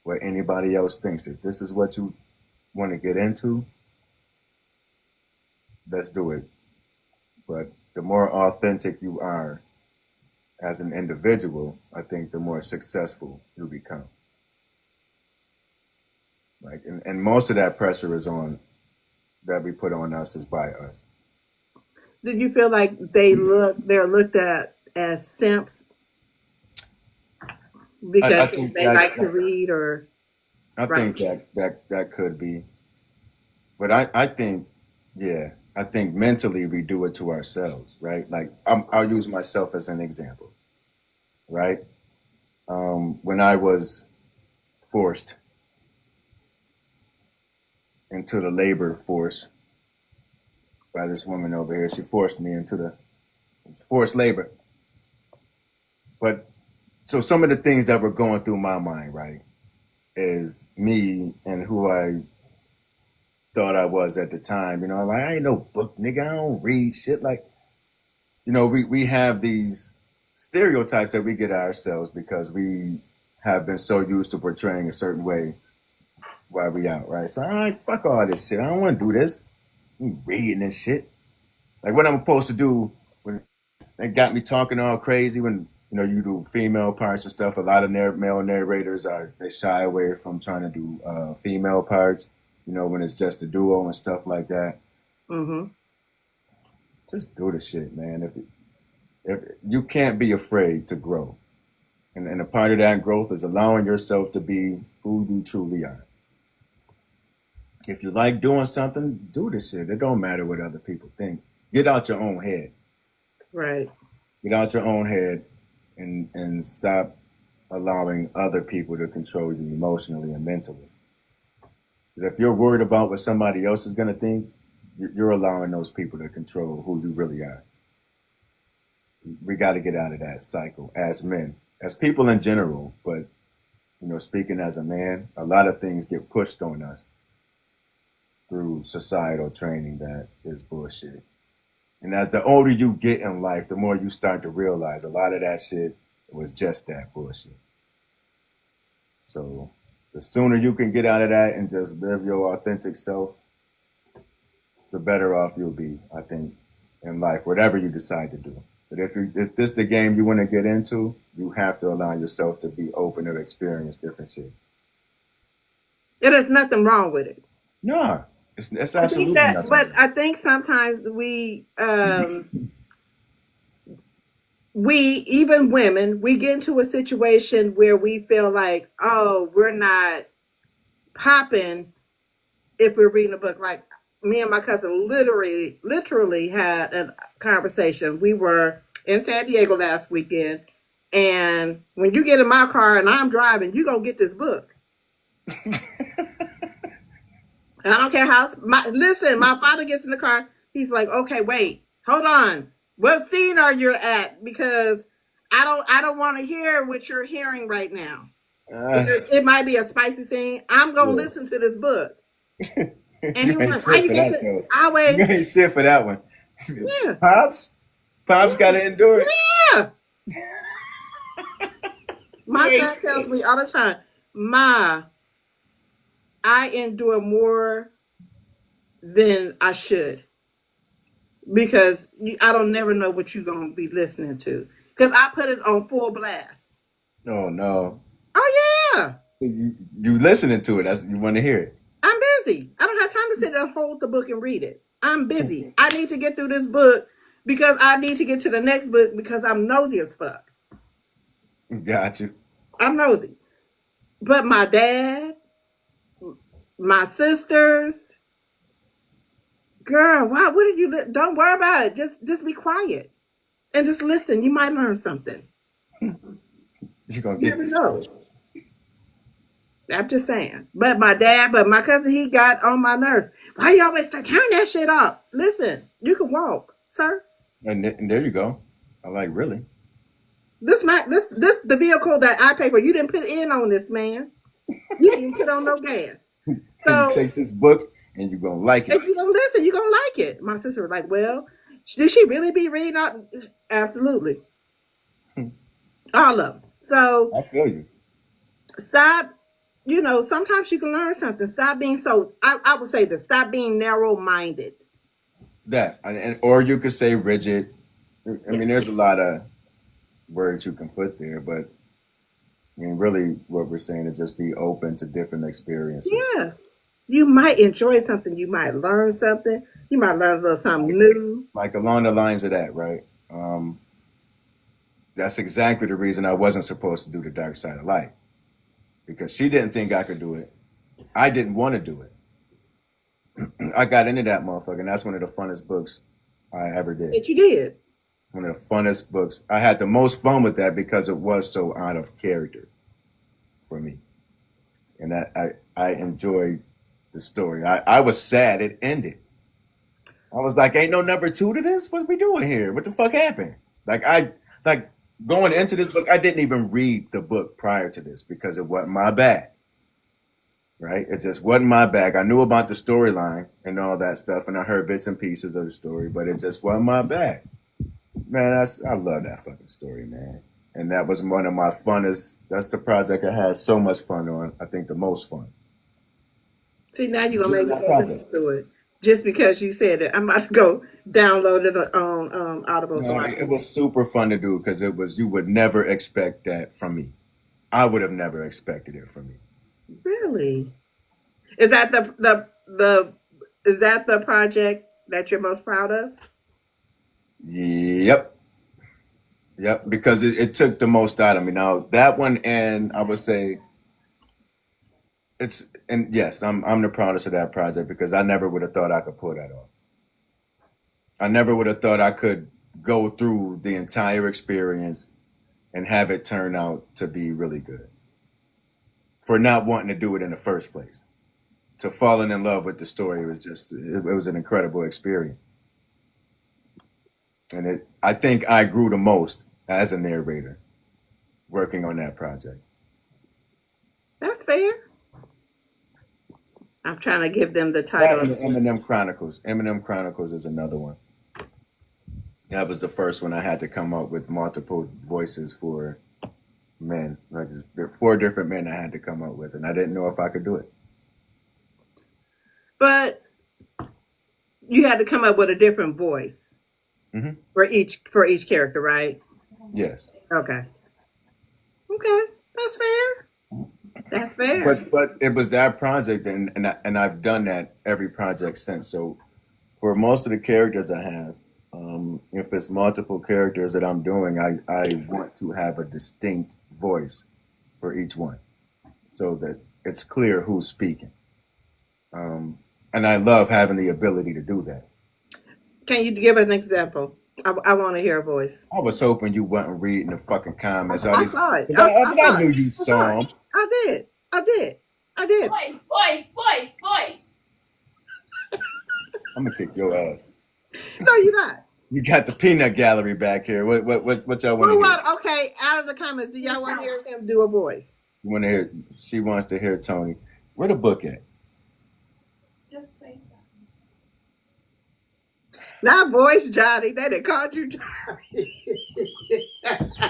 what anybody else thinks. If this is what you want to get into, let's do it. But the more authentic you are as an individual, I think the more successful you become. Like, and most of that pressure is on that we put on us is by us. Did you feel like they're looked at as simps I because think they like to read or I think write? that could be, but I think, yeah, I think mentally we do it to ourselves, right? Like I'll use myself as an example, right? When I was forced into the labor force by this woman over here, she forced me into the forced labor. But so some of the things that were going through my mind, right, is me and who I thought I was at the time. You know, like I ain't no book nigga. I don't read shit. Like, you know, we have these stereotypes that we get ourselves because we have been so used to portraying a certain way while we out, right? So, all right, fuck all this shit. I don't want to do this. I'm reading this shit. Like, what I'm supposed to do when they got me talking all crazy when, you know, you do female parts and stuff. A lot of male narrators they shy away from trying to do female parts, you know, when it's just a duo and stuff like that. Mm-hmm. Just do the shit, man. If you can't be afraid to grow, and a part of that growth is allowing yourself to be who you truly are. If you like doing something, do the shit. It don't matter what other people think. Get out your own head. Right. Get out your own head, and stop allowing other people to control you emotionally and mentally. Because if you're worried about what somebody else is gonna think, you're allowing those people to control who you really are. We got to get out of that cycle as men, as people in general. But you know, speaking as a man, a lot of things get pushed on us through societal training that is bullshit. And as the older you get in life, the more you start to realize a lot of that shit was just that bullshit. So the sooner you can get out of that and just live your authentic self, the better off you'll be, I think, in life, whatever you decide to do. But if this the game you want to get into, you have to allow yourself to be open to experience different shit. There's nothing wrong with it. No, it's I think absolutely that, nothing. but I think sometimes we even women, we get into a situation where we feel like, oh, we're not popping if we're reading a book. Like me and my cousin literally had a conversation. We were in San Diego last weekend, and when you get in my car and I'm driving, you gonna get this book. And I don't care how. Listen, my father gets in the car. He's like, okay, wait, hold on. What scene are you at? Because I don't want to hear what you're hearing right now. Because it might be a spicy scene. I'm gonna Yeah. listen to this book. And he You was ain't like, why shit you for get that to though. I You wait? ain't shit for that one. Yeah. Pops got to endure it. Yeah. My son tells me all the time, Ma, I endure more than I should because I don't never know what you're gonna be listening to because I put it on full blast. Oh no, Oh yeah, you listening to it? That's you want to hear it. I'm busy. I don't have time to sit and hold the book and read it. I'm busy. I need to get through this book because I need to get to the next book because I'm nosy as fuck. Got you. I'm nosy. But my dad, my sisters, girl, why? What did you? Don't worry about it. Just be quiet and just listen. You might learn something. You gonna You get never this know. book. I'm just saying. But my dad, but my cousin, he got on my nerves. Why you always turn that shit off? Listen, you can walk, sir. And there you go. I like really. This the vehicle that I pay for. You didn't put in on this, man. You didn't put on no gas. You So take this book and you're gonna like it. if you don't listen, you're gonna like it. My sister was like, well, Did she really be reading all? Absolutely. All of them. So I feel you. stop, sometimes you can learn something. Stop being I would say this, stop being narrow minded. That and or you could say rigid. I mean, there's a lot of words you can put there, but I mean, really, what we're saying is just be open to different experiences. Yeah. You might enjoy something. You might learn something. You might learn a little something new. Like along the lines of that, right? That's exactly the reason I wasn't supposed to do the dark side of light because she didn't think I could do it. I didn't want to do it. I got into that motherfucker, and that's one of the funnest books I ever did. That you did. One of the funnest books. I had the most fun with that because it was so out of character for me, and I enjoyed the story. I was sad it ended. I was like, "Ain't no number two to this. What we doing here? What the fuck happened?" Like going into this book, I didn't even read the book prior to this because it wasn't my bag. Right? It just wasn't my bag. I knew about the storyline and all that stuff, and I heard bits and pieces of the story, but it just wasn't my bag. Man, I love that fucking story, man. And that was one of my funnest. That's the project I had so much fun on. I think the most fun. See, now you're gonna make me go listen to it just because you said it. I'm about to go download it on Audible. So No, it was super fun to do because it was. You would never expect that from me. I would have never expected it from me. really, is that the is that the project that you're most proud of? Yep. Yep. Because it took the most out of me. Now that one, and I would say it's and yes, I'm the proudest of that project because I never would have thought I could pull that off. I never would have thought I could go through the entire experience and have it turn out to be really good. For not wanting to do it in the first place. To falling in love with the story was just it was an incredible experience. And I think I grew the most as a narrator working on that project. That's fair. I'm trying to give them the That and title. the Eminem Chronicles. Eminem Chronicles is another one. That was the first one I had to come up with multiple voices for men. Like there are four different men I had to come up with, and I didn't know if I could do it. But you had to come up with a different voice Hmm. for each character, right? Yes, Okay. Okay. That's fair. That's fair. but it was that project, and I've done that every project since. So for most of the characters I have, if it's multiple characters that I'm doing, I want to have a distinct voice for each one, so that it's clear who's speaking. And I love having the ability to do that. Can you give an example? I want to hear a voice. I was hoping you wasn't reading the fucking comments. I saw it. 'Cause I I saw knew it. you I saw saw it. them. I did. I did. I did. Voice. I'm gonna kick your ass. No, you're not. You got the peanut gallery back here. What y'all want to hear? Okay, out of the comments, do y'all want to hear him do a voice? You want to hear? She wants to hear Tony. Where the book at? Just say something. Not voice Johnny. They done called you Johnny.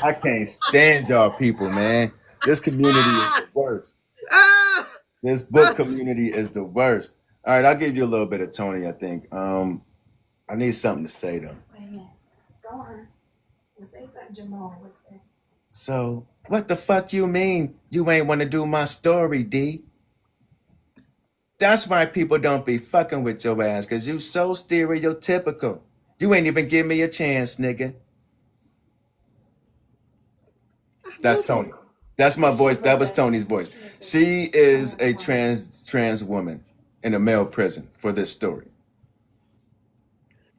I can't stand y'all people, man. This community is the worst. Ah, This book community is the worst. All right, I'll give you a little bit of Tony. I think. I need something to say though. Wait a minute. Go on. Well, say something, Jamal. What's that? So, what the fuck you mean? You ain't want to do my story, D? That's why people don't be fucking with your ass, cause you so stereotypical. You ain't even give me a chance, nigga. That's Tony. That's my voice. That was Tony's voice. She is a trans woman in a male prison for this story.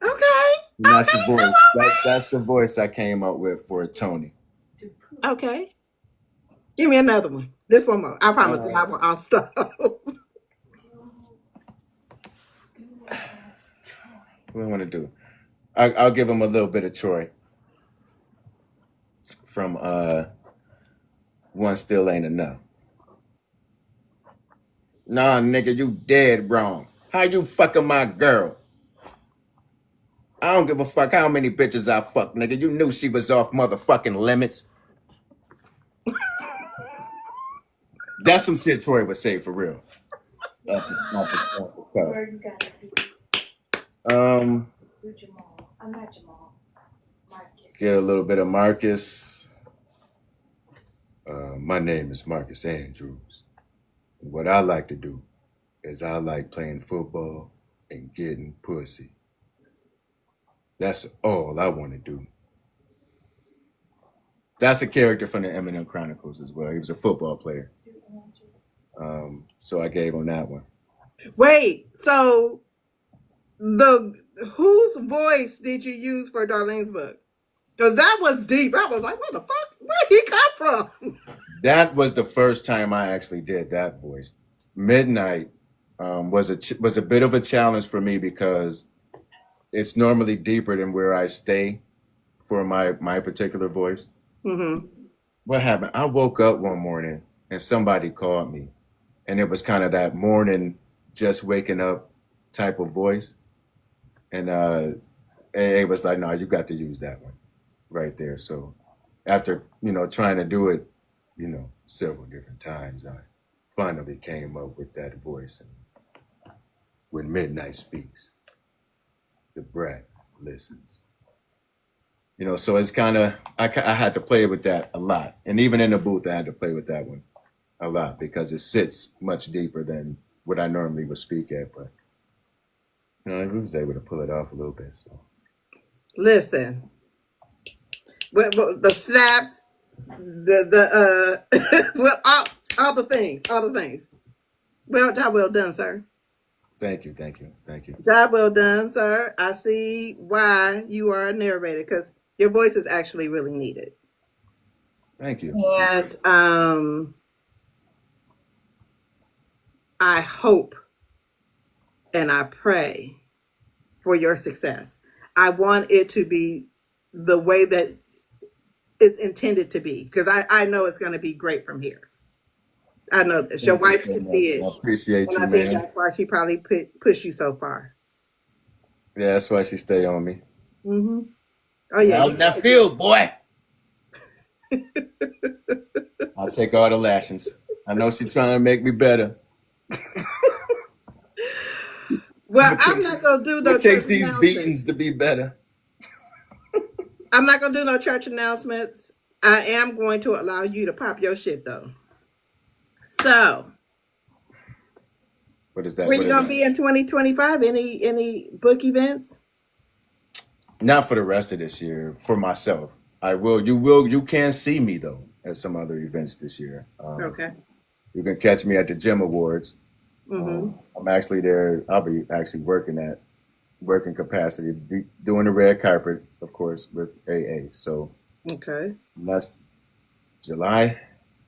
okay. And that's the Okay. voice. Come on, That's the voice I came up with for Tony. man. Okay. Give me another one. This one more. I promise I'll stop. What do I want to do? I'll give him a little bit of Troy from One Still Ain't Enough. Nah, nigga, you dead wrong. How you fucking my girl? I don't give a fuck how many bitches I fuck, nigga. You knew she was off motherfucking limits. That's some shit Troy would say for real. Where you gotta do Jamal. I'm not Jamal. Marcus. Get a little bit of Marcus. My name is Marcus Andrews. And what I like to do is I like playing football and getting pussy. That's all I want to do. That's a character from the Eminem Chronicles as well. He was a football player. So I gave him that one. Wait, so whose voice did you use for Darlene's book? Because that was deep. I was like, what the fuck? Where'd he come from? That was the first time I actually did that voice. Midnight was a bit of a challenge for me because it's normally deeper than where I stay for my particular voice. Mm-hmm. What happened? I woke up one morning and somebody called me, and it was kind of that morning, just waking up type of voice, and it was like, no, you got to use that one right there. So after trying to do it, several different times, I finally came up with that voice. And when midnight speaks, the brat listens. So it's kind of, I had to play with that a lot. And even in the booth, I had to play with that one a lot because it sits much deeper than what I normally would speak at. But, I was able to pull it off a little bit. So Listen, the snaps, well, all the things. Job well done, sir. Thank you. Job well done, sir. I see why you are a narrator because your voice is actually really needed. Thank you. And I hope and I pray for your success. I want it to be the way that it's intended to be because I know it's going to be great from here. I know this. Your wife can see it. I appreciate you, and I think man. that's why she probably pushed you so far. Yeah, that's why she stay on me. Mm-hmm. Oh yeah. How's that feel, boy? I'll take all the lashings. I know she's trying to make me better. Well, I'm not gonna do no. It takes these beatings to be better. I'm not gonna do no church announcements. I am going to allow you to pop your shit though. So, what is that? Where you gonna be in 2025? Any book events? Not for the rest of this year. For myself, I will. You can see me though at some other events this year. Okay. You can catch me at the Gym Awards. Mm-hmm. I'm actually there. I'll be actually working capacity, doing the red carpet, of course, with AA. So okay, that's July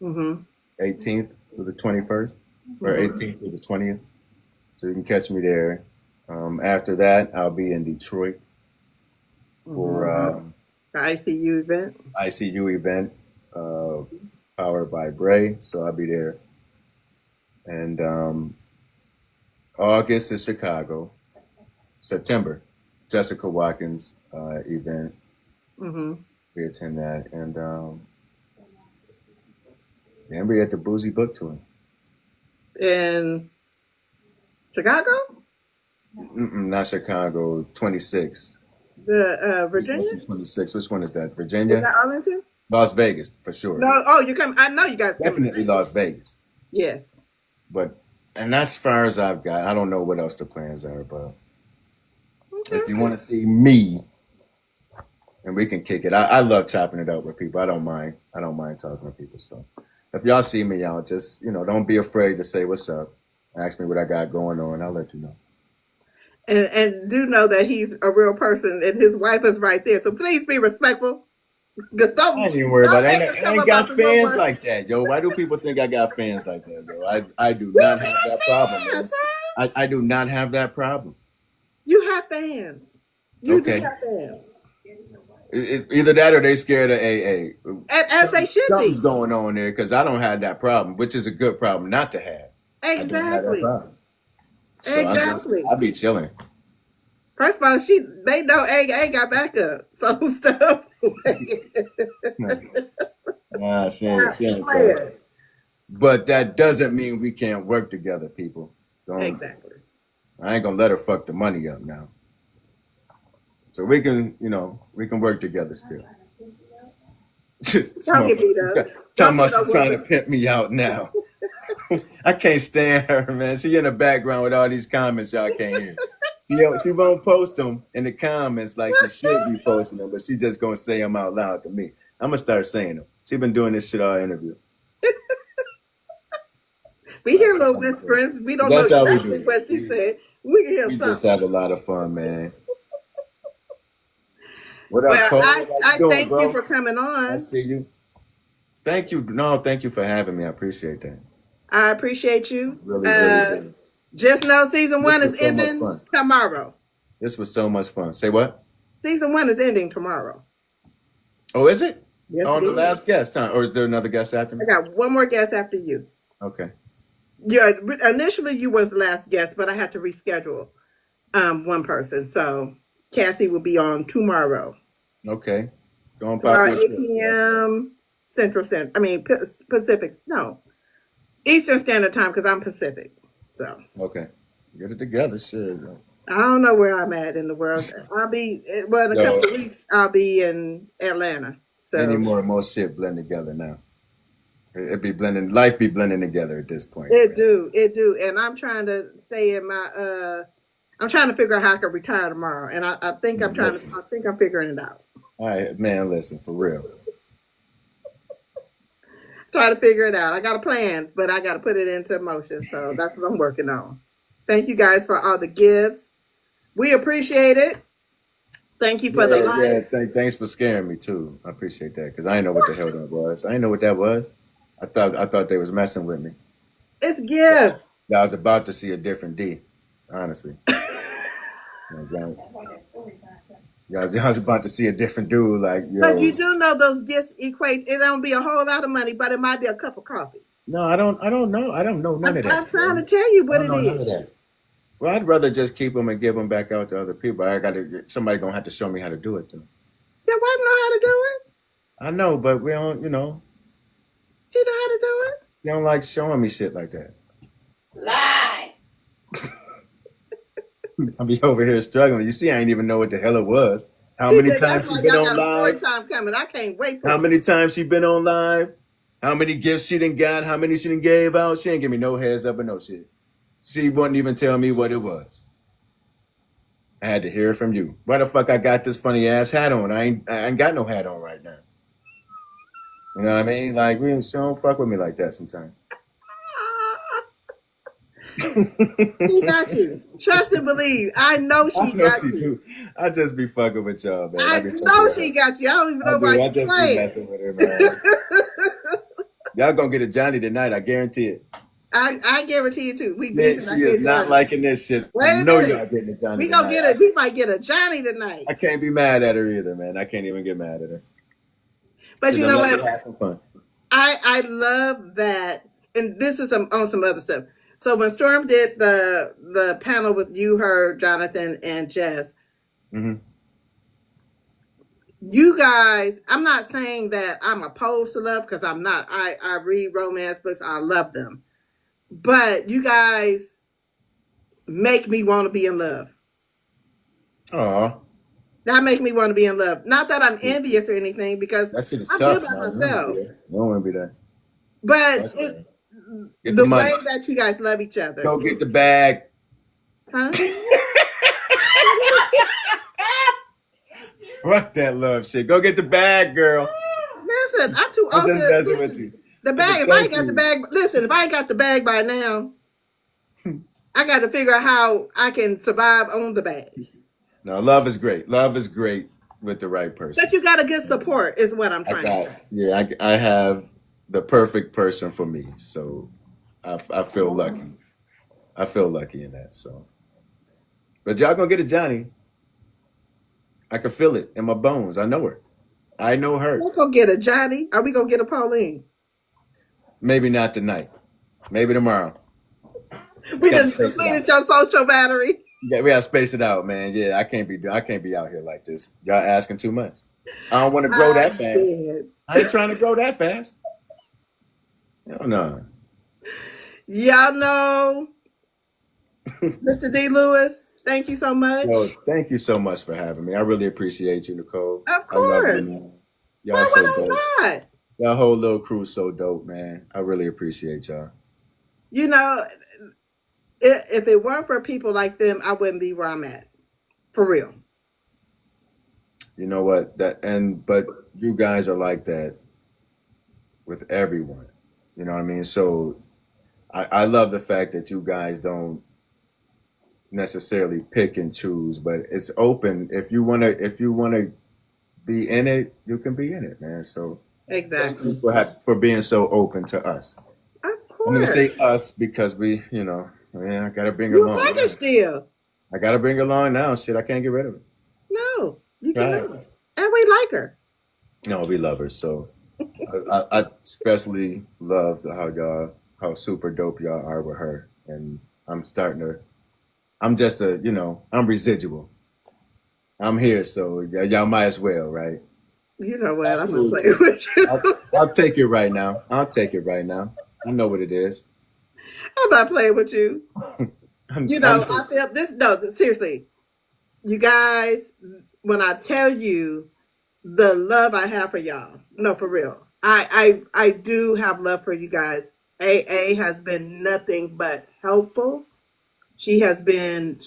mm-hmm. 18th through the 21st, or 18th through the 20th. So you can catch me there. After that, I'll be in Detroit for the ICU event, powered by Bray. So I'll be there. And August is Chicago. September, Jessica Watkins event. Mm-hmm. We attend that, and then we at the Boozy Book Tour in Chicago. Not Chicago. 26. The Virginia. 26. Which one is that? Virginia. Is that Arlington? Las Vegas for sure. No. Oh, you come. I know you guys. Definitely Las Vegas. Yes. And that's as far as I've got. I don't know what else the plans are, but if you want to see me, and we can kick it. I love chopping it up with people. I don't mind talking to people. So if y'all see me, y'all just, don't be afraid to say what's up. Ask me what I got going on. I'll let you know. And do know that he's a real person and his wife is right there. So please be respectful. I ain't even worried about it. I ain't got fans like that, yo. Why do people think I got fans like that, yo? I do not have that problem, man. I do not have that problem. You have fans. You do have fans. Either that or they scared of AA. As they should be. Something's going on there because I don't have that problem, which is a good problem not to have. Exactly. So exactly. I'll be chilling. First of all, they know A got backup. So stuff. Nah, she ain't coming. But that doesn't mean we can't work together, people. Exactly. I ain't gonna let her fuck the money up now. So we can, we can work together still. Don't get beat up. Trying to pimp me out now. I can't stand her, man. She in the background with all these comments y'all can't hear. She won't post them in the comments like she should be posting them, but she just gonna say them out loud to me. I'm gonna start saying them. She been doing this shit all interview. We hear little whispers. We don't know exactly what she said. We can hear something. We just have a lot of fun, man. What up, well, Cole? I thank you for coming on. I see you. Thank you. No, thank you for having me. I appreciate that. I appreciate you. Really. Just know season 1 is ending tomorrow. This was so much fun. Say what? Season 1 is ending tomorrow. Oh, is it? Yes, on the last guest time, or is there another guest after me? I got one more guest after you. Okay. Yeah, initially you was the last guest, but I had to reschedule one person. So Cassie will be on tomorrow. Okay. Going tomorrow 8 p.m. Pacific. No. Eastern Standard Time because I'm Pacific. So. Okay. Get it together. Shit. I don't know where I'm at in the world. I'll be, in a couple of weeks, I'll be in Atlanta. So. More shit blend together now. Life be blending together at this point. It do. And I'm trying to stay in my, I'm trying to figure out how I can retire tomorrow. And I think I'm figuring it out. All right, man, listen, for real. Try to figure it out. I got a plan, but I got to put it into motion. So that's what I'm working on. Thank you guys for all the gifts. We appreciate it. Thank you for the likes. Yeah, thanks for scaring me too. I appreciate that because I didn't know what the hell that was. I didn't know what that was. I thought they was messing with me. It's gifts. I was about to see a different D, honestly. I was about to see a different dude, like. But you do know those gifts equate. It don't be a whole lot of money, but it might be a cup of coffee. No, I don't know. I don't know none of that. I'm trying to tell you what it is. Well, I'd rather just keep them and give them back out to other people. Somebody gonna have to show me how to do it though. Your wife know how to do it. I know, but we don't. She know how to do it. They don't like showing me shit like that. Lie. I'll be over here struggling. You see, I ain't even know what the hell it was. How many times she been on live? Time coming. I can't wait for How many times she been on live? How many gifts she done got? How many she done gave out? She ain't give me no heads up or no shit. She wouldn't even tell me what it was. I had to hear it from you. Why the fuck I got this funny ass hat on? I ain't got no hat on right now. You know what I mean? Like, she don't fuck with me like that sometimes. She got you. Trust and believe. I know she got you. Do. I just be fucking with y'all, man. I know she got you. I don't even know why you just be messing with her, man. Y'all gonna get a Johnny tonight. I guarantee it. I guarantee it too. She is not liking this shit. I know y'all getting a Johnny. We gonna get it. We might get a Johnny tonight. I can't be mad at her either, man. I can't even get mad at her. But you know what? Have some fun. I love that, and this is on some other stuff. So when Storm did the panel with you, her, Jonathan, and Jess, you guys, I'm not saying that I'm opposed to love because I'm not. I read romance books. I love them. But you guys make me want to be in love. Aw. That make me want to be in love. Not that I'm envious or anything because that shit is I'm tough. good by myself. I don't want to be that. But the way that you guys love each other. Go get the bag. Huh? Fuck that love shit. Go get the bag, girl. Listen, I'm too old to with you. The bag, if I ain't got the bag, listen, if I ain't got the bag by now, I got to figure out how I can survive on the bag. No, love is great. Love is great with the right person. But you got a good support is what I'm trying to say. Yeah, I have the perfect person for me. So I feel lucky. I feel lucky in that. So, but y'all gonna get a Johnny. I can feel it in my bones. I know her. I know her. We're gonna get a Johnny. Are we gonna get a Pauline? Maybe not tonight. Maybe tomorrow. We just completed your social battery. Yeah, we gotta space it out, man. Yeah, I can't be out here like this. Y'all asking too much. I don't want to grow I that fast. did. I ain't trying to grow that fast. Hell no. Y'all know, Mr. D. Lewis, thank you so much. Yo, thank you so much for having me. I really appreciate you, Nicole. Of I love you, course. man. Y'all Why so would dope. I not? Y'all whole little crew's so dope, man. I really appreciate y'all. You know, if it weren't for people like them, I wouldn't be where I'm at. For real. You know what? But you guys are like that with everyone. You know what I mean? So I love the fact that you guys don't necessarily pick and choose, but it's open. If you wanna be in it, you can be in it, man. So thank you Exactly. for being so open to us. Of I'm gonna course. say us because we, man, I gotta bring her You along like her now. still. I gotta bring her along now. Shit, I can't get rid of it. No, you Right. cannot. And we like her. No, we love her. So I especially love how super dope y'all are with her. And I'm starting to I'm just I'm residual. I'm here, so y'all might as well, right? You know what? That's I'm gonna cool play too. with you. I'll take it right now. I'll take it right now. I know what it is. I'm not playing with you. I I know. feel this. No, seriously, you guys. When I tell you the love I have for y'all, no, for real. I do have love for you guys. AA has been nothing but helpful. She has been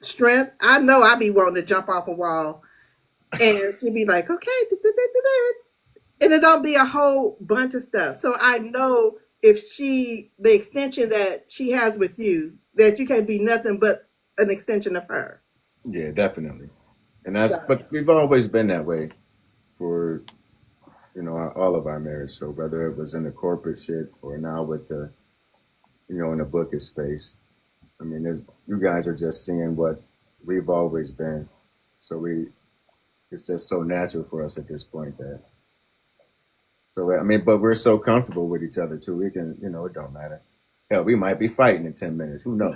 strength. I know I be wanting to jump off a wall, and she'd be like, "Okay," and it don't be a whole bunch of stuff. So I know if the extension that she has with you, that you can be nothing but an extension of her. Yeah, definitely. And So but we've always been that way for all of our marriage. So whether it was in the corporate shit or now with the in the bookish space, I mean, you guys are just seeing what we've always been. So it's just so natural for us at this point that. So I mean, but we're so comfortable with each other too. We can, it don't matter. Hell, we might be fighting in 10 minutes. Who knows?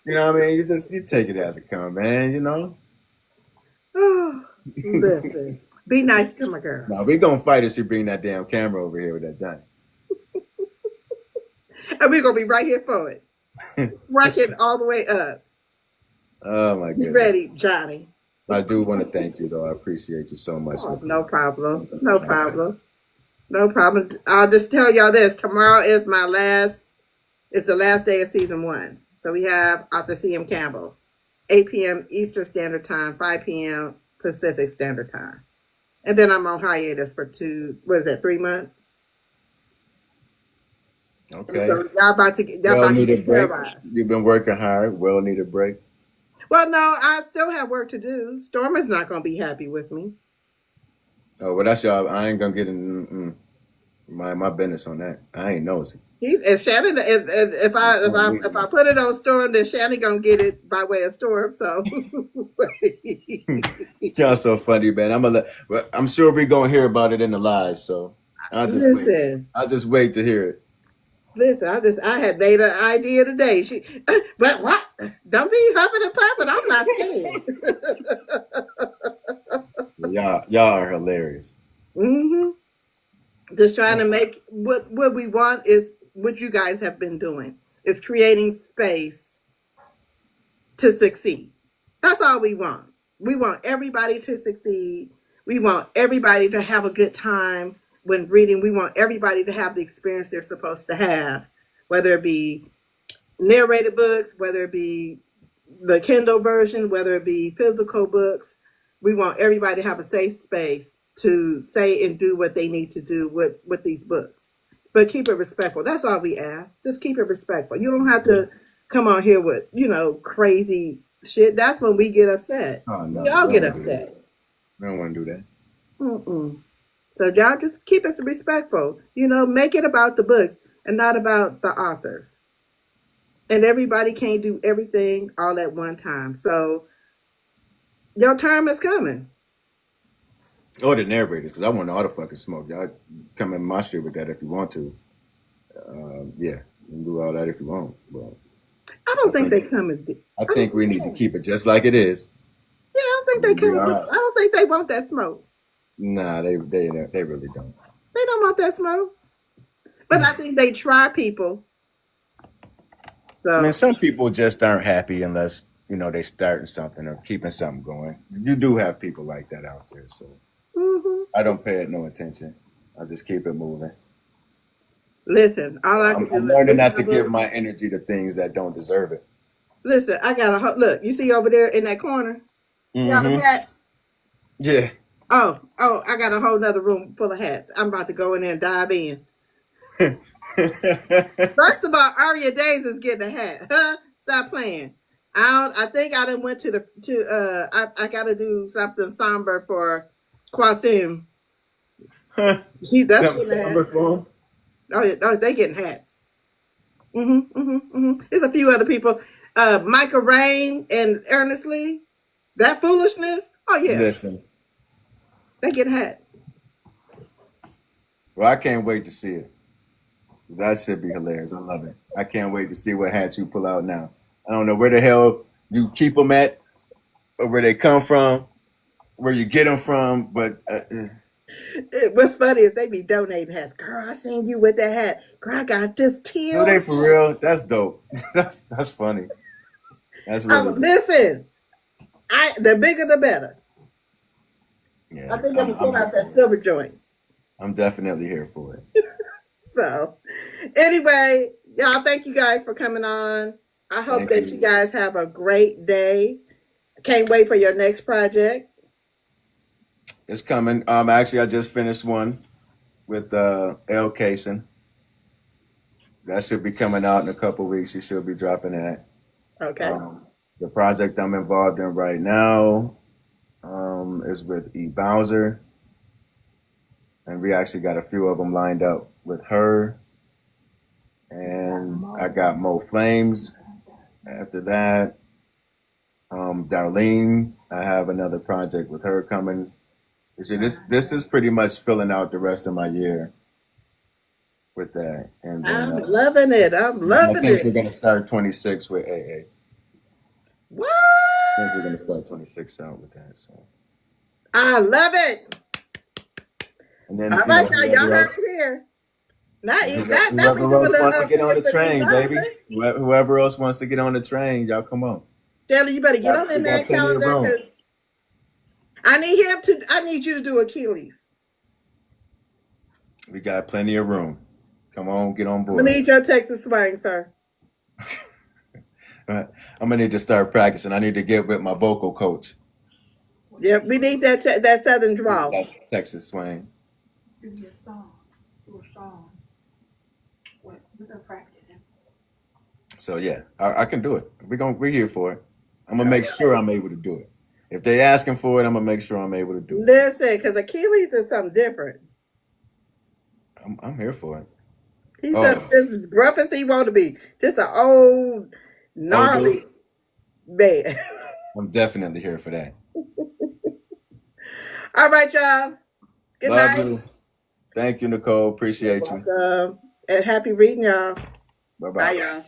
You know what I mean? You take it as it comes, man. oh, listen, be nice to my girl, Now we gonna fight if she bring that damn camera over here with that Johnny. and we're gonna be right here for it, rocking all the way up. Oh my You goodness. ready, Johnny? I do want to thank you though. I appreciate you so much. Oh, no problem. No problem. No problem. I'll just tell y'all this. Tomorrow is my last. It's the last day of season 1. So we have Arthur C.M. Campbell, 8 p.m. Eastern Standard Time, 5 p.m. Pacific Standard Time. And then I'm on hiatus for 3 months? Okay. So y'all Well about to needed get break. terrorized. You've been working hard. Well needed break. Well, no, I still have work to do. Storm is not going to be happy with me. Oh, well, that's y'all. I ain't gonna get in my business on that. I ain't nosy. If Shannon, if I put it on Storm, then Shannon gonna get it by way of Storm. So Y'all so funny, man. I'm sure we're gonna hear about it in the live. So I'll just wait. listen, I'll just wait to hear it. listen. I had made an idea today. But what? Don't be huffing and puffing. I'm not scared. Y'all are hilarious. hmm Just trying to make what we want is what you guys have been doing is creating space to succeed. That's all we want. We want everybody to succeed. We want everybody to have a good time when reading. We want everybody to have the experience they're supposed to have, whether it be narrated books, whether it be the Kindle version, whether it be physical books. We want everybody to have a safe space to say and do what they need to do with these books. But keep it respectful. That's all we ask. Just keep it respectful. You don't have to come on here with, crazy shit. That's when we get upset. Oh no, We all we get don't want to do that. upset. We don't want to do that. Mm-mm. So y'all just keep it respectful. Make it about the books and not about the authors. And everybody can't do everything all at one time. So your time is coming. Or the narrators, because I want all the fucking smoke. Y'all come in my shit with that if you want to. Yeah, you can do all that if you want. But I I don't think think they come in. I I don't think we think need to so. keep it just like it is. Yeah, I don't think they We come. are. I don't think they want that smoke. Nah, they really don't. They don't want that smoke. But I think they try people. I mean, So, some people just aren't happy unless they starting something or keeping something going. You do have people like that out there, so hmm I don't pay it no attention. I just keep it moving. listen, all I can I'm do is learning read not my to give book. my energy to things that don't deserve it. Listen, I got look. You see over there in that corner? See all them Mm-hmm. hats? Yeah. Oh, I got a whole nother room full of hats. I'm about to go in there and dive in. First of all, Aria Days is getting a hat. Huh? Stop playing. I think I done went to the to I gotta do something somber for Kwasim. That's Something getting a hat. somber for him. Oh, yeah, oh, they getting hats. There's a few other people. Micah Rain and Ernestly. That foolishness. Oh yeah, Listen, they getting hat. well, I can't wait to see it. That should be hilarious. I love it. I can't wait to see what hats you pull out now. I don't know where the hell you keep them at, or where they come from, where you get them from, but What's funny is they be donating hats. Girl, I seen you with that hat. Girl, I got this do teal they for hat. real? That's dope. That's funny. That's really Oh, dope. listen, the bigger the better. I Yeah, think I'm gonna I'm pull here out that for it. silver joint. I'm definitely here for it. So, anyway, y'all, thank you guys for coming on. I hope Thank that you you. guys have a great day. Can't wait for your next project. It's coming. Actually, I just finished one with L. Kaysen. That should be coming out in a couple weeks. You should be dropping that. Okay. Um, the project I'm involved in right now is with E. Bowser, and we actually got a few of them lined up with her. And I got Mo Flames after that. Darlene, I have another project with her coming. You see, this is pretty much filling out the rest of my year with that, and then I'm loving it. I'm I loving think we're it. gonna start 26 with AA. What? I think we're gonna start 26 out with that. So, I love it. and All then right, y'all. Y'all whoever heard else, it here. Not and not me whoever doing else wants to a get on prayer the for E. train, baby. Bowser. Whoever else wants to get on the train, y'all come on. Shelly, you better get on We that man got plenty of calendar room. because I need him to. I need you to do Achilles. We got plenty of room. Come on, get on I'm gonna board. need your Texas swing, sir. I'm gonna need to start practicing. I need to get with my vocal coach. Yep, we need that southern drawl. That Texas swing. Do your song. Do a song. We're gonna practice it. So yeah, I can do it. We're here for it. I'm gonna make sure I'm able to do it. If they asking for it, I'm gonna make sure I'm able to do it. Listen, because Achilles is something different. I'm here for it. He's Oh, just as gruff as he want to be. Just an old, oh, dude, gnarly man. I'm definitely here for that. All right, y'all. Good Love night. you. Thank you, Nicole. You're Appreciate you. welcome. And happy reading, y'all. Bye Bye, bye. y'all.